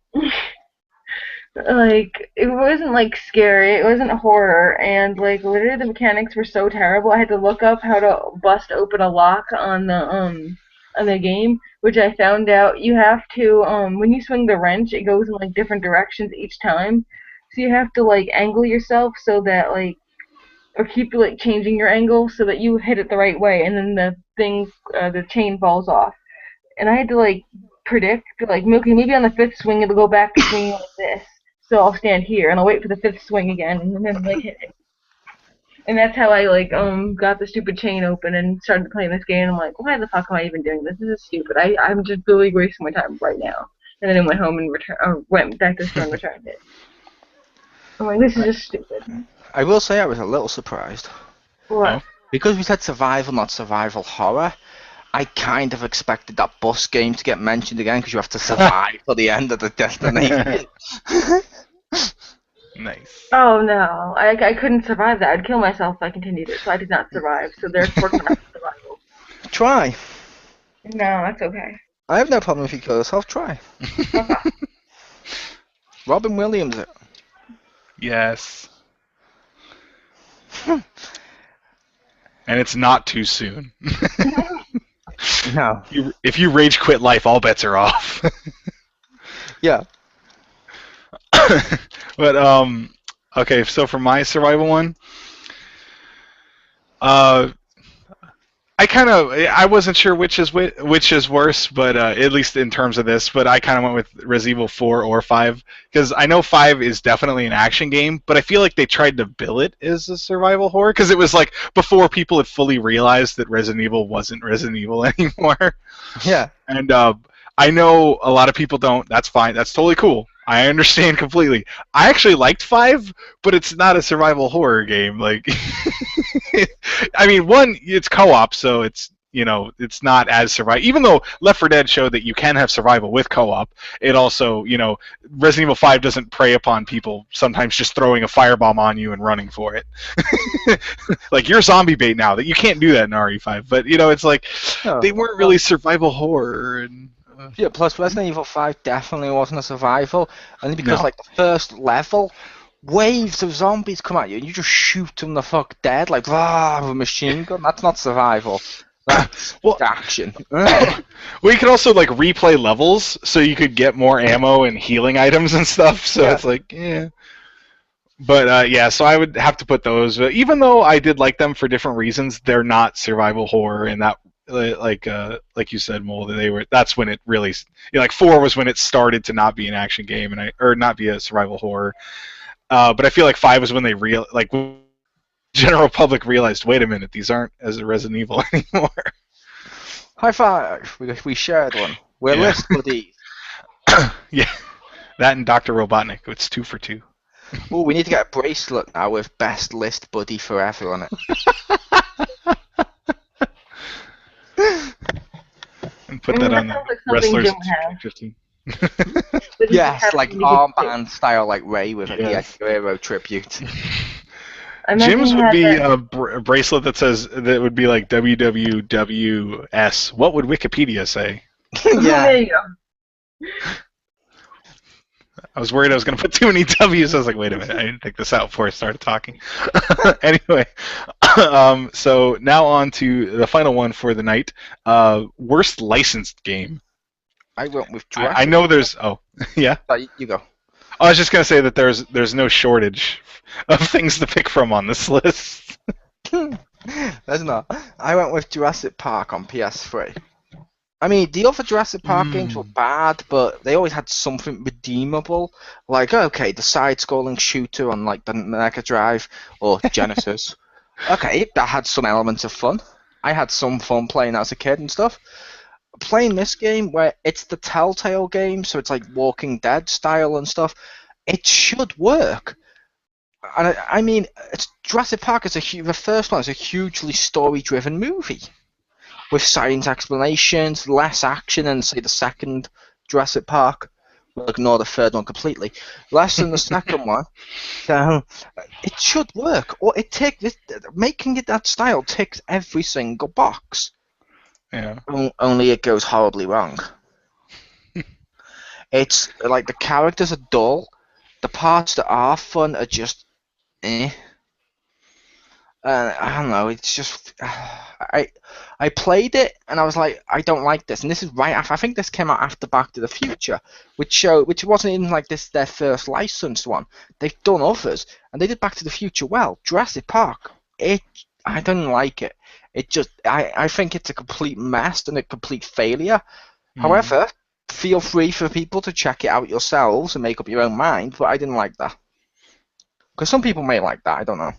like it wasn't like scary, it wasn't horror, and like literally the mechanics were so terrible. I had to look up how to bust open a lock on the game, which I found out you have to when you swing the wrench, it goes in like different directions each time. So you have to like angle yourself so that like or keep like changing your angle so that you hit it the right way, and then the chain falls off. And I had to like predict like okay, maybe on the fifth swing it'll go back to swinging like this. So I'll stand here and I'll wait for the fifth swing again and then like hit it. And that's how I like got the stupid chain open and started playing this game. And I'm like, why the fuck am I even doing this? This is stupid. I'm just really wasting my time right now. And then I went home and went back to the store and returned it. I'm like, this is just stupid. I will say I was a little surprised. What? Because we said survival, not survival horror, I kind of expected that bus game to get mentioned again because you have to survive till the end of the destination. Nice. Oh no, I couldn't survive that. I'd kill myself if I continued it, so I did not survive. So therefore, it's not survival. Try. No, that's okay. I have no problem if you kill yourself. Try. Okay. Robin Williams. Yes. And it's not too soon. No. If you rage quit life, all bets are off. Yeah. But okay, so for my survival one, I wasn't sure which is worse, but at least in terms of this, but I kind of went with Resident Evil 4 or 5 because I know 5 is definitely an action game, but I feel like they tried to bill it as a survival horror because it was like before people had fully realized that Resident Evil wasn't Resident Evil anymore. Yeah. And I know a lot of people don't. That's fine. That's totally cool. I understand completely. I actually liked 5, but it's not a survival horror game. Like, I mean, one, it's co-op, so it's it's not as survival. Even though Left 4 Dead showed that you can have survival with co-op, it also, Resident Evil 5 doesn't prey upon people sometimes just throwing a firebomb on you and running for it. Like, you're zombie bait now. That you can't do that in RE5. But it's like they weren't really survival horror and. Yeah, plus Resident Evil 5 definitely wasn't a survival, only because like the first level, waves of zombies come at you and you just shoot them the fuck dead, like with a machine gun. That's not survival. That's action. Well, you could also like replay levels so you could get more ammo and healing items and stuff. So it's like, yeah. But so I would have to put those. Even though I did like them for different reasons, they're not survival horror in that. Like you said, Mole, that's when it really, like 4 was when it started to not be an action game or not be a survival horror. But I feel like 5 was when they the general public realized, wait a minute, these aren't as a Resident Evil anymore. High five! We shared one. We're list buddies. Yeah, that and Dr. Robotnik. It's 2 for 2. Oh, we need to get a bracelet now with best list buddy forever on it. And put that on the wrestlers 15. Yes, like armband style, like Ray with the XGR tribute. Jim's would be a bracelet that says that would be like WWWS. What would Wikipedia say? Yeah. There you go. I was worried I was going to put too many W's. I was like, wait a minute, I didn't think this out before I started talking. Anyway, so now on to the final one for the night. Worst licensed game. I went with Jurassic. I know there's... Oh, yeah? You go. I was just going to say that there's no shortage of things to pick from on this list. There's not. I went with Jurassic Park on PS3. I mean, the other Jurassic Park games were bad, but they always had something redeemable. Like, okay, the side-scrolling shooter on like the Mega Drive or Genesis. Okay, that had some elements of fun. I had some fun playing as a kid and stuff. Playing this game, where it's the Telltale game, so it's like Walking Dead style and stuff, it should work. And I mean, Jurassic Park is the first one is a hugely story-driven movie. With science explanations, less action than, say, the second Jurassic Park. We'll ignore the third one completely. Less than the second one. It should work. Or making it that style ticks every single box. Yeah. Only it goes horribly wrong. It's like the characters are dull. The parts that are fun are just eh. I don't know. It's just I played it and I was like, I don't like this. And this is right after. I think this came out after Back to the Future, which wasn't even like this their first licensed one. They've done others, and they did Back to the Future well. Jurassic Park. I didn't like it. It just I think it's a complete mess and a complete failure. However, feel free for people to check it out yourselves and make up your own mind. But I didn't like that because some people may like that. I don't know.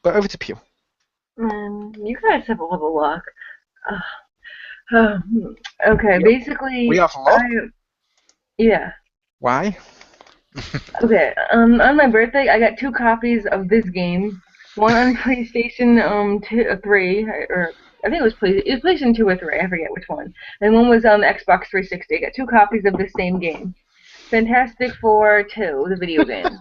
But over to Pew. You guys have a little luck. Okay, basically. We have luck? Yeah. Why? Okay, on my birthday, I got 2 copies of this game. One on PlayStation 3, or I think it was PlayStation 2 or 3, I forget which one. And one was on the Xbox 360. I got 2 copies of the same game. Fantastic Four 2, the video game.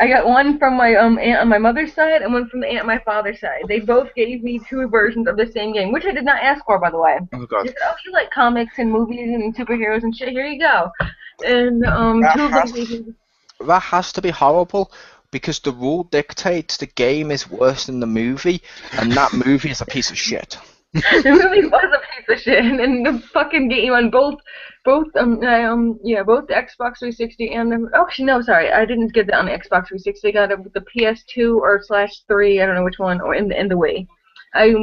I got one from my aunt on my mother's side and one from the aunt on my father's side. They both gave me 2 versions of the same game, which I did not ask for, by the way. Oh God! They said, "Oh, you like comics and movies and superheroes and shit? Here you go." And 2 of them gave me. That has to be horrible because the rule dictates the game is worse than the movie, and that movie is a piece of shit. The movie was a piece of shit, and the fucking game on both the Xbox 360 and the actually no, sorry, I didn't get that on the Xbox 360. I got it with the PS2 or /3, I don't know which one, or in the Wii. I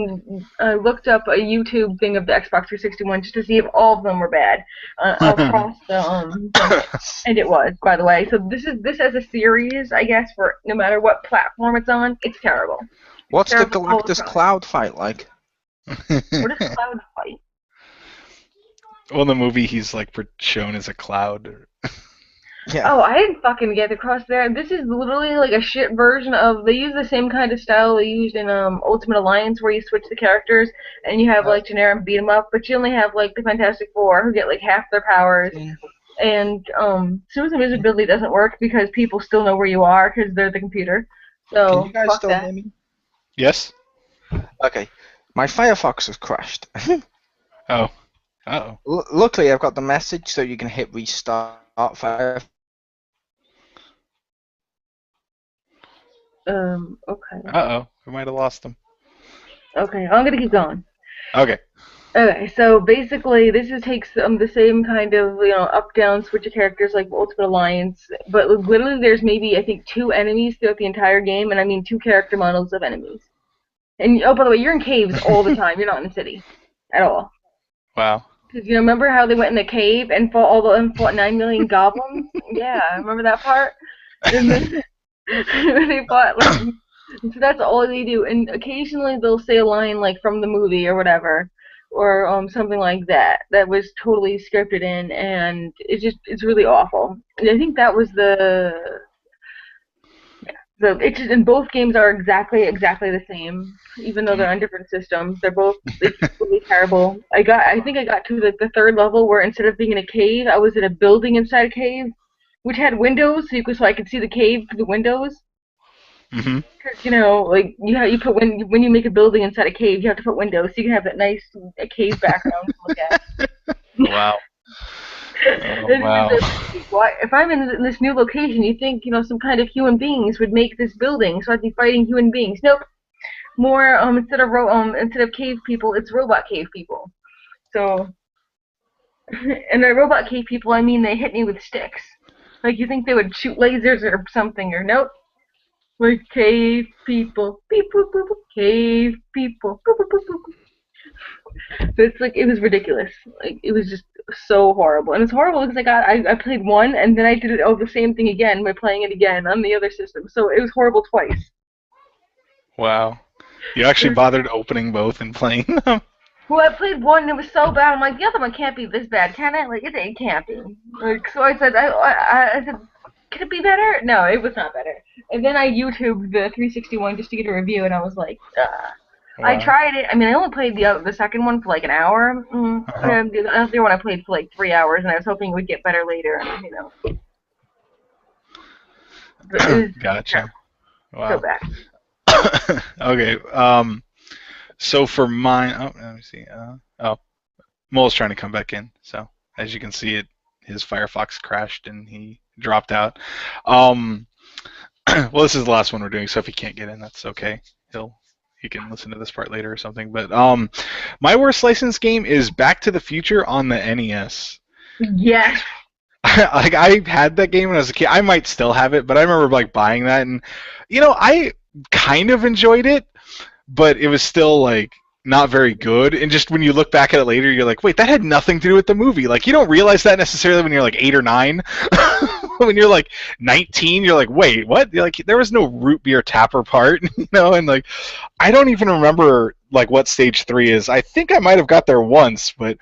looked up a YouTube thing of the Xbox 360 one just to see if all of them were bad across the and it was, by the way. So this as a series, I guess, for no matter what platform it's on, it's terrible. What's the Galactus Cloud fight like? What is Cloud fight? Well, in the movie, he's like shown as a cloud. Yeah. Oh, I didn't fucking get across there. This is literally like a shit version of. They use the same kind of style they used in Ultimate Alliance, where you switch the characters and you have like generic beat 'em up, but you only have like the Fantastic Four who get like half their powers. And Suicide Invisibility doesn't work because people still know where you are because they're the computer. So can you guys fuck still that. hear me? Yes. Okay. My Firefox has crashed. Oh. Uh-oh. Luckily, I've got the message so you can hit restart Firefox. Okay. Uh-oh. We might have lost them. Okay, I'm gonna keep going. Okay. Okay, so basically, this takes the same kind of up-down switch of characters like Ultimate Alliance, but literally there's maybe I think 2 enemies throughout the entire game, and I mean 2 character models of enemies. And by the way, you're in caves all the time. You're not in the city at all. Wow. Because remember how they went in the cave and fought 9 million goblins? Yeah, remember that part? And then they fought so that's all they do. And occasionally they'll say a line like from the movie or whatever, or something like that. That was totally scripted in, and it's really awful. And I think that was and both games are exactly the same, even though they're on different systems. They're both really terrible. I think I got to the 3rd level where instead of being in a cave, I was in a building inside a cave, which had windows, so I could see the cave through the windows. Mm-hmm. Because like you put when you make a building inside a cave, you have to put windows so you can have that nice cave background to look at. Wow. Oh, wow. If I'm in this new location, you think some kind of human beings would make this building, so I'd be fighting human beings. Nope. More instead of cave people, it's robot cave people. So, and by robot cave people, I mean they hit me with sticks. Like you think they would shoot lasers or something, or nope. Like cave people, beep boop boop boop, cave people, boop boop boop boop. So it's like it was ridiculous. Like it was just so horrible, and it's horrible because I played one and then I did the same thing again by playing it again on the other system. So it was horrible twice. Wow. You actually bothered opening both and playing them? Well, I played one and it was so bad. I'm like, the other one can't be this bad, can it? Like it can't be. Like so I said, I said, could it be better? No, it was not better. And then I YouTubed the 361 just to get a review, and I was like, Wow. I tried it. I mean, I only played the second one for like an hour. And the other one I played for like 3 hours, and I was hoping it would get better later. Gotcha. Wow. So bad. Okay. So for mine, let me see. Mole's trying to come back in. So as you can see, his Firefox crashed and he dropped out. Well, this is the last one we're doing, so if he can't get in, that's okay. He can listen to this part later or something. But my worst licensed game is Back to the Future on the NES. Yes. Like I had that game when I was a kid. I might still have it, but I remember like buying that, and I kind of enjoyed it, but it was still like not very good. And just when you look back at it later, you're like, wait, that had nothing to do with the movie. Like you don't realize that necessarily when you're like 8 or 9. When you're like 19, you're like, wait, what? You're like there was no root beer tapper part, and like I don't even remember like what stage 3 is. I think I might have got there once, but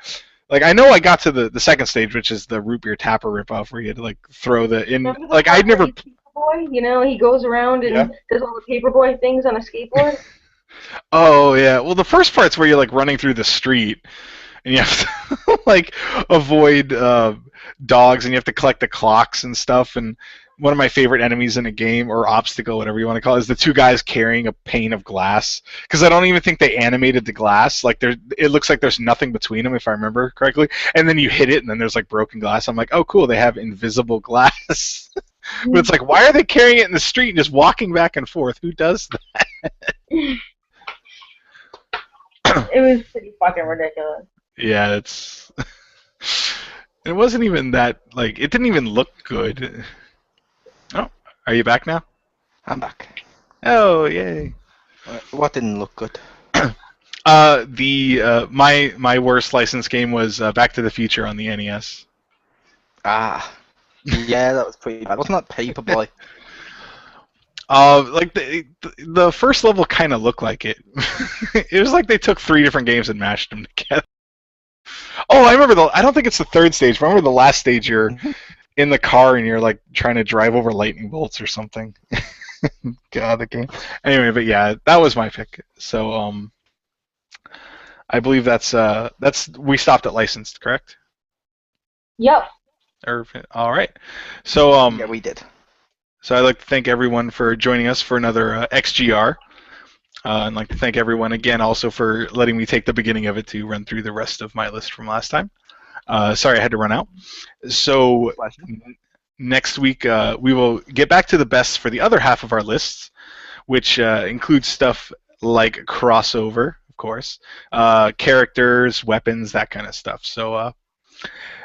like I know I got to the second stage, which is the root beer tapper ripoff, where you had to like throw the in. Like I'd never. Boy, he goes around and does all the paperboy things on a skateboard. Oh yeah, well the first part's where you're like running through the street, and you have to like avoid dogs, and you have to collect the clocks and stuff. And one of my favorite enemies in a game, or obstacle, whatever you want to call it, is the two guys carrying a pane of glass. Because I don't even think they animated the glass. Like it looks like there's nothing between them, if I remember correctly. And then you hit it, and then there's like broken glass. I'm like, oh cool, they have invisible glass. But it's like, why are they carrying it in the street and just walking back and forth? Who does that? It was pretty fucking ridiculous. Yeah, it wasn't even that, like, it didn't even look good. Oh, are you back now? I'm back. Oh, yay. What didn't look good? My worst licensed game was Back to the Future on the NES. Ah. Yeah, that was pretty bad. Wasn't that Paperboy? Like the first level kind of looked like it. It was like they took 3 different games and mashed them together. Oh, I remember I don't think it's the third stage. Remember the last stage? You're in the car and you're like trying to drive over lightning bolts or something. God, the game. Anyway, but yeah, that was my pick. So I believe that's we stopped at licensed, correct? Yep. All right. So yeah, we did. So I'd like to thank everyone for joining us for another XGR. I'd like to thank everyone again also for letting me take the beginning of it to run through the rest of my list from last time. Sorry I had to run out. So next week we will get back to the best for the other half of our lists, which includes stuff like crossover, of course, characters, weapons, that kind of stuff. So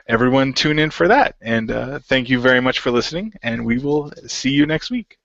everyone tune in for that. And thank you very much for listening, and we will see you next week.